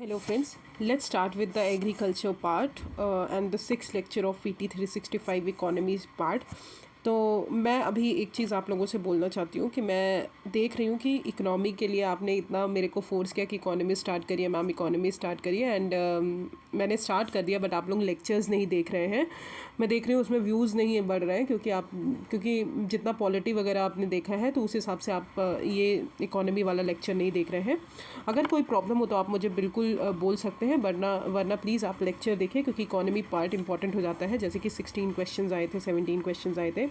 Hello friends, let's start with the agriculture part and the sixth lecture of PT 365 economies part. तो मैं अभी एक चीज़ आप लोगों से बोलना चाहती हूँ कि मैं देख रही हूँ कि इकोनॉमी के लिए आपने इतना मेरे को फोर्स किया कि इकोनॉमी स्टार्ट करिए मैम, इकोनॉमी स्टार्ट करिए एंड मैंने स्टार्ट कर दिया, बट आप लोग लेक्चर्स नहीं देख रहे हैं। मैं देख रही हूँ उसमें व्यूज़ नहीं बढ़ रहे हैं क्योंकि जितना पॉलिटी वगैरह आपने देखा है तो उस हिसाब से आप ये इकोनॉमी वाला लेक्चर नहीं देख रहे हैं। अगर कोई प्रॉब्लम हो तो आप मुझे बिल्कुल बोल सकते हैं, वरना प्लीज़ आप लेक्चर देखें क्योंकि इकोनॉमी पार्ट इंपॉर्टेंट हो जाता है। जैसे कि 16 क्वेश्चन आए थे, 17 क्वेश्चन आए थे।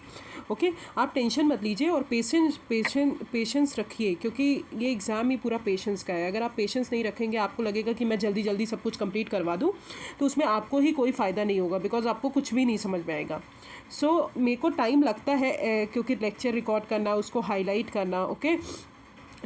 ओके, आप टेंशन मत लीजिए और पेशेंस रखिए क्योंकि ये एग्ज़ाम ही पूरा पेशेंस का है। अगर आप पेशेंस नहीं रखेंगे, आपको लगेगा कि मैं जल्दी जल्दी सब कुछ कंप्लीट करवा दूँ, तो उसमें आपको ही कोई फ़ायदा नहीं होगा बिकॉज आपको कुछ भी नहीं समझ में आएगा। मेरे को टाइम लगता है क्योंकि लेक्चर रिकॉर्ड करना, उसको हाईलाइट करना। ओके,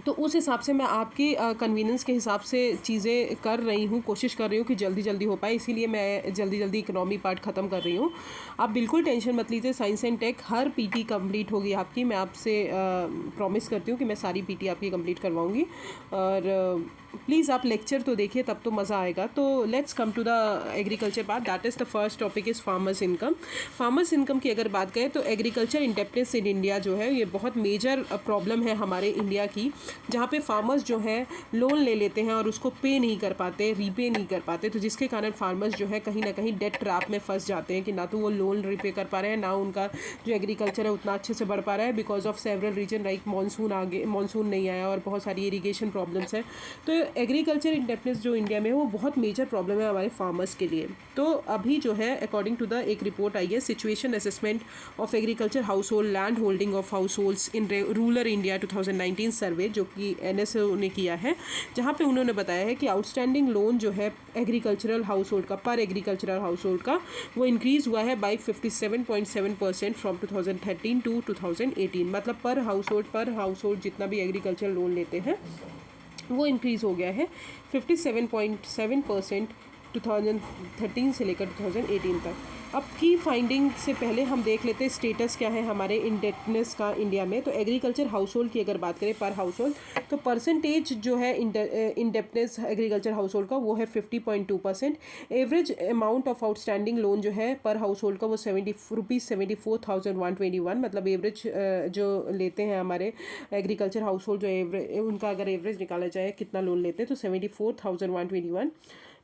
तो उस हिसाब से मैं आपकी कन्वीनियंस के हिसाब से चीज़ें कर रही हूँ, कोशिश कर रही हूँ कि जल्दी जल्दी हो पाए, इसीलिए मैं जल्दी जल्दी इकोनॉमी पार्ट ख़त्म कर रही हूँ। आप बिल्कुल टेंशन मत लीजिए, साइंस एंड टेक हर पीटी कंप्लीट होगी आपकी। मैं आपसे प्रॉमिस करती हूँ कि मैं सारी पीटी आपकी कंप्लीट करवाऊँगी। और प्लीज़ आप लेक्चर तो देखिए, तब तो मज़ा आएगा। तो let's come to the agriculture part, that is the first topic is farmers income. Farmers income की अगर बात करें तो एग्रीकल्चर इंडेप्टनेस इन इंडिया जो है ये बहुत मेजर प्रॉब्लम है हमारे इंडिया की, जहाँ पे फार्मर्स जो है लोन ले लेते हैं और उसको पे नहीं कर पाते, रीपे नहीं कर पाते, तो जिसके कारण फार्मर्स जो है कहीं ना कहीं डेट ट्रैप में फंस जाते हैं कि ना तो वो लोन रिपे कर पा रहे हैं, ना उनका जो एग्रीकल्चर है उतना अच्छे से बढ़ पा रहा है because of several reason like monsoon नहीं आया और बहुत सारी इरीगेशन प्रॉब्लम्स हैं। तो एग्रीकल्चर इंडेप्टनेस जो इंडिया में है वो बहुत मेजर प्रॉब्लम है हमारे फार्मर्स के लिए। तो अभी जो है अकॉर्डिंग टू द एक रिपोर्ट आई है, situation assessment of agriculture house hold land holding of house holds in rural India 2019 सर्वे जो कि NSO ने किया है, जहाँ पे उन्होंने बताया है कि आउटस्टैंडिंग लोन जो है एग्रीकल्चरल हाउस होल्ड का, पर एग्रीकल्चरल हाउस होल्ड का, वो इंक्रीज़ हुआ है बाई 57.7% फ्रॉम 2013 टू 2018। मतलब पर हाउस होल्ड जितना भी एग्रीकल्चर लोन लेते हैं वो इंक्रीज़ हो गया है 57.7% 2013 से लेकर 2018 तक। अब की फाइंडिंग से पहले हम देख लेते हैं स्टेटस क्या है हमारे इंडेप्टनेस का इंडिया में। तो एग्रीकल्चर हाउस होल्ड की अगर बात करें पर हाउस होल्ड, तो परसेंटेज जो है इंडेप्टनेस एग्रीकल्चर हाउस होल्ड का वो है 50.2%। Average amount of outstanding loan जो है पर हाउस होल्ड का वो ₹74,121। मतलब एवरेज जो लेते हैं हमारे एग्रीकल्चर हाउस होल्ड, जो एवरेज उनका अगर एवरेज निकाला जाए कितना लोन लेते हैं तो 74,121।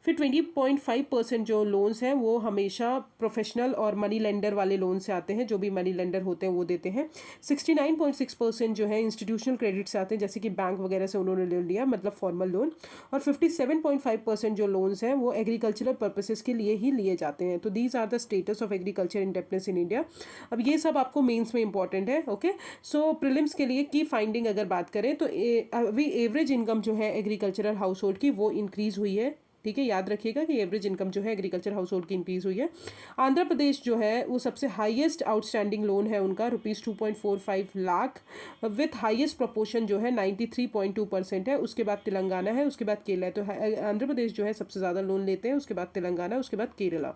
फिर 20.5% जो लोन्स हैं वो हमेशा प्रोफेशनल और मनी लेंडर वाले लोन से आते हैं, जो भी मनी लेंडर होते हैं वो देते हैं। 69.6% जो है इंस्टीट्यूशनल क्रेडिट से आते हैं, जैसे कि बैंक वगैरह से उन्होंने ले लिया, मतलब फॉर्मल लोन। और 57.5% जो लोन्स हैं वो एग्रीकल्चरल पर्पसेस के लिए ही लिए जाते हैं। तो these are the status of agriculture indebtedness in India. अब ये सब आपको मेंस में इंपॉर्टेंट है। ओके, सो प्रीलिम्स के लिए की फाइंडिंग अगर बात करें तो अभी एवरेज इनकम जो है एग्रीकल्चरल हाउस होल्ड की वो इंक्रीज़ हुई है। ठीक है, याद रखिएगा कि एवरेज इनकम जो है एग्रीकल्चर हाउस होल्ड की इंक्रीज़ हुई है। आंध्र प्रदेश जो है वो सबसे हाईएस्ट आउटस्टैंडिंग लोन है उनका ₹2.45 लाख विथ हाईएस्ट प्रोपोर्शन जो है 93.2% है। उसके बाद तेलंगाना है, उसके बाद केरला है। तो आंध्र प्रदेश जो है सबसे ज़्यादा लोन लेते हैं, उसके बाद तेलंगाना, उसके बाद केरला।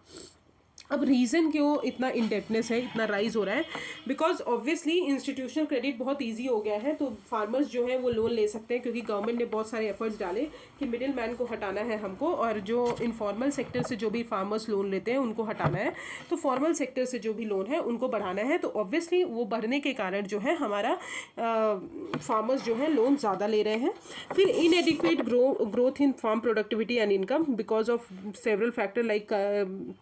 अब रीज़न क्यों इतना इंडेप्टनेस है, इतना राइज हो रहा है? बिकॉज ऑब्वियसली इंस्टीट्यूशनल क्रेडिट बहुत इजी हो गया है, तो फार्मर्स जो है वो लोन ले सकते हैं क्योंकि गवर्नमेंट ने बहुत सारे एफर्ट्स डाले कि मिडिल मैन को हटाना है हमको, और जो इनफॉर्मल सेक्टर से जो भी फार्मर्स लोन लेते हैं उनको हटाना है, तो फॉर्मल सेक्टर से जो भी लोन है उनको बढ़ाना है। तो ऑब्वियसली वो बढ़ने के कारण जो है हमारा फार्मर्स जो है लोन ज़्यादा ले रहे हैं। फिर inadequate growth in farm productivity and income because of several factor like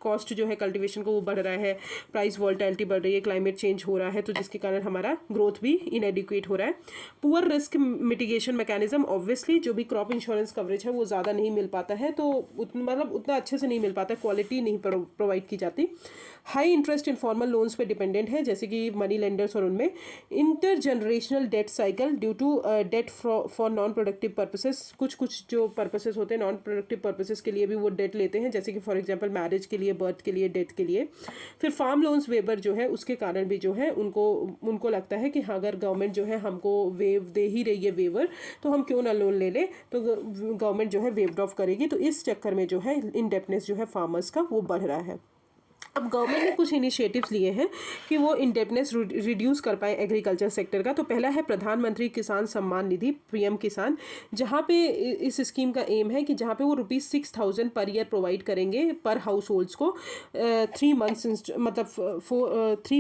cost जो है कल्टीवेशन को वो बढ़ रहा है, प्राइस वॉल्टिलिटी बढ़ रही है, क्लाइमेट चेंज हो रहा है, तो जिसके कारण हमारा ग्रोथ भी इनएडिक्वेट हो रहा है। Poor risk mitigation mechanism, obviously जो भी क्रॉप इंश्योरेंस कवरेज है वो ज़्यादा नहीं मिल पाता है, तो उतना अच्छे से नहीं मिल पाता, क्वालिटी नहीं प्रोवाइड की जाती। हाई इंटरेस्ट इनफॉर्मल लोन्स पे डिपेंडेंट है, जैसे कि मनी लेंडर्स, और उनमें inter generational debt cycle due to debt for non productive purposes. कुछ जो पर्पसेस होते हैं नॉन प्रोडक्टिव पर्पसेस के लिए भी वो डेट लेते हैं, जैसे कि फॉर एग्जांपल मैरिज के लिए, बर्थ के लिए, डेथ के लिए। फिर फार्म लोन्स वेबर जो है उसके कारण भी जो है उनको लगता है कि हाँ अगर गवर्नमेंट जो है हमको वेव दे ही रही है वेवर, तो हम क्यों ना लोन ले ले, तो गवर्नमेंट जो है वेव्ड ऑफ करेगी। तो इस चक्कर में जो है इंडेप्टनेस जो है फार्मर्स का वो बढ़ रहा है। अब गवर्नमेंट ने कुछ इनिशिएटिव्स लिए हैं कि वो इंडेप्टनेस रिड्यूस कर पाए एग्रीकल्चर सेक्टर का। तो पहला है प्रधानमंत्री किसान सम्मान निधि, पीएम किसान, जहाँ पे इस स्कीम का एम है कि जहाँ पे वो ₹6,000 पर ईयर प्रोवाइड करेंगे पर हाउस होल्ड्स को 3 मंथ्स मतलब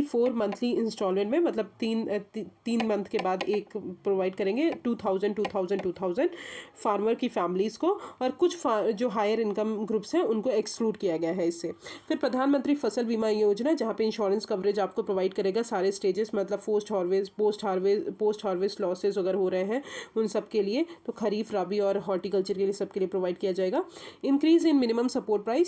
4 मंथली इंस्टॉलमेंट में, मतलब 3 मंथ के बाद एक प्रोवाइड करेंगे 2,000 फार्मर की फैमिलीज़ को, और कुछ जो हायर इनकम ग्रुप्स हैं उनको एक्सक्लूड किया गया है इससे। फिर प्रधानमंत्री फसल बीमा योजना, जहाँ पे इंश्योरेंस कवरेज आपको प्रोवाइड करेगा सारे स्टेजेस, मतलब पोस्ट हार्वेस्ट लॉसेज अगर हो रहे हैं उन सब के लिए, तो खरीफ, रबी और हॉर्टिकल्चर के लिए सबके लिए प्रोवाइड किया जाएगा। Increase in minimum support price,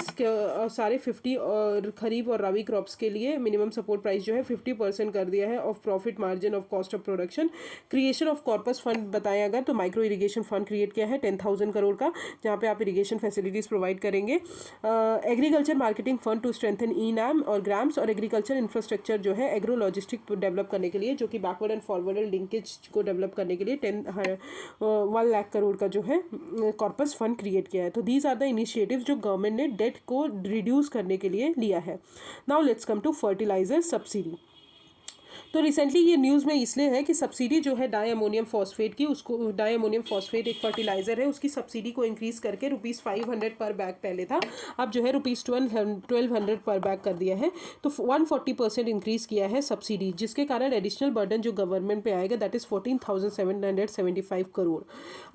सारे 50 और खरीफ और रबी क्रॉप्स के लिए मिनिमम सपोर्ट प्राइस जो है 50% कर दिया है of profit margin of cost of production. Creation of corpus fund बताया अगर तो माइक्रो इरीगेशन फंड क्रिएट किया है 10,000 करोड़ का, जहाँ पे आप इरीगेशन फैसिलिटीज़ प्रोवाइड करेंगे। Agriculture marketing fund to strengthen e NAM और ग्राम्स, और एग्रीकल्चर इंफ्रास्ट्रक्चर जो है एग्रो लॉजिस्टिक डेवलप करने के लिए, जो कि बैकवर्ड एंड फॉरवर्ड लिंकेज को डेवलप करने के लिए 1 लाख करोड़ का जो है कॉर्पस फंड क्रिएट किया है। तो दीज आर द इनिशिएटिव्स जो गवर्नमेंट ने डेट को रिड्यूस करने के लिए लिया है। Now let's come to fertilizer subsidy. तो रिसेंटली ये न्यूज़ में इसलिए है कि सब्सिडी जो है डाई अमोनियम फॉस्फेट की, उसको डाई अमोनियम फॉस्फेट एक फर्टिलाइज़र है, उसकी सब्सिडी को इंक्रीज़ करके ₹500 पर बैग पहले था, अब जो है ₹1200 पर बैग कर दिया है। तो 140% इंक्रीज़ किया है सब्सिडी, जिसके कारण एडिशनल बर्डन जो गवर्नमेंट पे आएगा दैट इज़ 14,775 करोड़।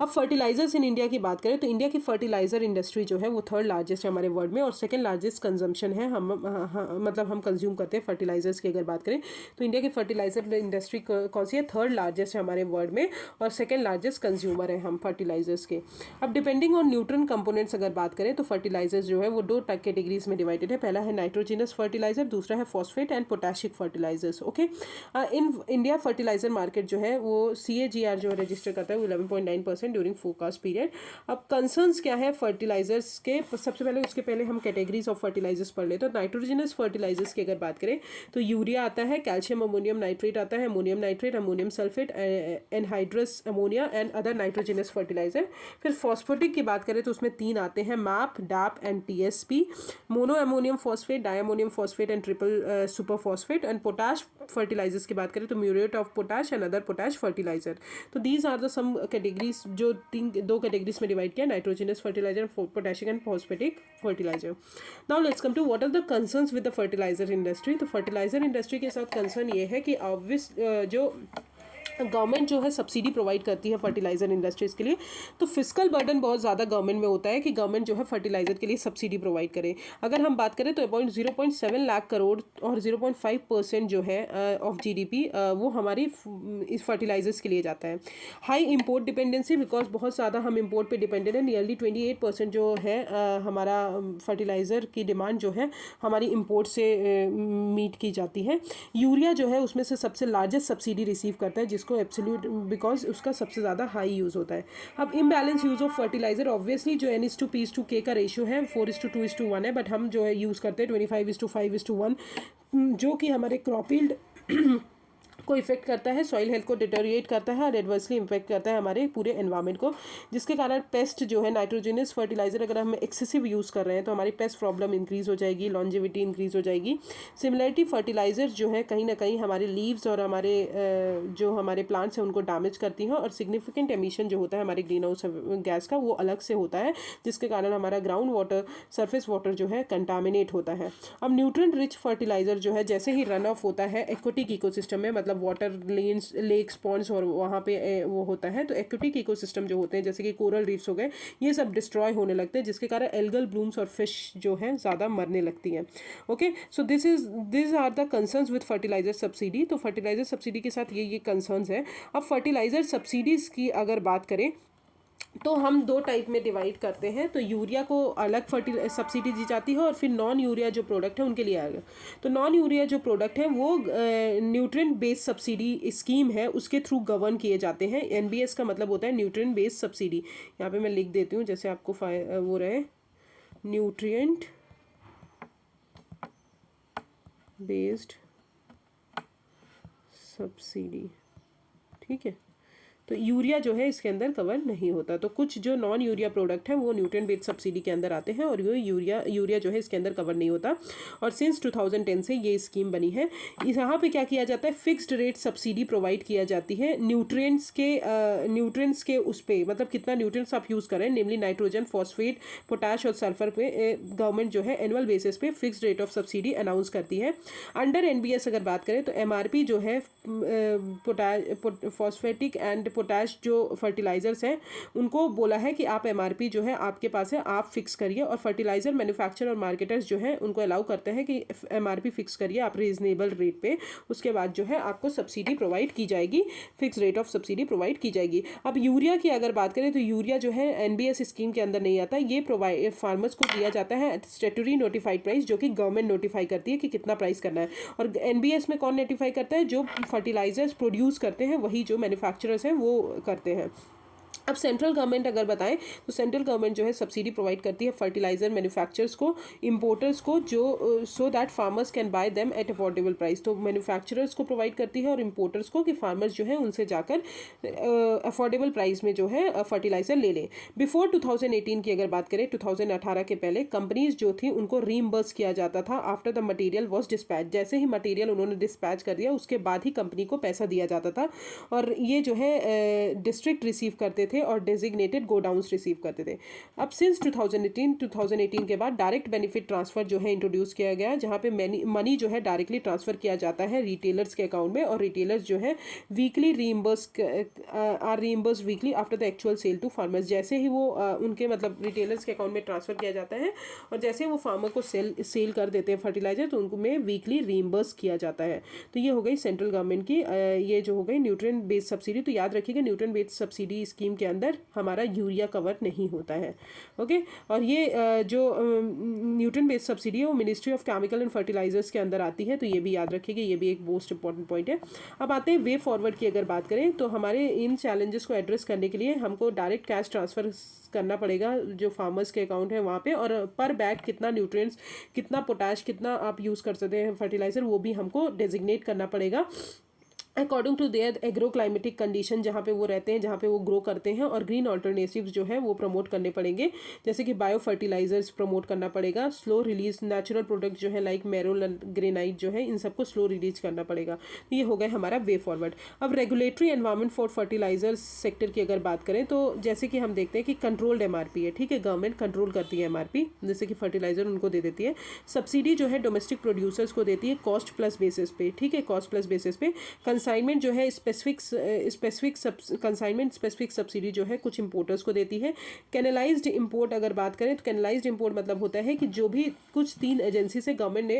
अब फर्टिलाइजर्स इन इंडिया की बात करें तो इंडिया की फर्टिलाइजर इंडस्ट्री जो है वो 3rd लार्जेस्ट है हमारे वर्ल्ड में, और 2nd लार्जेस्ट कंजम्पशन है। मतलब हम कंज्यूम करते हैं फर्टिलाइजर्स की अगर बात करें तो इंडिया की फर्टिलाइजर इंडस्ट्री कौन सी है, 3rd लार्जेस्ट है हमारे वर्ल्ड में, और 2nd लार्जेस्ट कंज्यूमर है हम फर्टिलाइजर्स के। अब डिपेंडिंग ऑन न्यूट्रन कंपोनेंट्स अगर बात करें तो फर्टिलाइजर्स जो है वो 2 कैटेगरीज में डिवाइडेड है। पहला है नाइट्रोजिनस फर्टिलाइजर, दूसरा है phosphate and potassic fertilisers. Okay, in India fertiliser market जो है वो CAGR जो रजिस्टर करता है वो 11.9% ड्यूरिंग फोरकास्ट पीरियड। अब कंसर्न्स क्या है फर्टिलाइजर्स के, सबसे पहले उसके पहले हम कैटेगरीज ऑफ फर्टिलाइजर्स पढ़ ले। तो नाइट्रोजिनस फर्टिलाइजर्स की अगर बात करें तो यूरिया आता है, कैल्शियम अमोनियम नाइट्रेट आता है, ammonium nitrate, ammonium sulphate, anhydrous ammonia and other nitrogenous fertiliser. फिर फॉस्फेटिक की बात करें तो उसमें 3 आते हैं, MAP, DAP and TSP। Mono ammonium phosphate, diammonium phosphate and triple super phosphate. And potash fertilisers की बात करें तो muriate of potash and other potash fertiliser. तो these are the some categories जो 2 कैटेगरीज में डिवाइड किया, nitrogenous fertiliser, potassic and phosphatic fertiliser. Now let's come to what are the concerns with the fertilizer industry. तो fertilizer industry के साथ concern ये है कि ऑब्वियस जो गवर्नमेंट जो है सब्सिडी प्रोवाइड करती है फर्टिलाइजर इंडस्ट्रीज़ के लिए, तो फिजिकल बर्डन बहुत ज़्यादा गवर्नमेंट में होता है कि गवर्नमेंट जो है फर्टिलाइजर के लिए सब्सिडी प्रोवाइड करे। अगर हम बात करें तो अबाउट 0.7 लाख करोड़ और 0.5% जो है ऑफ GDP वो हमारी इस फर्टिलाइजर्स के लिए जाता है। हाई इम्पोर्ट डिपेंडेंसी, बिकॉज बहुत ज़्यादा हम इम्पोर्ट पे डिपेंडेंट है, नियरली 28% जो है हमारा फर्टिलाइज़र की डिमांड जो है हमारी इम्पोर्ट से मीट की जाती है। यूरिया जो है उसमें से सबसे लार्जेस्ट सब्सिडी रिसीव करता है, जिसको एब्सोल्यूट, बिकॉज उसका सबसे ज़्यादा हाई यूज़ होता है। अब imbalance use of fertilizer, obviously जो N/P/K का रेशियो है 4:2:1 है, बट हम जो है यूज़ करते हैं 25:5:1, जो कि हमारे क्रॉप यील्ड को इफेक्ट करता है, सॉइल हेल्थ को डिटोरिएट करता है और एडवर्सली इम्पैक्ट करता है हमारे पूरे एनवायरनमेंट को, जिसके कारण पेस्ट जो है नाइट्रोजिनस फर्टिलाइजर अगर हम एक्सेसिव यूज़ कर रहे हैं तो हमारी पेस्ट प्रॉब्लम इंक्रीज़ हो जाएगी, लॉन्जिविटी इंक्रीज़ हो जाएगी। सिमिलरिटी फर्टिलाइजर जो है कहीं ना कहीं हमारे लीव्स और हमारे जो हमारे प्लांट्स हैं उनको डैमेज करती हैं, और सिग्निफिकेंट एमिशन जो होता है हमारे ग्रीन हाउस गैस का वो अलग से होता है, जिसके कारण हमारा ग्राउंड वाटर, सरफेस वाटर जो है कंटामिनेट होता है। अब न्यूट्रिएंट रिच फर्टिलाइजर जो है जैसे ही रन ऑफ होता है एक्वेटिक इकोसिस्टम में, मतलब वाटर लेन्स, लेक्स, पॉन्ड्स और वहाँ पे वो होता है, तो एक्वेटिक इकोसिस्टम जो होते हैं जैसे कि कोरल रीफ्स हो गए, ये सब डिस्ट्रॉय होने लगते हैं, जिसके कारण एल्गल ब्लूम्स और फिश जो हैं ज़्यादा मरने लगती हैं। Okay, so this are the concerns with fertilizer subsidy. तो फर्टिलाइजर सब्सिडी के साथ ये कंसर्न्स है। अब फर्टिलाइजर सब्सिडीज़ की अगर बात करें तो हम 2 टाइप में डिवाइड करते हैं। तो यूरिया को अलग सब्सिडी दी जाती है, और फिर नॉन यूरिया जो प्रोडक्ट है उनके लिए आएगा। तो नॉन यूरिया जो प्रोडक्ट है वो न्यूट्रिएंट बेस्ड सब्सिडी स्कीम है, उसके थ्रू गवर्न किए जाते हैं। NBS का मतलब होता है न्यूट्रिएंट बेस्ड सब्सिडी। यहाँ पे मैं लिख देती हूँ जैसे आपको वो रहे, न्यूट्रिएंट बेस्ड सब्सिडी, ठीक है। तो यूरिया जो है इसके अंदर कवर नहीं होता। तो कुछ जो नॉन यूरिया प्रोडक्ट हैं वो न्यूट्रिएंट बेस्ड सब्सिडी के अंदर आते हैं और वो यूरिया जो है इसके अंदर कवर नहीं होता। और सिंस 2010 से ये स्कीम बनी है। यहाँ पे क्या किया जाता है, फिक्स्ड रेट सब्सिडी प्रोवाइड किया जाती है न्यूट्रिएंट्स के उस पे, मतलब कितना न्यूट्रिएंट्स आप यूज़ करें, नेमली नाइट्रोजन, फॉस्फेट, पोटाश और सल्फर पे गवर्नमेंट जो है एनुअल बेसिस पे fixed rate of subsidy announce करती है। अंडर एनबीएस अगर बात करें तो एमआरपी जो है फॉस्फेटिक एंड पोटाश जो फर्टिलाइजर्स हैं उनको बोला है कि आप एमआरपी जो है आपके पास है आप फिक्स करिए, और फर्टिलाइजर मैन्युफैक्चरर और मार्केटर्स जो है उनको अलाउ करते हैं कि एमआरपी फिक्स करिए आप रीजनेबल रेट पे, उसके बाद जो है आपको सब्सिडी प्रोवाइड की जाएगी, fix rate of subsidy provide की जाएगी। अब यूरिया की अगर बात करें तो यूरिया जो है एनबीएस स्कीम के अंदर नहीं आता, ये प्रोवाइड फार्मर्स को दिया जाता है स्टेटूटरी नोटिफाइड प्राइस, जो कि गवर्नमेंट नोटिफाई करती है कि कितना प्राइस करना है। और एनबीएस में कौन नोटिफाई करता है, जो फर्टिलाइजर्स प्रोड्यूस करते हैं वही जो मैन्युफैक्चरर्स हैं वो करते हैं। अब सेंट्रल गवर्नमेंट अगर बताएं तो सेंट्रल गवर्नमेंट जो है सब्सिडी प्रोवाइड करती है फर्टिलाइजर मैन्युफैक्चरर्स को, इंपोर्टर्स को, जो so that farmers can buy them at affordable price. तो मैन्युफैक्चरर्स को प्रोवाइड करती है और इंपोर्टर्स को, कि फार्मर्स जो है उनसे जाकर अफोर्डेबल प्राइस में जो है फर्टिलाइजर ले लें। बिफोर 2018 की अगर बात करें, 2018 के पहले कंपनीज जो थी उनको रीइंबर्स किया जाता था after the material was dispatch. जैसे ही मटेरियल उन्होंने डिस्पैच कर दिया उसके बाद ही कंपनी को पैसा दिया जाता था, और ये जो है डिस्ट्रिक्ट रिसीव करते थे और डेजिग्नेटेड गोडाउन्स रिसीव करते थे। अब सिंस 2018 के बाद डायरेक्ट बेनिफिट ट्रांसफर जो है इंट्रोड्यूस किया गया, जहाँ पे मनी जो है डायरेक्टली ट्रांसफर किया जाता है रिटेलर्स के अकाउंट में, और रिटेलर्स जो है weekly reimburse weekly after the actual sale to farmers. जैसे ही वो उनके मतलब रिटेलर्स के अकाउंट में ट्रांसफर किया जाता है और जैसे वो फार्मर को सेल कर देते हैं फर्टिलाइजर, तो उनको में वीकली रीइंबर्स किया जाता है। तो ये हो गई सेंट्रल गवर्नमेंट की ये जो हो गई न्यूट्रिएंट बेस्ड सब्सिडी। तो याद रखिएगा न्यूट्रिएंट बेस्ड सब्सिडी स्कीम के अंदर हमारा यूरिया कवर नहीं होता है। ओके, और ये जो न्यूट्रिएंट बेस्ड सब्सिडी है वो ministry of chemical and fertilizers के अंदर आती है, तो ये भी याद रखिएगा, ये भी एक मोस्ट इंपॉर्टेंट पॉइंट है। अब आते हैं वे फॉरवर्ड की अगर बात करें तो हमारे इन चैलेंजेस को एड्रेस करने के लिए हमको डायरेक्ट कैश ट्रांसफर करना पड़ेगा जो फार्मर्स के अकाउंट है वहाँ पे, और पर बैग कितना न्यूट्रिएंट्स, कितना पोटाश, कितना आप यूज़ कर सकते हैं फर्टिलाइजर, वो भी हमको डेजिग्नेट करना पड़ेगा according to their agro climatic condition, जहाँ पे वो रहते हैं, जहाँ पे वो ग्रो करते हैं। और ग्रीन ऑल्टरनेटिव्स जो है वो प्रमोट करने पड़ेंगे, जैसे कि बायो फर्टिलाइजर्स प्रमोट करना पड़ेगा, स्लो रिलीज नेचुरल प्रोडक्ट जो है लाइक मेरोल ग्रेनाइट जो है इन सबको स्लो रिलीज करना पड़ेगा। तो ये हो गया हमारा वे फॉरवर्ड। अब regulatory environment for fertilizers sector की अगर बात करें तो जैसे कि हम देखते हैं कि कंट्रोल्ड एमआरपी है, ठीक है, गवर्नमेंट कंट्रोल करती है एमआरपी, जैसे कि फर्टिलाइजर उनको दे देती है। सब्सिडी जो है डोमेस्टिक प्रोड्यूसर्स को देती है कॉस्ट प्लस बेसिस पे, ठीक है, कॉस्ट प्लस बेसिस पे। कंसाइनमेंट जो है कंसाइनमेंट स्पेसिफिक सब्सिडी जो है कुछ इंपोर्टर्स को देती है। कैनलाइज्ड इंपोर्ट अगर बात करें तो कैनलाइज्ड इंपोर्ट मतलब होता है कि जो भी कुछ 3 एजेंसी से गवर्नमेंट ने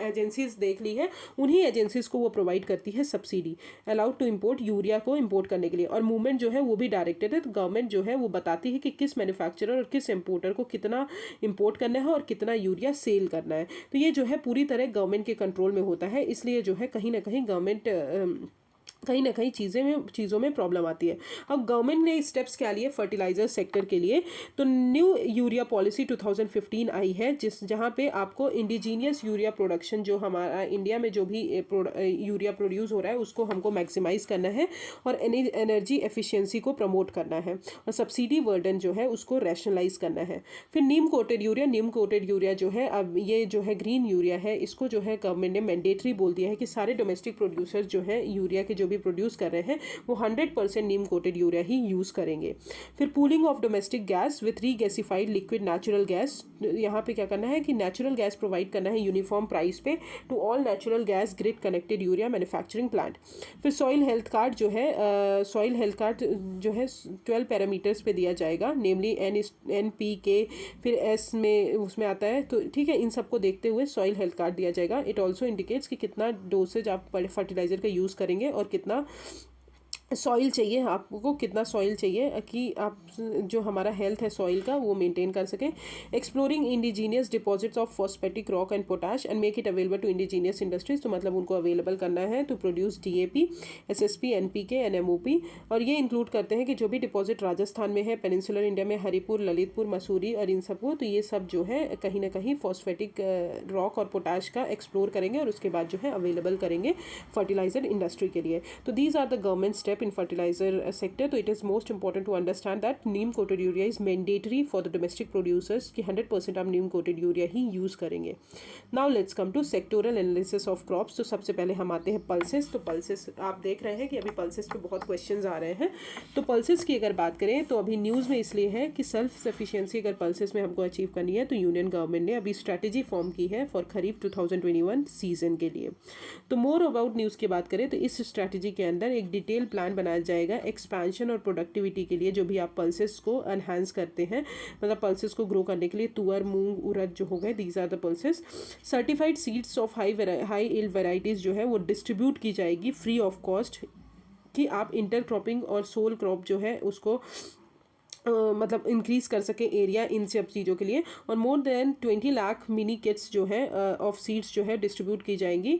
एजेंसीज देख ली है, उन्हीं एजेंसीज को वो प्रोवाइड करती है subsidy allowed to import urea को इंपोर्ट करने के लिए। और मूवमेंट जो है वो भी डायरेक्टेड है, तो गवर्नमेंट जो है वो बताती है कि किस मैन्युफैक्चरर और किस इंपोर्टर को कितना इंपोर्ट करना है और कितना यूरिया सेल करना है। तो ये जो है पूरी तरह गवर्नमेंट के कंट्रोल में होता है, इसलिए जो है कहीं ना कहीं चीज़ों में प्रॉब्लम आती है। अब गवर्नमेंट ने स्टेप्स क्या लिए फर्टिलाइजर सेक्टर के लिए, तो न्यू यूरिया पॉलिसी 2015 आई है, जहाँ पे आपको इंडिजीनियस यूरिया प्रोडक्शन, जो हमारा इंडिया में जो भी यूरिया प्रोड्यूस हो रहा है उसको हमको मैक्सिमाइज करना है और एनर्जी एफिशिएंसी को प्रमोट करना है, और सब्सिडी बर्डन जो है उसको रैशनलाइज करना है। फिर नीम कोटेड यूरिया जो है, अब ये जो है ग्रीन यूरिया है, इसको जो है गवर्नमेंट ने मैंडेटरी बोल दिया है कि सारे डोमेस्टिक प्रोड्यूसर्स जो है यूरिया के जो भी प्रोड्यूस कर रहे हैं वो 100% नीम कोटेड यूरिया ही यूज़ करेंगे। फिर pooling of domestic gas with regasified liquid natural gas, यहाँ पे क्या करना है कि नेचुरल गैस प्रोवाइड करना है यूनिफॉर्म प्राइस पे to all natural gas grid connected urea manufacturing plant. फिर सॉइल हेल्थ कार्ड जो है 12 पैरामीटर्स पे दिया जाएगा, नेमली NPK, फिर S में उसमें आता है, तो ठीक है, इन सबको देखते हुए सॉइल हेल्थ कार्ड दिया जाएगा। इट ऑल्सो इंडिकेट्स कि कितना डोसेज आप फर्टिलाइजर का यूज़ करेंगे और कितना सॉइल चाहिए आपको, कितना सॉइल चाहिए कि आप जो हमारा हेल्थ है सॉइल का वो मेंटेन कर सकें। Exploring indigenous deposits of phosphatic rock and potash and make it available to indigenous industries, तो मतलब उनको अवेलेबल करना है to produce DAP, SSP, NPK and MOP। और ये इंक्लूड करते हैं कि जो भी डिपॉजिट राजस्थान में है, पेनिनसुलर इंडिया में हरिपुर, ललितपुर, मसूरी और इन सबको, तो ये सब जो है कहीं ना कहीं फॉस्फेटिक रॉक और पोटाश का एक्सप्लोर करेंगे और उसके बाद जो है अवेलेबल करेंगे फर्टिलाइजर इंडस्ट्री के लिए। तो these are the government step step in fertilizer sector. तो it is most important to understand that neem coated urea is mandatory for the domestic producers कि 100% आप neem coated urea ही use करेंगे. Now let's come to sectoral analysis of crops. तो सबसे पहले हम आते हैं pulses. तो pulses आप देख रहे हैं कि अभी pulses पे बहुत questions आ रहे हैं. तो pulses की अगर बात करें तो अभी न्यूज़ में इसलिए है कि सेल्फ सफिशिएंसी अगर pulses में हमको अचीव करनी है तो यूनियन गवर्नमेंट ने अभी स्ट्रैटेजी फॉर्म की है फॉर खरीफ 2021 सीजन के लिए. तो मोर अबाउट न्यूज़ की बात करें तो इस स्ट्रैटेजी के अंदर एक डिटेल प्लान बनाया जाएगा एक्सपेंशन और प्रोडक्टिविटी के लिए, जो भी आप पल्सेस को एनहांस करते हैं, मतलब पल्सेस को ग्रो करने के लिए तुअर, मूंग, उड़द जो हो गए, these are the pulses. Certified seeds of high yield varieties जो है वो डिस्ट्रीब्यूट की जाएगी फ्री ऑफ कॉस्ट, कि आप इंटर क्रॉपिंग और सोल क्रॉप जो है उसको मतलब इंक्रीज़ कर सके एरिया इन सब चीज़ों के लिए. और more than 20 lakh mini kits जो है ऑफ सीड्स जो है डिस्ट्रीब्यूट की जाएंगी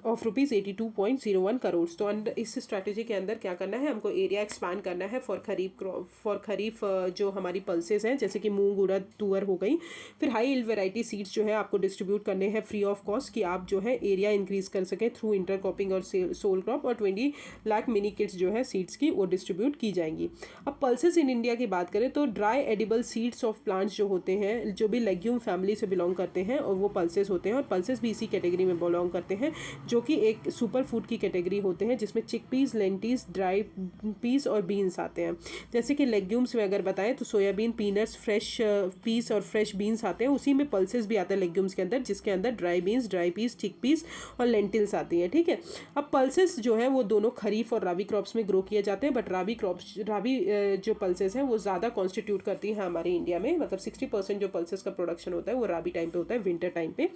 ऑफ ₹82.01 करोड़. तो अंडर इस स्ट्रैटेजी के अंदर क्या करना है, हमको एरिया एक्सपांड करना है फॉर खरीफ जो हमारी पल्सेस हैं जैसे कि मूंग, उड़द, तुअर हो गई. फिर हाई यील्ड वैरायटी सीड्स जो है आपको डिस्ट्रीब्यूट करने हैं फ्री ऑफ कॉस्ट, कि आप जो है एरिया इंक्रीज़ कर सकें थ्रू इंटर क्रॉपिंग और सोल क्रॉप. और 20 लाख मिनी किट्स जो है सीड्स की वो डिस्ट्रीब्यूट की जाएंगी. अब पल्सेस इन इंडिया की बात करें तो dry edible seeds of plants जो होते हैं, जो भी लेग्यूम फैमिली से बिलोंग करते हैं, और वो पल्सेस होते हैं. और पल्सेस भी इसी कैटेगरी में बिलोंग करते हैं, जो कि एक सुपर फूड की कैटेगरी होते हैं, जिसमें चिक पीस, लेंटिस, ड्राई पीस और बीन्स आते हैं. जैसे कि लेग्यूम्स में अगर बताएं तो सोयाबीन, पीनट्स, फ्रेश पीस और फ्रेश बीन्स आते हैं. उसी में पल्सेस भी आते हैं लेग्यूम्स के अंदर, जिसके अंदर ड्राई बीन्स, ड्राई पीस, चिक पीस और लेंटिल्स आती हैं. ठीक है. अब पल्सेस जो है वो दोनों खरीफ और राबी क्रॉप्स में ग्रो किए जाते हैं, बट राबी जो पल्सेस हैं वो ज़्यादा कॉन्स्टिट्यूट करती हैं हमारे इंडिया में. मतलब 60% जो पल्सेस का प्रोडक्शन होता है वो राबी टाइम पे होता है, विंटर टाइम पे.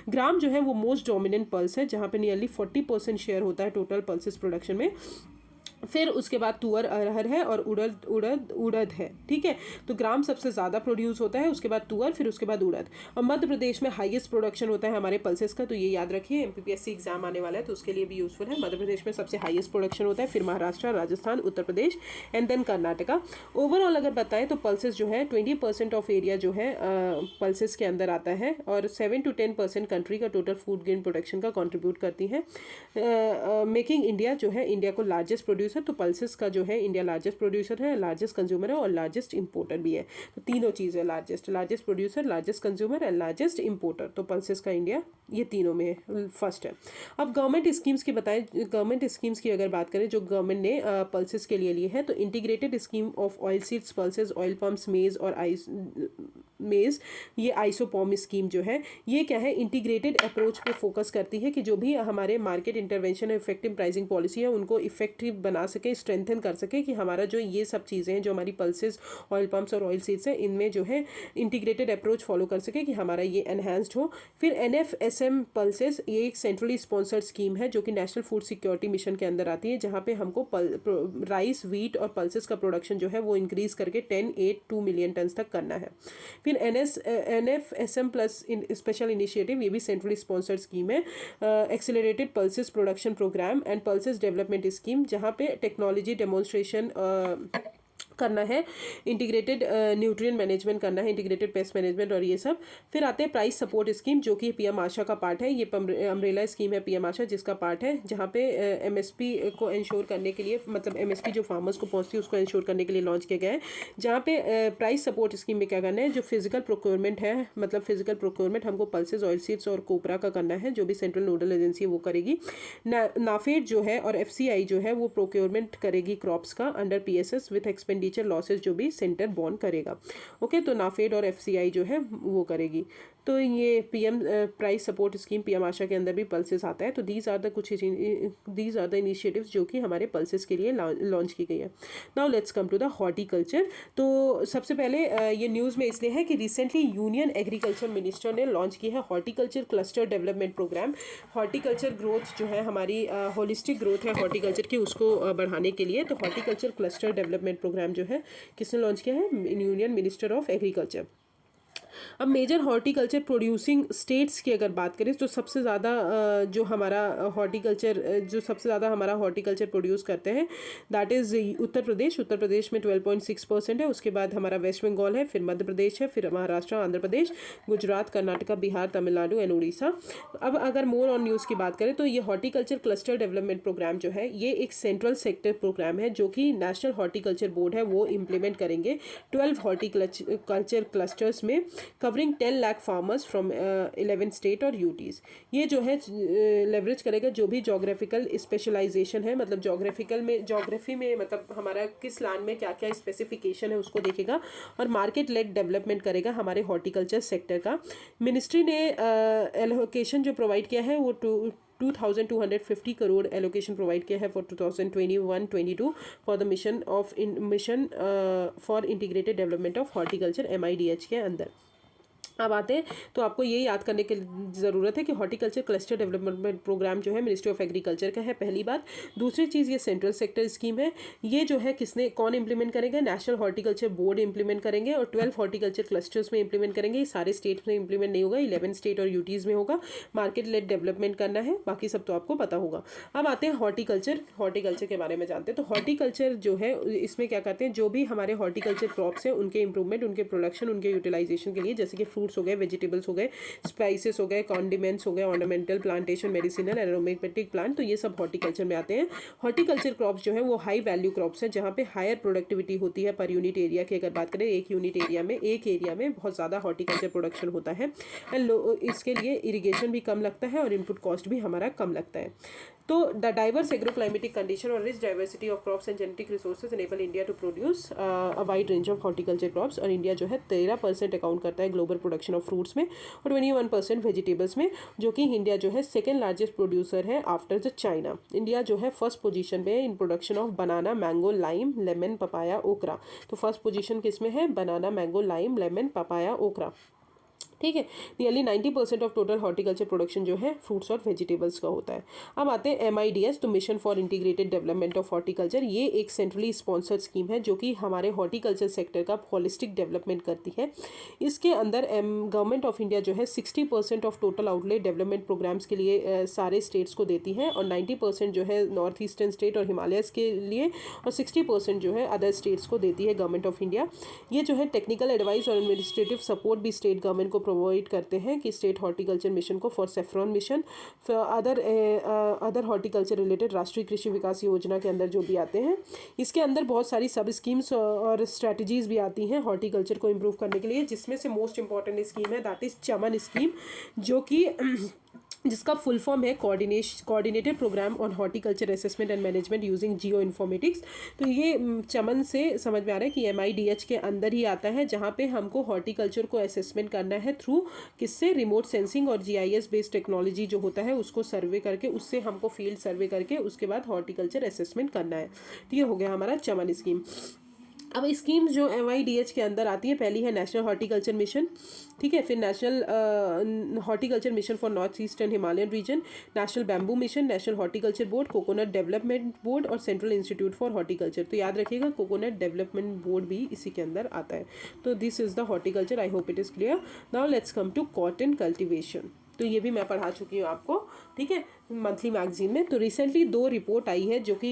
ग्राम जो है वो मोस्ट डोमिनेंट पल्स है, जहाँ पे नियरली 40% शेयर होता है टोटल पल्सेस प्रोडक्शन में. फिर उसके बाद तुअर, अरहर है, और उड़द है. ठीक है. तो ग्राम सबसे ज़्यादा प्रोड्यूस होता है, उसके बाद तुअर, फिर उसके बाद उड़द. और मध्य प्रदेश में हाईएस्ट प्रोडक्शन होता है हमारे पल्सेस का. तो ये याद रखिए, MPPSC एग्जाम आने वाला है तो उसके लिए भी यूज़फुल है. मध्य प्रदेश में सबसे हाईएस्ट प्रोडक्शन होता है, फिर Maharashtra, Rajasthan, Uttar Pradesh and then Karnataka. Overall अगर बताएं तो पल्सेस जो है 20% ऑफ एरिया जो है पल्सेस के अंदर आता है, और 7 to 10% कंट्री का टोटल फूड ग्रेन प्रोडक्शन का कॉन्ट्रीब्यूट करती है, मेकिंग इंडिया जो है इंडिया को लार्जेस्ट प्रोड्यूसर. तो पल्सेस का जो है इंडिया लार्जेस्ट प्रोड्यूसर है, लार्जेस्ट कंज्यूमर है और लार्जेस्ट इंपोर्टर भी है. तो तीनों चीज़ें, largest producer, largest consumer and largest importer. तो पल्सेस का इंडिया ये तीनों में फर्स्ट है. अब गवर्नमेंट स्कीम्स की बताएं, गवर्नमेंट स्कीम्स की अगर बात करें जो गवर्नमेंट ने पल्सेस के लिए ली है, तो integrated scheme of oil seeds, pulses, oil pumps, मेज और मेज, ये आइसोपॉम स्कीम जो है ये क्या है, इंटीग्रेटेड अप्रोच पे फोकस करती है कि जो भी हमारे मार्केट इंटरवेंशन और इफेक्टिव प्राइसिंग पॉलिसी है उनको इफेक्टिव बना सके, स्ट्रेंथन कर सके, कि हमारा जो ये सब चीज़ें हैं जो हमारी पल्सेस, ऑयल पम्प्स और ऑयल सीड्स हैं, इनमें जो है इंटीग्रेटेड अप्रोच फॉलो कर सके कि हमारा ये एनहांस्ड हो. फिर NFSM पल्सेस, ये एक सेंट्रली स्पॉन्सर्ड स्कीम है जो कि नेशनल फूड सिक्योरिटी मिशन के अंदर आती है, जहाँ पे हमको राइस, व्हीट और पल्सेस का प्रोडक्शन जो है वो इंक्रीज़ करके 1082 मिलियन टन तक करना है. फिर NFSM प्लस स्पेशल इनिशिएटिव, ये भी सेंट्रली स्पॉन्सर्ड स्कीम है, accelerated pulses production programme and pulses development scheme, जहाँ पे टेक्नोलॉजी डेमोन्स्ट्रेशन करना है, इंटीग्रेटेड न्यूट्रिएंट मैनेजमेंट करना है, इंटीग्रेटेड पेस्ट मैनेजमेंट और ये सब. फिर आते हैं प्राइस सपोर्ट स्कीम, जो कि PM आशा का पार्ट है. ये अम्ब्रेला स्कीम है PM आशा जिसका पार्ट है, जहाँ पे MSP को इंश्योर करने के लिए, मतलब MSP जो फार्मर्स को पहुँचती है उसको इंश्योर करने के लिए लॉन्च किया गया है. जहाँ पे प्राइस सपोर्ट स्कीम में क्या करना है, जो फिजिकल प्रोक्योरमेंट है, मतलब फिजिकल प्रोक्योरमेंट हमको पल्सेस, ऑयल सीड्स और कोपरा का करना है, जो भी सेंट्रल नोडल एजेंसी है वो करेगी. नाफेड जो है और FCI जो है वो प्रोक्योरमेंट करेगी क्रॉप्स का under PSS with expenditure losses जो भी सेंटर बॉन्ड करेगा. ओके. तो नाफेड और FCI जो है वो करेगी. तो ये PM price support scheme PM आशा के अंदर भी पल्सेस आता है. तो दीज आर द इनिशिएटिव्स जो कि हमारे पल्सेस के लिए लॉन्च की गई है. Now let's come to the horticulture. तो सबसे पहले ये न्यूज़ में इसलिए है कि रिसेंटली यूनियन एग्रीकल्चर मिनिस्टर ने लॉन्च की है horticulture cluster development programme. Horticulture growth जो है हमारी होलिस्टिक ग्रोथ है हॉर्टिकल्चर की, उसको बढ़ाने के लिए. तो हॉर्टिकल्चर क्लस्टर डेवलपमेंट प्रोग्राम जो है किसने लॉन्च किया है, यूनियन मिनिस्टर ऑफ एग्रीकल्चर. अब मेजर हॉर्टिकल्चर प्रोड्यूसिंग स्टेट्स की अगर बात करें तो सबसे ज़्यादा जो सबसे ज़्यादा हमारा हॉर्टिकल्चर प्रोड्यूस करते हैं दैट इज़ उत्तर प्रदेश में 12.6% है। उसके बाद हमारा वेस्ट बंगाल है, फिर मध्य प्रदेश है, फिर महाराष्ट्र, आंध्र प्रदेश, गुजरात, कर्नाटका, बिहार, तमिलनाडु एंड उड़ीसा। अब अगर मोर ऑन न्यूज़ की बात करें तो ये हॉर्टिकल्चर क्लस्टर डेवलपमेंट प्रोग्राम जो है ये एक सेंट्रल सेक्टर प्रोग्राम है जो कि नेशनल हॉर्टिकल्चर बोर्ड है वो इम्प्लीमेंट करेंगे 12 हॉर्टिकल्चर क्लस्टर्स में covering 10 lakh farmers from 11 state और यूटीज़। ये जो है लेवरेज करेगा जो भी जोग्राफिकल स्पेशलाइजेशन है, मतलब जोग्राफी में मतलब हमारा किस लैंड में क्या क्या स्पेसिफिकेशन है उसको देखेगा, और मार्केट लेड डेवलपमेंट करेगा हमारे हॉर्टिकल्चर सेक्टर का। मिनिस्ट्री ने एलोकेशन जो प्रोवाइड किया है वो 2250 करोड़ एलोकेशन प्रोवाइड किया है for 2021-22 for the mission for integrated development of horticulture MIDH के अंदर। अब आते हैं तो आपको ये याद करने की ज़रूरत है कि हॉर्टिकल्चर क्लस्टर डेवलपमेंट प्रोग्राम जो है मिनिस्ट्री ऑफ एग्रीकल्चर का है, पहली बात। दूसरी चीज़ ये सेंट्रल सेक्टर स्कीम है, ये जो है कौन इंप्लीमेंट करेंगे, नेशनल हॉर्टिकल्चर बोर्ड इंप्लीमेंट करेंगे और 12 हॉर्टिकल्चर क्लस्टर्स में इंप्लीमेंट करेंगे। ये सारे स्टेट्स में इंप्लीमेंट नहीं होगा, 11 स्टेट और यूटीज़ में होगा। मार्केट लेड डेवलपमेंट करना है, बाकी सब तो आपको पता होगा। अब आते हैं हॉर्टिकल्चर के बारे में जानते हैं। तो हॉर्टिकल्चर जो है इसमें क्या करते हैं, जो भी हमारे हॉर्टिकल्चर क्रॉप्स हैं उनके इंप्रूवमेंट, उनके प्रोडक्शन, उनके यूटिलाइजेशन के लिए, जैसे कि फ्रूट्स हो गए, वेजिटेबल्स हो गए, स्पाइसेस हो गए, कॉन्डिमेंट्स हो गए, ornamental plantation, medicinal, aromatic plant, तो ये सब हॉर्टिकल्चर में आते हैं। हॉर्टिकल्चर क्रॉप्स जो है वो हाई वैल्यू क्रॉप्स हैं जहाँ पे हायर प्रोडक्टिविटी होती है पर यूनिट एरिया की। अगर बात करें एक एरिया में बहुत ज़्यादा हॉर्टिकल्चर प्रोडक्शन होता है एंड इसके लिए इरिगेशन भी कम लगता है और इनपुट कॉस्ट भी हमारा कम लगता है। तो द डाइवर्स एग्रोक्लाइमेटिक कंडीशन और rich diversity of crops and genetic resources enable India to produce a wide range of horticulture crops. और इंडिया जो है 13% अकाउंट करता है ग्लोबल प्रोडक्शन ऑफ फ्रूट्स में और 21% वेजिटेबल्स में, जो कि इंडिया जो है सेकेंड लार्जेस्ट प्रोड्यूसर है आफ्टर द चाइना। इंडिया जो है फर्स्ट पोजीशन पे है in production of banana, mango, lime, lemon, papaya, ओकरा। तो फर्स्ट पोजीशन किस में है, बनाना, मैंगो, लाइम, लेमन, पपाया, ओकरा। ठीक है, nearly 90% of total horticulture production जो है फ्रूट्स और वेजिटेबल्स का होता है। अब आते हैं MIDH, तो mission for integrated development of horticulture. ये एक सेंट्रली स्पॉन्सर्ड स्कीम है जो कि हमारे हॉर्टिकल्चर सेक्टर का होलिस्टिक डेवलपमेंट करती है। इसके अंदर गवर्नमेंट ऑफ इंडिया जो है 60% of total outlay development programmes के लिए सारे स्टेट्स को देती है और 90% जो है नॉर्थ ईस्टर्न स्टेट और हिमालयस के लिए और 60% जो है अदर स्टेट्स को देती है गवर्नमेंट ऑफ इंडिया। ये जो है टेक्निकल एडवाइस और एडमिनिस्ट्रेटिव सपोर्ट भी स्टेट गवर्नमेंट को प्रोवाइड करते हैं कि स्टेट हॉर्टिकल्चर मिशन को for saffron mission, other horticulture related राष्ट्रीय कृषि विकास योजना के अंदर जो भी आते हैं। इसके अंदर बहुत सारी सब स्कीम्स और स्ट्रैटेजीज भी आती हैं हॉर्टिकल्चर को इम्प्रूव करने के लिए, जिसमें से मोस्ट इंपॉर्टेंट स्कीम है दैट इज़ चमन स्कीम, जो कि जिसका फुल फॉर्म है coordinated programme on horticulture assessment and management using geo informatics. तो ये चमन से समझ में आ रहा है कि MIDH के अंदर ही आता है, जहाँ पे हमको हॉर्टिकल्चर को असेसमेंट करना है थ्रू किससे, रिमोट सेंसिंग और GIS बेस्ड टेक्नोलॉजी जो होता है उसको सर्वे करके, उससे हमको फील्ड सर्वे करके उसके बाद हॉर्टिकल्चर असेसमेंट करना है। तो ये हो गया हमारा चमन स्कीम। अब स्कीम्स जो MIDH के अंदर आती है, पहली है नेशनल हॉर्टिकल्चर मिशन, ठीक है, फिर national horticulture mission for north eastern Himalayan region, national bamboo mission, national horticulture board, coconut development board और सेंट्रल इंस्टीट्यूट फॉर हॉर्टिकल्चर। तो याद रखिएगा कोकोनट डेवलपमेंट बोर्ड भी इसी के अंदर आता है। तो this is the horticulture, I hope it is clear. Now let's come to cotton cultivation. तो ये भी मैं पढ़ा चुकी हूँ आपको, ठीक है, मंथली मैगजीन में। तो रिसेंटली 2 रिपोर्ट आई है जो कि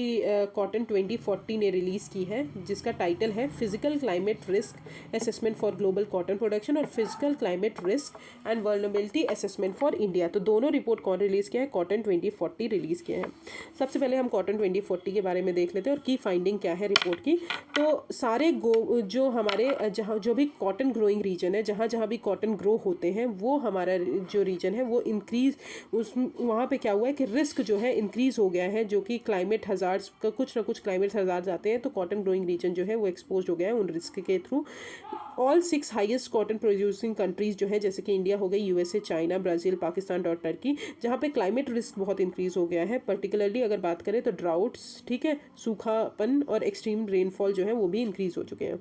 कॉटन 2040 ने रिलीज़ की है, जिसका टाइटल है physical climate risk assessment for global cotton production और physical climate risk and vulnerability assessment for India. तो दोनों रिपोर्ट कौन रिलीज़ किया है, कॉटन 2040 रिलीज़ किए हैं। सबसे पहले हम कॉटन 2040 के बारे में देख लेते हैं और की फाइंडिंग क्या है रिपोर्ट की। तो सारे जो हमारे जहाँ जो भी कॉटन ग्रोइंग रीजन है, जहाँ जहाँ भी कॉटन ग्रो होते हैं, वो हमारा जो रीजन है वो इंक्रीज, उस वहाँ पे क्या हुआ है कि रिस्क जो है इंक्रीज हो गया है, जो कि क्लाइमेट हज़ार्ड्स का कुछ ना कुछ क्लाइमेट हज़ार्ड्स आते हैं, तो कॉटन ग्रोइंग रीजन जो है वो एक्सपोज हो गया है उन रिस्क के through. All 6 highest cotton producing countries जो है, जैसे कि इंडिया हो गई, USA, चाइना, ब्राज़ील, पाकिस्तान और टर्की, जहाँ पे क्लाइमेट रिस्क बहुत इंक्रीज हो गया है। पर्टिकुलरली अगर बात करें तो ड्राउट्स, ठीक है, सूखापन और एक्सट्रीम रेनफॉल जो है वो भी इंक्रीज हो चुके हैं।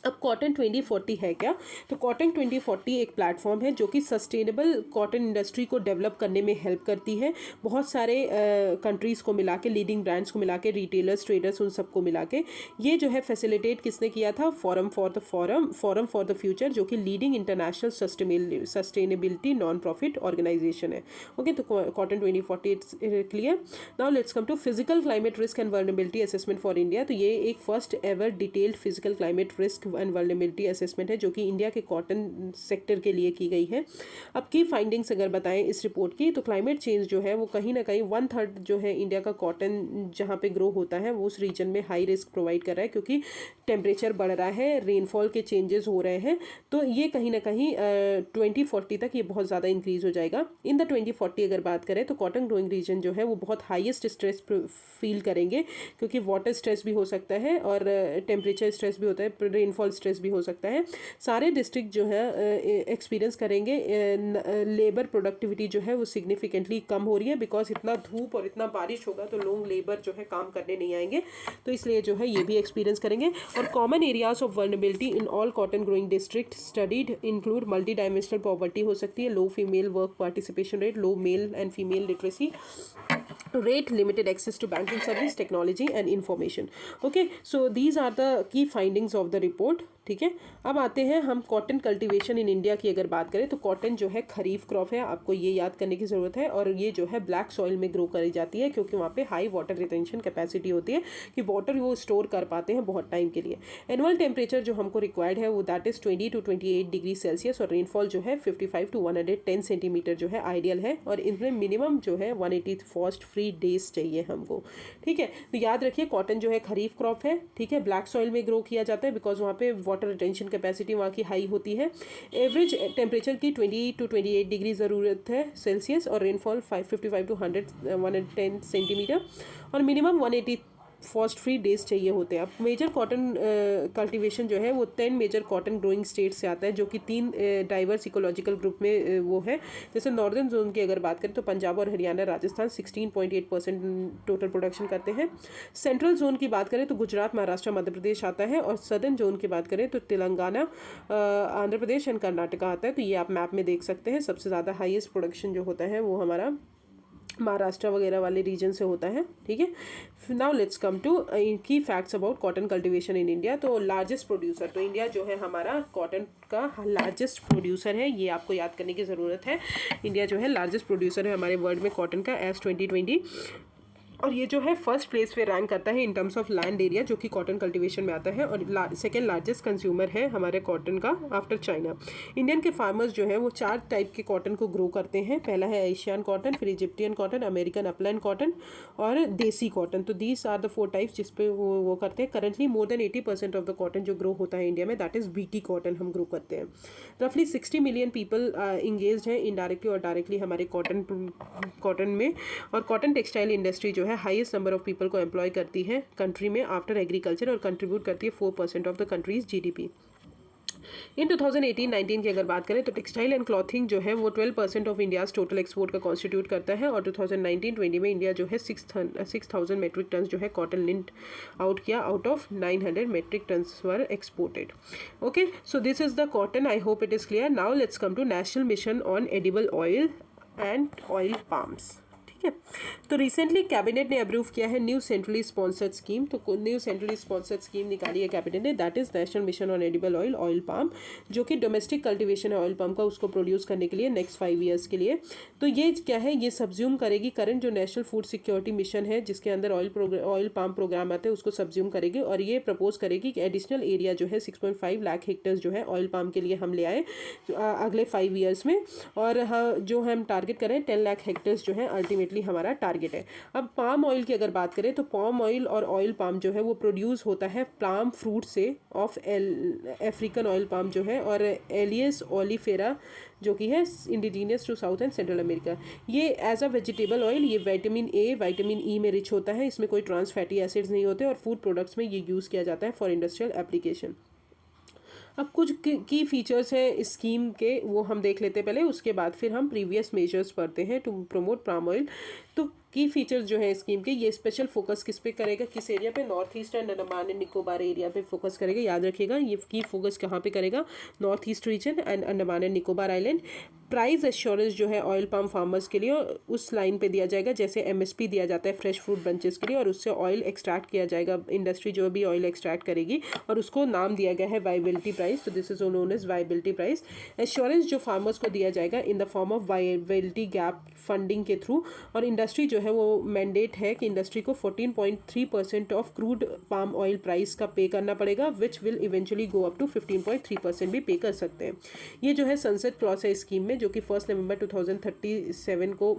अब कॉटन 2040 है क्या? तो कॉटन 2040 एक प्लेटफॉर्म है जो कि सस्टेनेबल कॉटन इंडस्ट्री को डेवलप करने में हेल्प करती है। बहुत सारे कंट्रीज़ को मिला के, लीडिंग ब्रांड्स को मिला के, रिटेलर्स, ट्रेडर्स, उन सबको मिला के ये जो है फैसिलिटेट किसने किया था? फोरम फॉर द फ्यूचर, जो कि leading international sustainability non profit organisation है। ओके, तो cotton 2040 it's clear. Now let's come to physical climate risk and vulnerability assessment for India. तो ये एक first ever detailed physical climate risk and vulnerability assessment है जो कि India के cotton sector के लिए की गई है। अब की फाइंडिंग्स अगर बताएं इस रिपोर्ट की, तो क्लाइमेट चेंज जो है वो कहीं ना कहीं 1/3 जो है इंडिया का कॉटन जहाँ पे ग्रो होता है वो उस रीजन में हाई रिस्क प्रोवाइड कर रहा है, क्योंकि टेम्परेचर बढ़ रहा है, रेनफॉल के चेंजेस हो रहे हैं। तो ये कहीं ना कहीं 2040 तक ये बहुत ज़्यादा इंक्रीज़ हो जाएगा। इन द 2040 अगर बात करें तो कॉटन ग्रोइंग रीजन जो है वो बहुत हाईएस्ट स्ट्रेस फील करेंगे, क्योंकि वाटर स्ट्रेस भी हो सकता है और टेम्परेचर स्ट्रेस भी होता है, रेनफॉल स्ट्रेस भी हो सकता है। सारे डिस्ट्रिक्ट जो है एक्सपीरियंस करेंगे लेबर प्रोडक्टिविटी जो है वो सिग्निफिकेंटली कम हो रही है, बिकॉज इतना धूप और इतना बारिश होगा तो लोग लेबर जो है काम करने नहीं आएंगे, तो इसलिए जो है ये भी एक्सपीरियंस करेंगे। और common areas of vulnerability in all cotton growing district studied include multi dimensional poverty हो सकती है, low female work participation rate, low male and female literacy rate, limited access to banking service, technology and information. Okay, so these are the key findings of the report. ठीक है, अब आते हैं हम cotton cultivation in India की अगर बात करें तो कॉटन जो है खरीफ क्रॉप है, आपको ये याद करने की ज़रूरत है। और ये जो है ब्लैक सॉइल में ग्रो करी जाती है, क्योंकि वहाँ पे हाई वाटर रिटेंशन कैपेसिटी होती है कि वाटर वो स्टोर कर पाते हैं बहुत टाइम के लिए। एनुअल टेम्परेचर जो हमको रिक्वायर्ड है वो that is 20 to 28 degree Celsius, और रेनफॉल जो है 55 to 110 सेंटीमीटर जो है आइडियल है। और इनमें मिनिमम जो है 180 फॉस्ट फ्री डेज चाहिए हमको। ठीक है, तो याद रखिए कॉटन जो है खरीफ क्रॉप है। ठीक है, ब्लैक सॉइल में ग्रो किया जाता है बिकॉज वहाँ पे वाटर रिटेंशन कैपेसिटी वहाँ की हाई होती है। एवरेज टेम्परेचर की 20 to 28 डिग्री ज़रूरत है सेल्सियस, और रेनफॉल 55 to 110 सेंटीमीटर, और मिनिमम 180 फॉस्ट फ्री डेज चाहिए होते हैं। अब मेजर कॉटन कल्टीवेशन जो है वो 10 मेजर कॉटन ग्रोइंग स्टेट से आता है, जो कि 3 डाइवर्स इकोलॉजिकल ग्रुप में वो है। जैसे नॉर्दर्न जोन की अगर बात करें तो पंजाब और हरियाणा, राजस्थान 16.8% टोटल प्रोडक्शन करते हैं। सेंट्रल जोन की बात करें तो गुजरात, महाराष्ट्र, मध्य प्रदेश आता है। और सदर्न जोन की बात करें तो तेलंगाना, आंध्र प्रदेश एंड कर्नाटका आता है। तो ये आप मैप में देख सकते हैं। सबसे ज़्यादा हाईएस्ट प्रोडक्शन जो होता है वो हमारा महाराष्ट्र वगैरह वाले रीजन से होता है। ठीक है, नाउ लेट्स कम टू की facts about cotton cultivation in India. तो लार्जेस्ट प्रोड्यूसर, तो इंडिया जो है हमारा कॉटन का लार्जेस्ट प्रोड्यूसर है, ये आपको याद करने की ज़रूरत है। इंडिया जो है लार्जेस्ट प्रोड्यूसर है हमारे वर्ल्ड में कॉटन का एज 2020, और ये जो है फर्स्ट प्लेस पे रैंक करता है in terms of land area, जो कि कॉटन कल्टीवेशन में आता है। और सेकेंड लार्जेस्ट कंज्यूमर है हमारे कॉटन का आफ्टर चाइना। इंडियन के फार्मर्स जो है वो 4 टाइप के कॉटन को ग्रो करते हैं। पहला है एशियन कॉटन, फिर Egyptian cotton, American upland cotton और देसी कॉटन। तो दीज आर द 4 टाइप्स जिस पे वो करते हैं। Currently more than 80% of the cotton जो ग्रो होता है इंडिया में दैट इज़ बीटी कॉटन हम ग्रो करते हैं। रफली 60 मिलियन पीपल इंगेज हैं इनडायरेक्टली और डायरेक्टली हमारे कॉटन में। और कॉटन टेक्सटाइल इंडस्ट्री जो है हाईएस्ट नंबर ऑफ पीपल को एम्प्लॉय करती है कंट्री में आफ्टर एग्रीकल्चर, और कंट्रीब्यूट करती है 4% ऑफ द कंट्रीज जीडीपी। इन 2018-19 की अगर बात करें तो टेक्सटाइल एंड क्लॉथिंग जो है वो 12% ऑफ इंडियाज टोटल एक्सपोर्ट का कॉन्स्टिट्यूट करता है। और 2019-20 में इंडिया जो है 6,000 मेट्रिक टन जो है कॉटन लिंट आउट किया, out of 900 metric tons were exported. Okay, so this is the cotton, I hope it is clear. Now let's come to national mission on edible oil and oil palms. ठीक है, तो recently cabinet ने approve किया है new centrally sponsored scheme. तो new centrally sponsored scheme निकाली है cabinet ने, that is national mission on edible oil, oil palm, जो कि डोमेस्टिक कल्टीवेशन है ऑयल पाम का, उसको प्रोड्यूस करने के लिए नेक्स्ट 5 ईयर्स के लिए। तो ये क्या है, ये सब्ज्यूम करेगी करंट जो नेशनल फूड सिक्योरिटी मिशन है जिसके अंदर ऑयल पाम प्रोग्राम आते हैं, उसको सब्ज्यूम करेगी। और ये प्रपोज करेगी कि एडिशनल एरिया जो है 6.5 लाख हेक्टेयर्स जो है ऑयल पाम के लिए हम ले आए अगले 5 ईयर्स में। और हाँ, जो हम टारगेट करें 10 लाख हेक्टेयर्स जो है अल्टीमेटली हमारा टारगेट है। अब पाम ऑयल की अगर बात करें तो पाम ऑयल और ऑयल पाम जो है वो प्रोड्यूस होता है पाम फ्रूट से ऑफ अफ्रीकन ऑयल पाम जो है, और एलियस ओलिफेरा जो कि है indigenous to south and central America. ये एज अ वेजिटेबल ऑयल ये विटामिन ए, विटामिन ई में रिच होता है, इसमें कोई ट्रांस फैटी एसिड्स नहीं होते, और फूड प्रोडक्ट्स में ये यूज़ किया जाता है फॉर इंडस्ट्रियल एप्लीकेशन। अब कुछ की फीचर्स हैं इस स्कीम के, वो हम देख लेते हैं पहले, उसके बाद फिर हम प्रीवियस मेजर्स पढ़ते हैं टू प्रमोट पाम ऑयल। तो की फीचर्स जो है स्कीम के, ये स्पेशल फोकस किस पे करेगा, किस एरिया पे, north east and Andaman and Nicobar area पे फोकस करेगा। याद रखिएगा ये की फोकस कहाँ पे करेगा, north east region and Andaman and Nicobar island. Price assurance जो है ऑयल पाम फार्मर्स के लिए उस लाइन पे दिया जाएगा जैसे एमएसपी दिया जाता है फ्रेश फ्रूट बंचेस के लिए, और उससे ऑयल एक्सट्रैक्ट किया जाएगा, इंडस्ट्री जो भी ऑयल एक्सट्रैक्ट करेगी, और उसको नाम दिया गया है वाइबिलिटी प्राइस। तो this is known as viability price. Assurance जो फार्मर्स को दिया जाएगा in the form of viability gap funding के थ्रू, और इंडस्ट्री जो है वो मैंडेट है कि इंडस्ट्री को 14.3% of crude palm oil price का पे करना पड़ेगा, which will eventually go up to 15.3% भी पे कर सकते हैं। ये जो है सनसेट क्लॉज है स्कीम में, जो कि 1 नवंबर 2037 को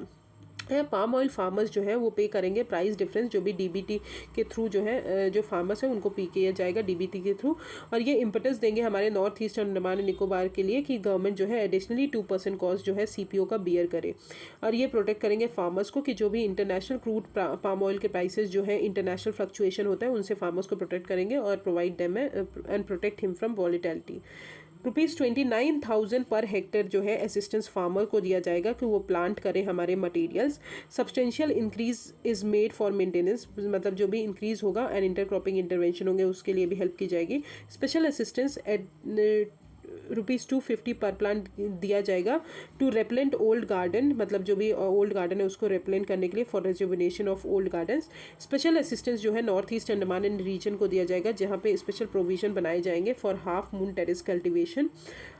पाम ऑयल फार्मर्स जो है वो पे करेंगे प्राइस डिफरेंस, जो भी डीबीटी के थ्रू जो है जो फार्मर्स हैं उनको पे किया जाएगा डीबीटी के थ्रू। और ये इम्पटस देंगे हमारे north east Andaman and Nicobar के लिए कि गवर्नमेंट जो है एडिशनली 2% कॉस्ट जो है सीपीओ का बियर करे, और ये प्रोटेक्ट करेंगे फार्मर्स को कि जो भी इंटरनेशनल क्रूड पाम ऑयल के प्राइसेस जो है इंटरनेशनल फ्लक्चुएशन होता है उनसे फार्मर्स को प्रोटेक्ट करेंगे और provide them and protect him from volatility. ₹29,000 per hectare जो है असिस्टेंस फार्मर को दिया जाएगा कि वो प्लांट करें हमारे materials. Substantial increase is made for maintenance, मतलब जो भी इंक्रीज होगा एंड इंटरक्रॉपिंग इंटरवेंशन होंगे उसके लिए भी हेल्प की जाएगी। स्पेशल असिस्टेंस एट ₹250 पर प्लांट दिया जाएगा टू रेपलेंट ओल्ड गार्डन, मतलब जो भी ओल्ड गार्डन है उसको रेपलेंट करने के लिए, for rejuvenation of old gardens. Special assistance जो है north east Andaman and region को दिया जाएगा जहाँ पे स्पेशल प्रोविजन बनाए जाएंगे for half moon terrace cultivation.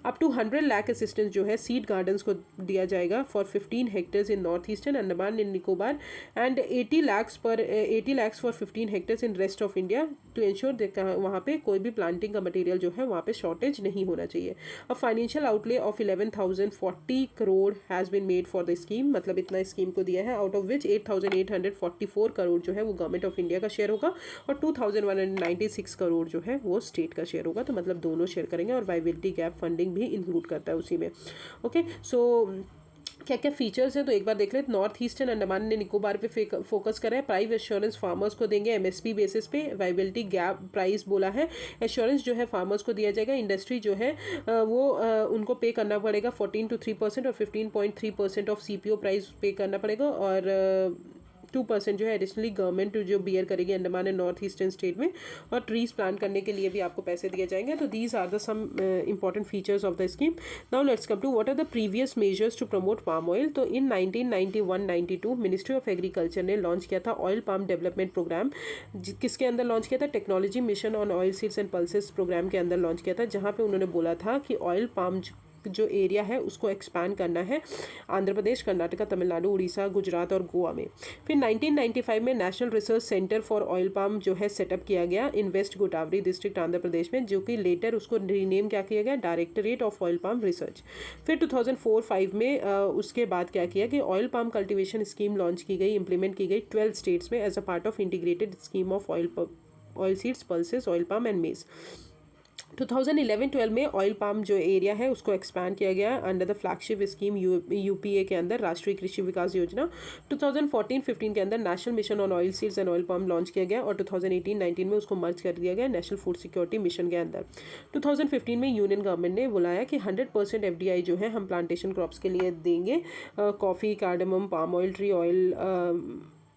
Up to 100 lakh assistance जो है सीड गार्डन्स को दिया जाएगा for 15 hectares in north eastern Andaman and Nicobar, and 80 lakhs for 15 hectares in rest of India to ensure वहाँ पे कोई भी प्लांटिंग का मटेरियल जो है वहाँ पे शॉर्टेज नहीं होना चाहिए। A financial outlay of 11,040 crore has been made for the scheme, मतलब इतना स्कीम को दिया है, आउट ऑफ विच 8,844 करोड़ जो है वो गवर्नमेंट ऑफ इंडिया का शेयर होगा और 2,196 करोड़ जो है वो स्टेट का शेयर होगा। तो मतलब दोनों शेयर करेंगे, और वाइबिलिटी गैप फंडिंग भी इंक्लूड करता है उसी में। ओके, सो क्या क्या फीचर्स हैं तो एक बार देख लेते। नॉर्थ ईस्टर्न अंडमान ने निकोबार पे फोकस करा है। प्राइस एश्योरेंस फार्मर्स को देंगे एमएसपी बेसिस पे। वाइबिलिटी गैप प्राइस बोला है। एश्योरेंस जो है फार्मर्स को दिया जाएगा। इंडस्ट्री जो है वो उनको पे करना पड़ेगा 14 to 3% और 15.3% ऑफ सीपीओ प्राइस पे करना पड़ेगा, और 2% जो है एडिशनली गवर्नमेंट जो बियर करेगी Andaman and north eastern state में, और ट्रीज प्लांट करने के लिए भी आपको पैसे दिए जाएंगे। तो these are the some important features of the scheme. Now let's come to what are the previous measures to promote palm oil. तो इन 1991-92 मिनिस्ट्री ऑफ एग्रीकल्चर ने लॉन्च किया था ऑयल पाम डेवलपमेंट प्रोग्राम। किसके अंदर launch किया था? Technology mission on oil seeds and pulses programme के अंदर लॉन्च किया था, जहाँ पे उन्होंने बोला था कि ऑयल पाम जो एरिया है उसको एक्सपैंड करना है आंध्र प्रदेश, कर्नाटका, तमिलनाडु, उड़ीसा, गुजरात और गोवा में। फिर 1995 में national research centre for oil palm जो है सेटअप किया गया in west Godavari district Andhra Pradesh में, जो कि लेटर उसको रीनेम क्या किया गया? Directorate of oil palm research. फिर 2004-05 में उसके बाद क्या किया कि oil palm cultivation scheme launch की गई, इंप्लीमेंट की गई 12 स्टेट्स में as a part of integrated scheme of oil seeds, pulses, oil palm and मेज। 2011-12 में ऑयल पाम जो एरिया है उसको एक्सपैंड किया गया under the flagship scheme UPA के अंदर, राष्ट्रीय कृषि विकास योजना। 2014-15 के अंदर national mission on oil seeds and oil palm launch किया गया, और 2018-19 में उसको मर्ज कर दिया गया नेशनल फूड सिक्योरिटी मिशन के अंदर। 2015 में यूनियन गवर्नमेंट ने बुलाया कि 100% एफडीआई जो है हम प्लांटेशन क्रॉप्स के लिए देंगे, coffee, cardamom, palm oil tree oil,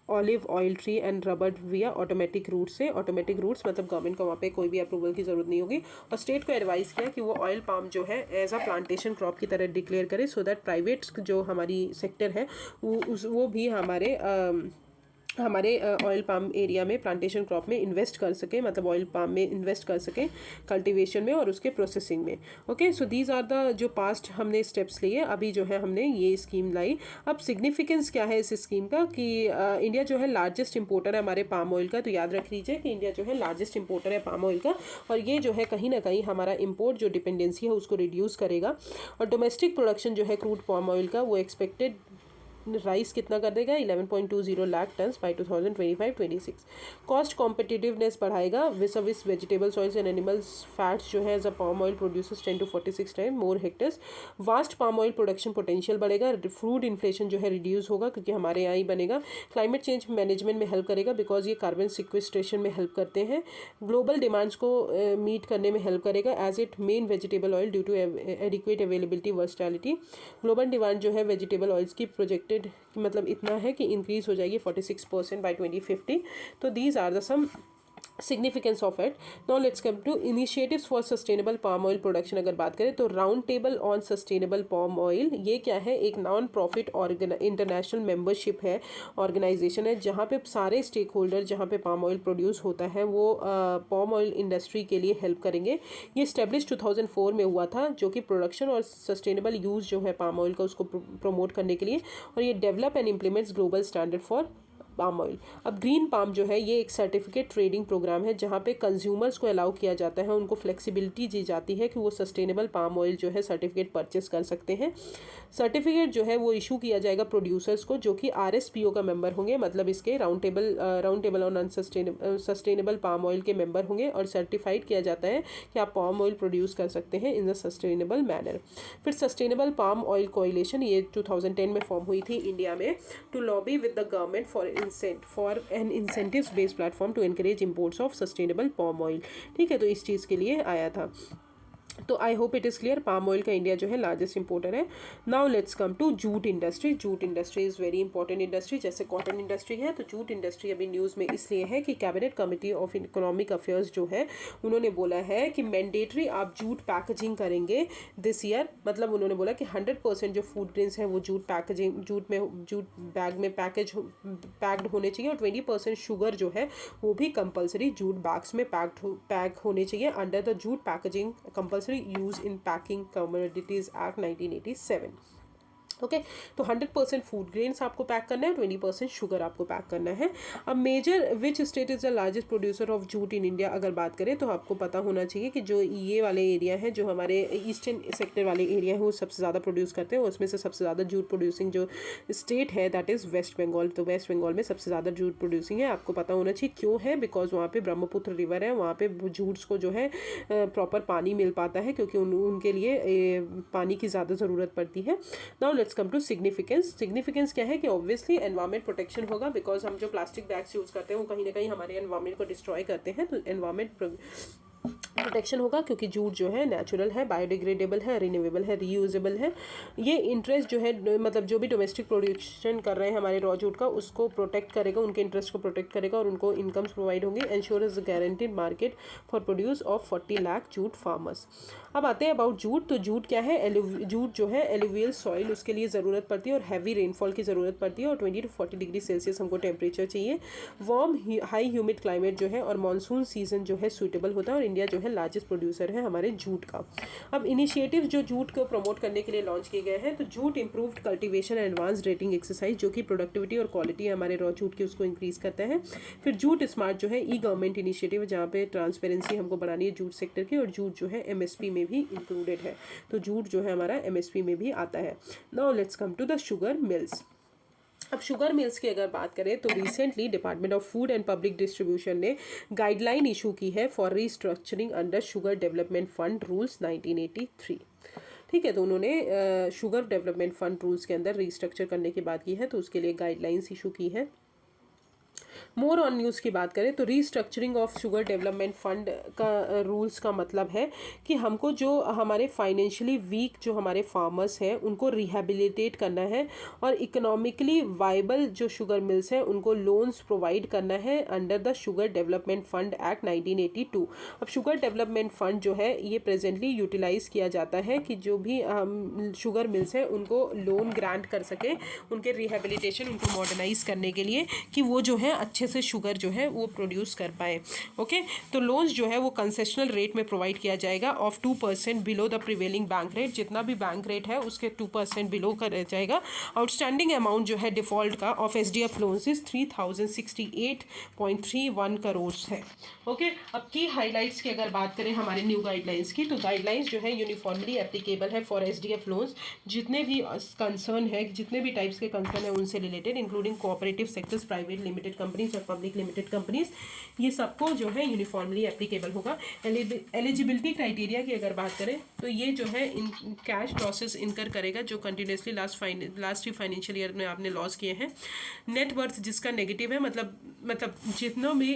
olive oil tree and rubber विया ऑटोमेटिक रूट से। ऑटोमेटिक रूट्स मतलब गवर्नमेंट को वहाँ पे कोई भी अप्रूवल की ज़रूरत नहीं होगी, और स्टेट को एडवाइस किया कि वो ऑयल पाम जो है एज अ प्लांटेशन क्रॉप की तरह डिक्लेयर करे, सो दैट प्राइवेट जो हमारी सेक्टर है वो भी हमारे ऑयल पाम एरिया में प्लांटेशन क्रॉप में इन्वेस्ट कर सके, मतलब ऑयल पाम में इन्वेस्ट कर सके, कल्टीवेशन में और उसके प्रोसेसिंग में। Okay, so these are the जो पास्ट हमने स्टेप्स लिए, अभी जो है हमने ये स्कीम लाई। अब सिग्निफिकेंस क्या है इस स्कीम का कि इंडिया जो है लार्जेस्ट इंपोर्टर है हमारे पाम ऑयल का। तो याद रख लीजिए कि इंडिया जो है लार्जेस्ट इंपोर्टर है पाम ऑयल का, और ये जो है कहीं ना कहीं हमारा इम्पोर्ट जो डिपेंडेंसी है उसको रिड्यूस करेगा। और डोमेस्टिक प्रोडक्शन जो है क्रूड पाम ऑयल का वो एक्सपेक्टेड राइस कितना कर देगा? 11.20 lakh ton by 2025-26। Cost competitiveness बढ़ाएगा विस vegetables, oils and animals fats जो है as a palm oil producers 10 to 46 time more hectares. Vast palm oil production potential बढ़ेगा। फूड इन्फ्लेशन जो है रिड्यूस होगा क्योंकि हमारे यहाँ ही बनेगा। क्लाइमेट चेंज मैनेजमेंट में हेल्प करेगा बिकॉज ये कार्बन सिक्वेस्ट्रेशन में हेल्प करते हैं। ग्लोबल डिमांड्स को मीट करने में हेल्प करेगा as it main vegetable oil due to adequate availability versatility. Global demand जो है वेजिटेबल ऑयल्स की प्रोजेक्टेड एस्टिमेटेड मतलब इतना है कि इंक्रीज हो जाएगी 46% बाय 2050। तो these are the some significance of it. Now let's come to initiatives for sustainable palm oil production. अगर बात करें तो round table on sustainable palm oil, ये क्या है, एक नॉन प्रॉफिट इंटरनेशनल मेंबरशिप है, ऑर्गेनाइजेशन है, जहाँ पे सारे स्टेक होल्डर जहाँ पे पाम ऑयल प्रोड्यूस होता है वो पाम ऑयल इंडस्ट्री के लिए हेल्प करेंगे। ये स्टेब्लिश 2004 में हुआ था, जो कि प्रोडक्शन और सस्टेनेबल यूज़ जो है पाम ऑयल का उसको प्रमोट करने के लिए, और ये develop and implements global standard for palm oil. अब ग्रीन पाम जो है ये एक सर्टिफिकेट ट्रेडिंग प्रोग्राम है, जहाँ पे कंज्यूमर्स को अलाउ किया जाता है, उनको फ्लेक्सिबिलिटी दी जाती है कि वो सस्टेनेबल पाम ऑयल जो है सर्टिफिकेट परचेस कर सकते हैं। सर्टिफिकेट जो है वो इशू किया जाएगा प्रोड्यूसर्स को, जो कि RSPO का मेंबर होंगे, मतलब इसके round table on sustainable palm oil के मेंबर होंगे, और सर्टिफाइड किया जाता है कि आप पाम ऑयल प्रोड्यूस कर सकते हैं इन द सस्टेनेबल मैनर। फिर सस्टेनेबल पाम ऑयल कोएलिशन, ये 2010 में फॉर्म हुई थी इंडिया में, to lobby with the government for an incentives based platform to encourage imports of sustainable palm oil. ठीक है, तो इस चीज़ के लिए आया था। तो I hope it is clear, palm oil का इंडिया जो है लार्जेस्ट इंपोर्टर है। Now let's come to jute industry. Jute industry is very important industry, जैसे कॉटन इंडस्ट्री है, तो जूट इंडस्ट्री अभी न्यूज़ में इसलिए है कि cabinet committee of economic affairs जो है उन्होंने बोला है कि मैंडेटरी आप जूट पैकेजिंग करेंगे दिस ईयर। मतलब उन्होंने बोला कि 100% जो फूड ग्रेन्स हैं वो जूट बैग में पैक्ड होने चाहिए, और 20% शुगर जो है वो भी कंपलसरी जूट बैग्स में पैक होने चाहिए under the jute packaging compulsory use in packing commodities act 1987। Okay, तो 100% फूड ग्रेन्स आपको पैक करना है, 20% शुगर आपको पैक करना है। अब major which state is the largest producer of jute in India, अगर बात करें तो आपको पता होना चाहिए कि जो ये वाले एरिया है, जो हमारे ईस्टर्न सेक्टर वाले एरिया है, वो सबसे ज़्यादा प्रोड्यूस करते हैं। उसमें से सबसे ज़्यादा जूट प्रोड्यूसिंग जो स्टेट है दैट इज़ वेस्ट बंगाल। तो वेस्ट बंगाल में सबसे ज़्यादा जूट प्रोड्यूसिंग है, आपको पता होना चाहिए क्यों है, बिकॉज वहाँ पे ब्रह्मपुत्र रिवर है, वहाँ पे जूट्स को जो है प्रॉपर पानी मिल पाता है, क्योंकि उनके लिए पानी की ज़्यादा ज़रूरत पड़ती है। Now let's come to significance क्या है कि ऑब्वियसली एनवायरमेंट प्रोटेक्शन होगा, बिकॉज हम जो प्लास्टिक बैग्स यूज़ करते हैं वो कहीं ना कहीं हमारे एनवायरमेंट को डिस्ट्रॉय करते हैं, तो एनवायरमेंट प्रोटेक्शन होगा, क्योंकि जूट जो है नेचुरल है, बायोडिग्रेडेबल है, रिन्यूएबल है, रीयूजेबल है। ये इंटरेस्ट जो है, मतलब जो भी डोमेस्टिक प्रोडक्शन कर रहे हैं हमारे रॉ जूट का, उसको प्रोटेक्ट करेगा, उनके इंटरेस्ट को प्रोटेक्ट करेगा, और उनको इनकम्स प्रोवाइड होंगी। Ensure is guaranteed market for produce of 40 lakh jute farmers. अब आते हैं अबाउट जूट। तो जूट क्या है, जूट जो है एलुवियल सॉइल उसके लिए ज़रूरत पड़ती है, और हैवी रेनफॉल की ज़रूरत पड़ती है, और 20 to 40 डिग्री सेल्सियस हमको टेम्परेचर चाहिए। वार्म हाई ह्यूमिड क्लाइमेट जो है, और मानसून सीजन जो है सूटेबल होता है, और इंडिया जो है लार्जेस्ट प्रोड्यूसर है हमारे जूट का। अब इनिशिएटिव जो जूट को प्रमोट करने के लिए लॉन्च किए गए हैं, तो jute improved cultivation advance rating exercise, जो कि प्रोडक्टिविटी और क्वालिटी हमारे रॉ जूट की उसको इंक्रीज करता है। फिर जूट स्मार्ट जो है गवर्नमेंट इनिशिएटिव, जहाँ पे ट्रांसपेरेंसी हमको बढ़ानी है जूट सेक्टर की, और जूट जो है MSP में भी इंक्लूडेड है, तो जूट जो है हमारा MSP में भी आता है। Now let's come to the sugar mills. अब शुगर मिल्स की अगर बात करें तो recently department of food and public distribution ने गाइडलाइन इशू की है for restructuring under sugar development fund rules 1983। ठीक है, तो उन्होंने शुगर डेवलपमेंट फंड रूल्स के अंदर रीस्ट्रक्चर करने की बात की है, तो उसके लिए गाइडलाइंस इशू की है। मोर ऑन न्यूज़ की बात करें तो restructuring of sugar development fund का रूल्स का मतलब है कि हमको जो हमारे फाइनेंशियली वीक जो हमारे फार्मर्स हैं उनको रिहेबिलिटेट करना है, और इकोनॉमिकली वाइबल जो शुगर मिल्स हैं उनको लोन्स प्रोवाइड करना है under the sugar development fund act 1982। अब शुगर डेवलपमेंट फंड जो है ये प्रेजेंटली यूटिलाइज़ किया जाता है कि जो भी शुगर मिल्स हैं उनको लोन ग्रांट कर सके, उनके रिहेबिलिटेशन, उनको मॉडर्नाइज करने के लिए, कि वो जो है अच्छे से शुगर जो है वो प्रोड्यूस कर पाए। ओके, तो लोन्स जो है वो कंसेशनल रेट में प्रोवाइड किया जाएगा of 2% below the prevailing bank rate, जितना भी बैंक रेट है उसके 2% बिलो का रह जाएगा। आउटस्टैंडिंग अमाउंट जो है डिफ़ॉल्ट का of SDF loans is 3068.31 crore है। ओके, अब की हाईलाइट्स की अगर बात करें हमारे न्यू गाइडलाइंस की, तो गाइडलाइंस जो है यूनिफॉर्मली एप्लीकेबल है फॉर SDF लोन्स, जितने भी कंसर्न है, जितने भी टाइप्स के कंसर्न है उनसे related, including cooperative sectors, private limited companies और पब्लिक लिमिटेड कंपनीज, ये सबको जो है यूनिफॉर्मली एप्लीकेबल होगा। एलिजिबिलिटी क्राइटेरिया की अगर बात करें तो ये जो है इन कैश लॉसेस इनकर करेगा जो कंटिन्यूसली लास्ट 3 फाइनेंशियल ईयर में आपने लॉस किए हैं। नेट वर्थ जिसका नेगेटिव है, मतलब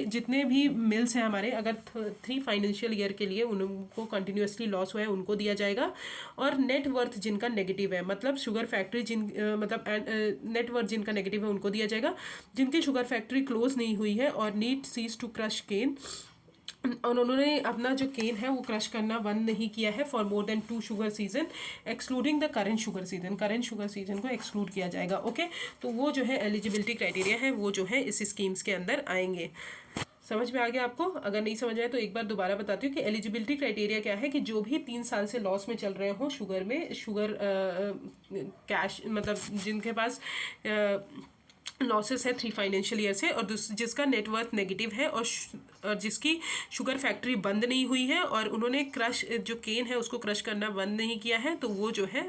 जितने भी मिल्स हैं हमारे, अगर 3 फाइनेंशियल ईयर के लिए उनको कंटिन्यूसली लॉस हुआ है उनको दिया जाएगा। और नेट वर्थ जिनका नेगेटिव है, मतलब शुगर फैक्ट्री नेट वर्थ जिनका नेगेटिव है उनको दिया जाएगा। जिनकी शुगर फैक्ट्री क्लोज नहीं हुई है और नीड सीज टू क्रश केन, और उन्होंने अपना जो केन है वो क्रश करना बंद नहीं किया है for more than 2 sugar season excluding the current sugar season को एक्सक्लूड किया जाएगा। ओके, तो वो जो है एलिजिबिलिटी क्राइटेरिया है वो जो है इस स्कीम्स के अंदर आएंगे। समझ में आ गया आपको? अगर नहीं समझ आए तो एक बार दोबारा बताती हूँ कि एलिजिबिलिटी क्राइटेरिया क्या है, कि जो भी 3 साल से लॉस में चल रहे हो शुगर कैश, मतलब जिनके पास लॉसेस है 3 फाइनेंशियल ईयर से, और जिसका नेटवर्थ नेगेटिव है और जिसकी शुगर फैक्ट्री बंद नहीं हुई है और उन्होंने क्रश जो केन है उसको क्रश करना बंद नहीं किया है, तो वो जो है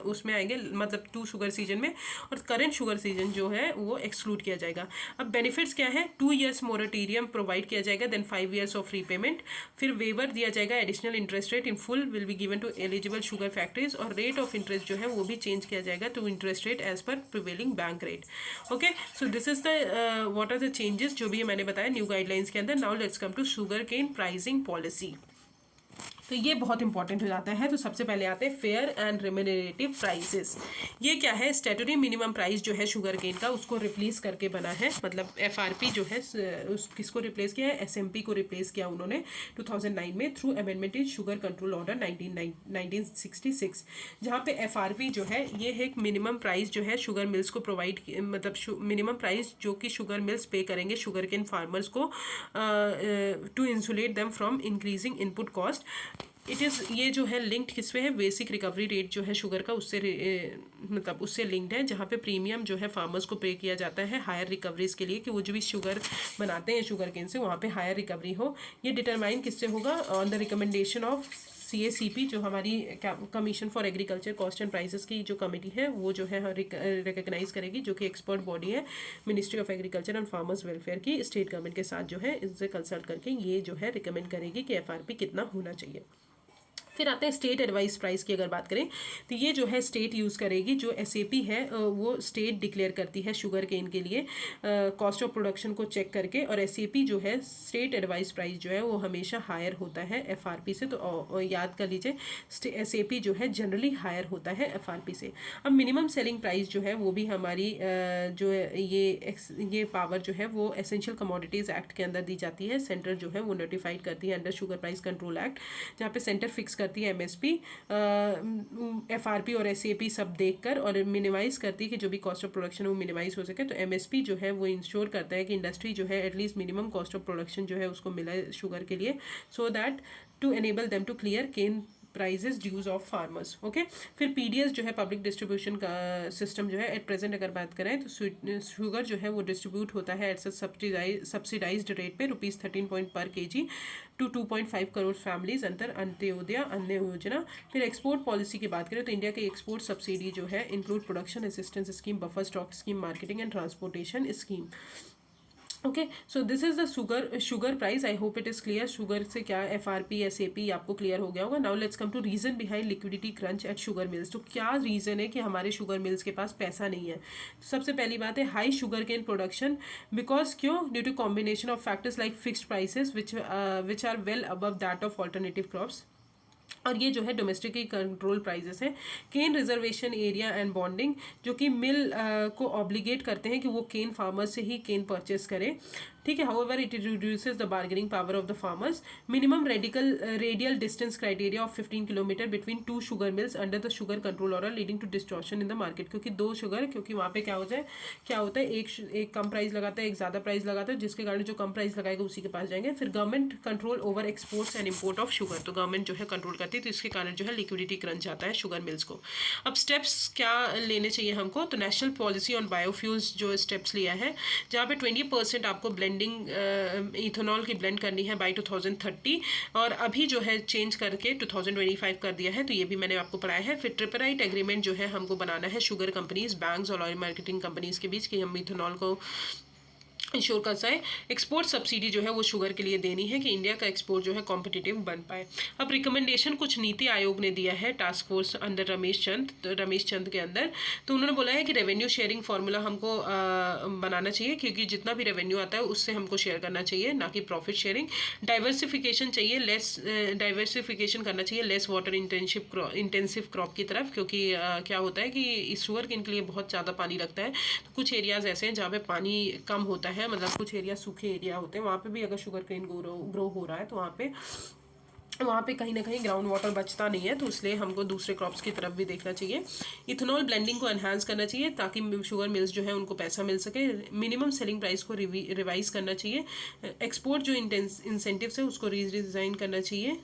उसमें आएंगे, मतलब 2 शुगर सीजन में, और करेंट शुगर सीजन जो है वो एक्सक्लूड किया जाएगा। अब बेनिफिट्स क्या है? 2 ईयर्स मोरेटोरियम प्रोवाइड किया जाएगा, देन 5 ईयर्स ऑफ रीपेमेंट, फिर वेवर दिया जाएगा, additional interest rate in full will be given to eligible sugar factories, और रेट ऑफ इंटरेस्ट जो है वो भी चेंज किया जाएगा to interest rate as per prevailing bank rate. Okay, so this is the what are the changes जो भी मैंने बताया न्यू गाइडलाइंस के अंदर। Now let's come to sugar cane pricing policy. तो ये बहुत इंपॉर्टेंट हो जाता है। तो सबसे पहले आते हैं फेयर एंड रेम्यूनरेटिव प्राइसेस। ये क्या है? स्टैट्यूटरी मिनिमम प्राइस जो है शुगर केन का उसको रिप्लेस करके बना है, मतलब एफआरपी जो है किसको रिप्लेस किया है? एसएमपी को रिप्लेस किया उन्होंने 2009 में through amendment in sugar control order 1966, जहाँ पे एफआरपी जो है ये है एक मिनिमम प्राइस जो है शुगर मिल्स को प्रोवाइड, मतलब मिनिमम प्राइस जो कि शुगर मिल्स पे करेंगे शुगर केन फार्मर्स को to insulate them from increasing input cost. ये जो है लिंक्ड किस पे है? बेसिक रिकवरी रेट जो है शुगर का उससे मतलब उससे लिंक्ड है, जहाँ पे प्रीमियम जो है फार्मर्स को पे किया जाता है हायर रिकवरीज के लिए, कि वो जो भी शुगर बनाते हैं शुगर केन से वहाँ पे हायर रिकवरी हो। ये डिटरमाइन किससे होगा? On the recommendation of CACP, जो हमारी commission for agriculture cost and prices की जो कमेटी है वो जो है रिकग्नाइज करेगी, जो कि एक्सपर्ट बॉडी है ministry of agriculture and farmers welfare की, स्टेट गवर्नमेंट के साथ जो है इससे कंसल्ट करके ये जो है रिकमेंड करेगी कि एफआरपी कितना होना चाहिए। फिर आते हैं स्टेट एडवाइस प्राइस की अगर बात करें तो ये जो है स्टेट यूज़ करेगी, जो SAP है वो स्टेट डिक्लेयर करती है शुगर केन के लिए कॉस्ट ऑफ प्रोडक्शन को चेक करके, और SAP जो है स्टेट एडवाइस प्राइस जो है वो हमेशा हायर होता है FRP से। तो याद कर लीजिए SAP जो है जनरली हायर होता है FRP से। अब मिनिमम सेलिंग प्राइस जो है वो भी हमारी जो है ये पावर जो है वो एसेंशियल कमोडिटीज़ एक्ट के अंदर दी जाती है। सेंटर जो है वो नोटिफाइड करती है under sugar price control act, जहाँ पे सेंटर फिक्स करती है MSP, FRP और SAP सब देखकर, और मिनिमाइज करती है कि जो भी कॉस्ट ऑफ प्रोडक्शन है वो मिनिमाइज हो सके। तो MSP जो है वो इंश्योर करता है कि इंडस्ट्री जो है at least minimum cost of production जो है उसको मिले शुगर के लिए, so that to enable them to clear cane prices dues of farmers. Okay, फिर PDS जो है पब्लिक डिस्ट्रीब्यूशन का सिस्टम जो है एट प्रेजेंट अगर बात करें तो शुगर जो है वो डिस्ट्रीब्यूट होता है एट सब्सिडाइज्ड रेट पे ₹13 पर kg टू 2.5 करोड़ फैमिलीज अंतर अंत्योदय अन्न योजना। फिर एक्सपोर्ट पॉलिसी की बात करें तो इंडिया के एक्सपोर्ट सब्सिडी जो है include production assistance scheme, buffer stock scheme, marketing and transportation scheme. Okay, so this is the sugar price. I hope it is clear. Sugar से क्या FRP SAP आपको क्लियर हो गया होगा। Now let's come to reason behind liquidity crunch at sugar mills. तो क्या reason है कि हमारे शुगर मिल्स के पास पैसा नहीं है? तो सबसे पहली बात है high sugar cane production, because क्यों? Due to combination of factors like fixed prices which are well above that of alternative crops, और ये जो है डोमेस्टिकली कंट्रोल प्राइजेस है। Cane reservation area and bonding, जो कि मिल को ऑब्लिगेट करते हैं कि वो केन फार्मर से ही केन परचेस करे, ठीक है। However it reduces the bargaining power of the farmers. Minimum radial distance criteria of 15 kilometre between 2 sugar mills under the sugar control order leading to distortion in the market, क्योंकि 2 sugar, क्योंकि वहाँ पे क्या होता है एक कम प्राइस लगाता है, एक ज़्यादा प्राइस लगाता है, जिसके कारण जो कम प्राइस लगाएगा उसी के पास जाएंगे। फिर government control over exports and import of sugar, तो गवर्नमेंट जो है कंट्रोल करती है, तो इसके कारण जो है लिक्विडिटी क्रंच आता है शुगर मिल्स को। अब स्टेप्स क्या लेने चाहिए हमको? तो नेशनल पॉलिसी ऑन बायोफ्यूल्स जो स्टेप्स लिया है, जहाँ पे 20% आपको ब्लेंडिंग इथेनॉल की ब्लेंड करनी है बाय 2030, और अभी जो है चेंज करके 2025 कर दिया है, तो ये भी मैंने आपको पढ़ाया है। फिर ट्रिपराइट एग्रीमेंट जो है हमको बनाना है शुगर कंपनीज, बैंक्स और ऑयल मार्केटिंग कंपनीज के बीच, कि हम इथेनॉल को इंश्योर करता है। एक्सपोर्ट सब्सिडी जो है वो शुगर के लिए देनी है कि इंडिया का एक्सपोर्ट जो है कॉम्पिटिटिव बन पाए। अब रिकमेंडेशन कुछ नीति आयोग ने दिया है task force under Ramesh Chand के अंदर। तो उन्होंने बोला है कि रेवेन्यू शेयरिंग फार्मूला हमको बनाना चाहिए, क्योंकि जितना भी रेवेन्यू आता है उससे हमको शेयर करना चाहिए, ना कि प्रॉफिट शेयरिंग। डाइवर्सिफिकेशन चाहिए, डाइवर्सिफिकेशन करना चाहिए लेस वाटर इंटेंसिव क्रॉप की तरफ, क्योंकि क्या होता है कि शुगर केन के लिए बहुत ज़्यादा पानी लगता है। तो कुछ एरियाज़ ऐसे हैं जहाँ पे पानी कम होता है, मतलब कुछ एरिया सूखे एरिया होते हैं, वहाँ पे भी अगर शुगर केन ग्रो हो रहा है तो वहाँ पे कहीं ना कहीं ग्राउंड वाटर बचता नहीं है, तो इसलिए हमको दूसरे क्रॉप्स की तरफ भी देखना चाहिए। इथेनॉल ब्लेंडिंग को एनहांस करना चाहिए ताकि शुगर मिल्स जो है उनको पैसा मिल सके। मिनिमम सेलिंग प्राइस को रिवाइज करना चाहिए। एक्सपोर्ट जो इंसेंटिव्स है उसको रीडिज़ाइन करना चाहिए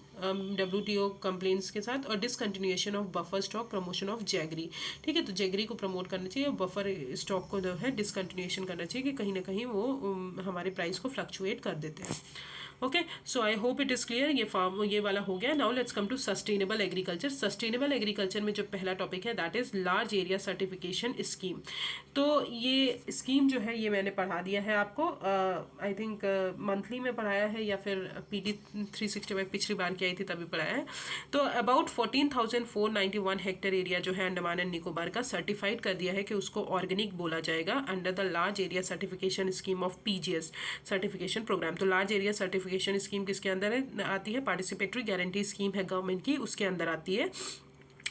WTO कंप्लेंट्स के साथ। और discontinuation of buffer stock, promotion of jaggery. ठीक है, तो जैगरी को प्रमोट करना चाहिए और बफर स्टॉक को जो है डिसकंटिन्यूएशन करना चाहिए कि कहीं ना कहीं वो हमारे प्राइस को फ्लक्चुएट कर देते हैं। Okay, so I hope it is clear. ये वाला हो गया। Now let's come to sustainable agriculture. Sustainable agriculture में जो पहला टॉपिक है that is large area certification scheme. तो ये स्कीम जो है ये मैंने पढ़ा दिया है आपको, आई थिंक मंथली में पढ़ाया है या फिर PD 365 पिछली बार की आई थी तभी पढ़ाया है। तो अबाउट 14,491 हेक्टेयर एरिया जो है अंडमान एंड निकोबार का सर्टिफाइड कर दिया है कि उसको ऑर्गेनिक बोला जाएगा under the large area certification scheme of PGS certification programme. तो लार्ज एरिया सर्टिफिकेशन स्कीम किसके अंदर आती है? पार्टिसिपेटरी गारंटी स्कीम है गवर्नमेंट की, उसके अंदर आती है।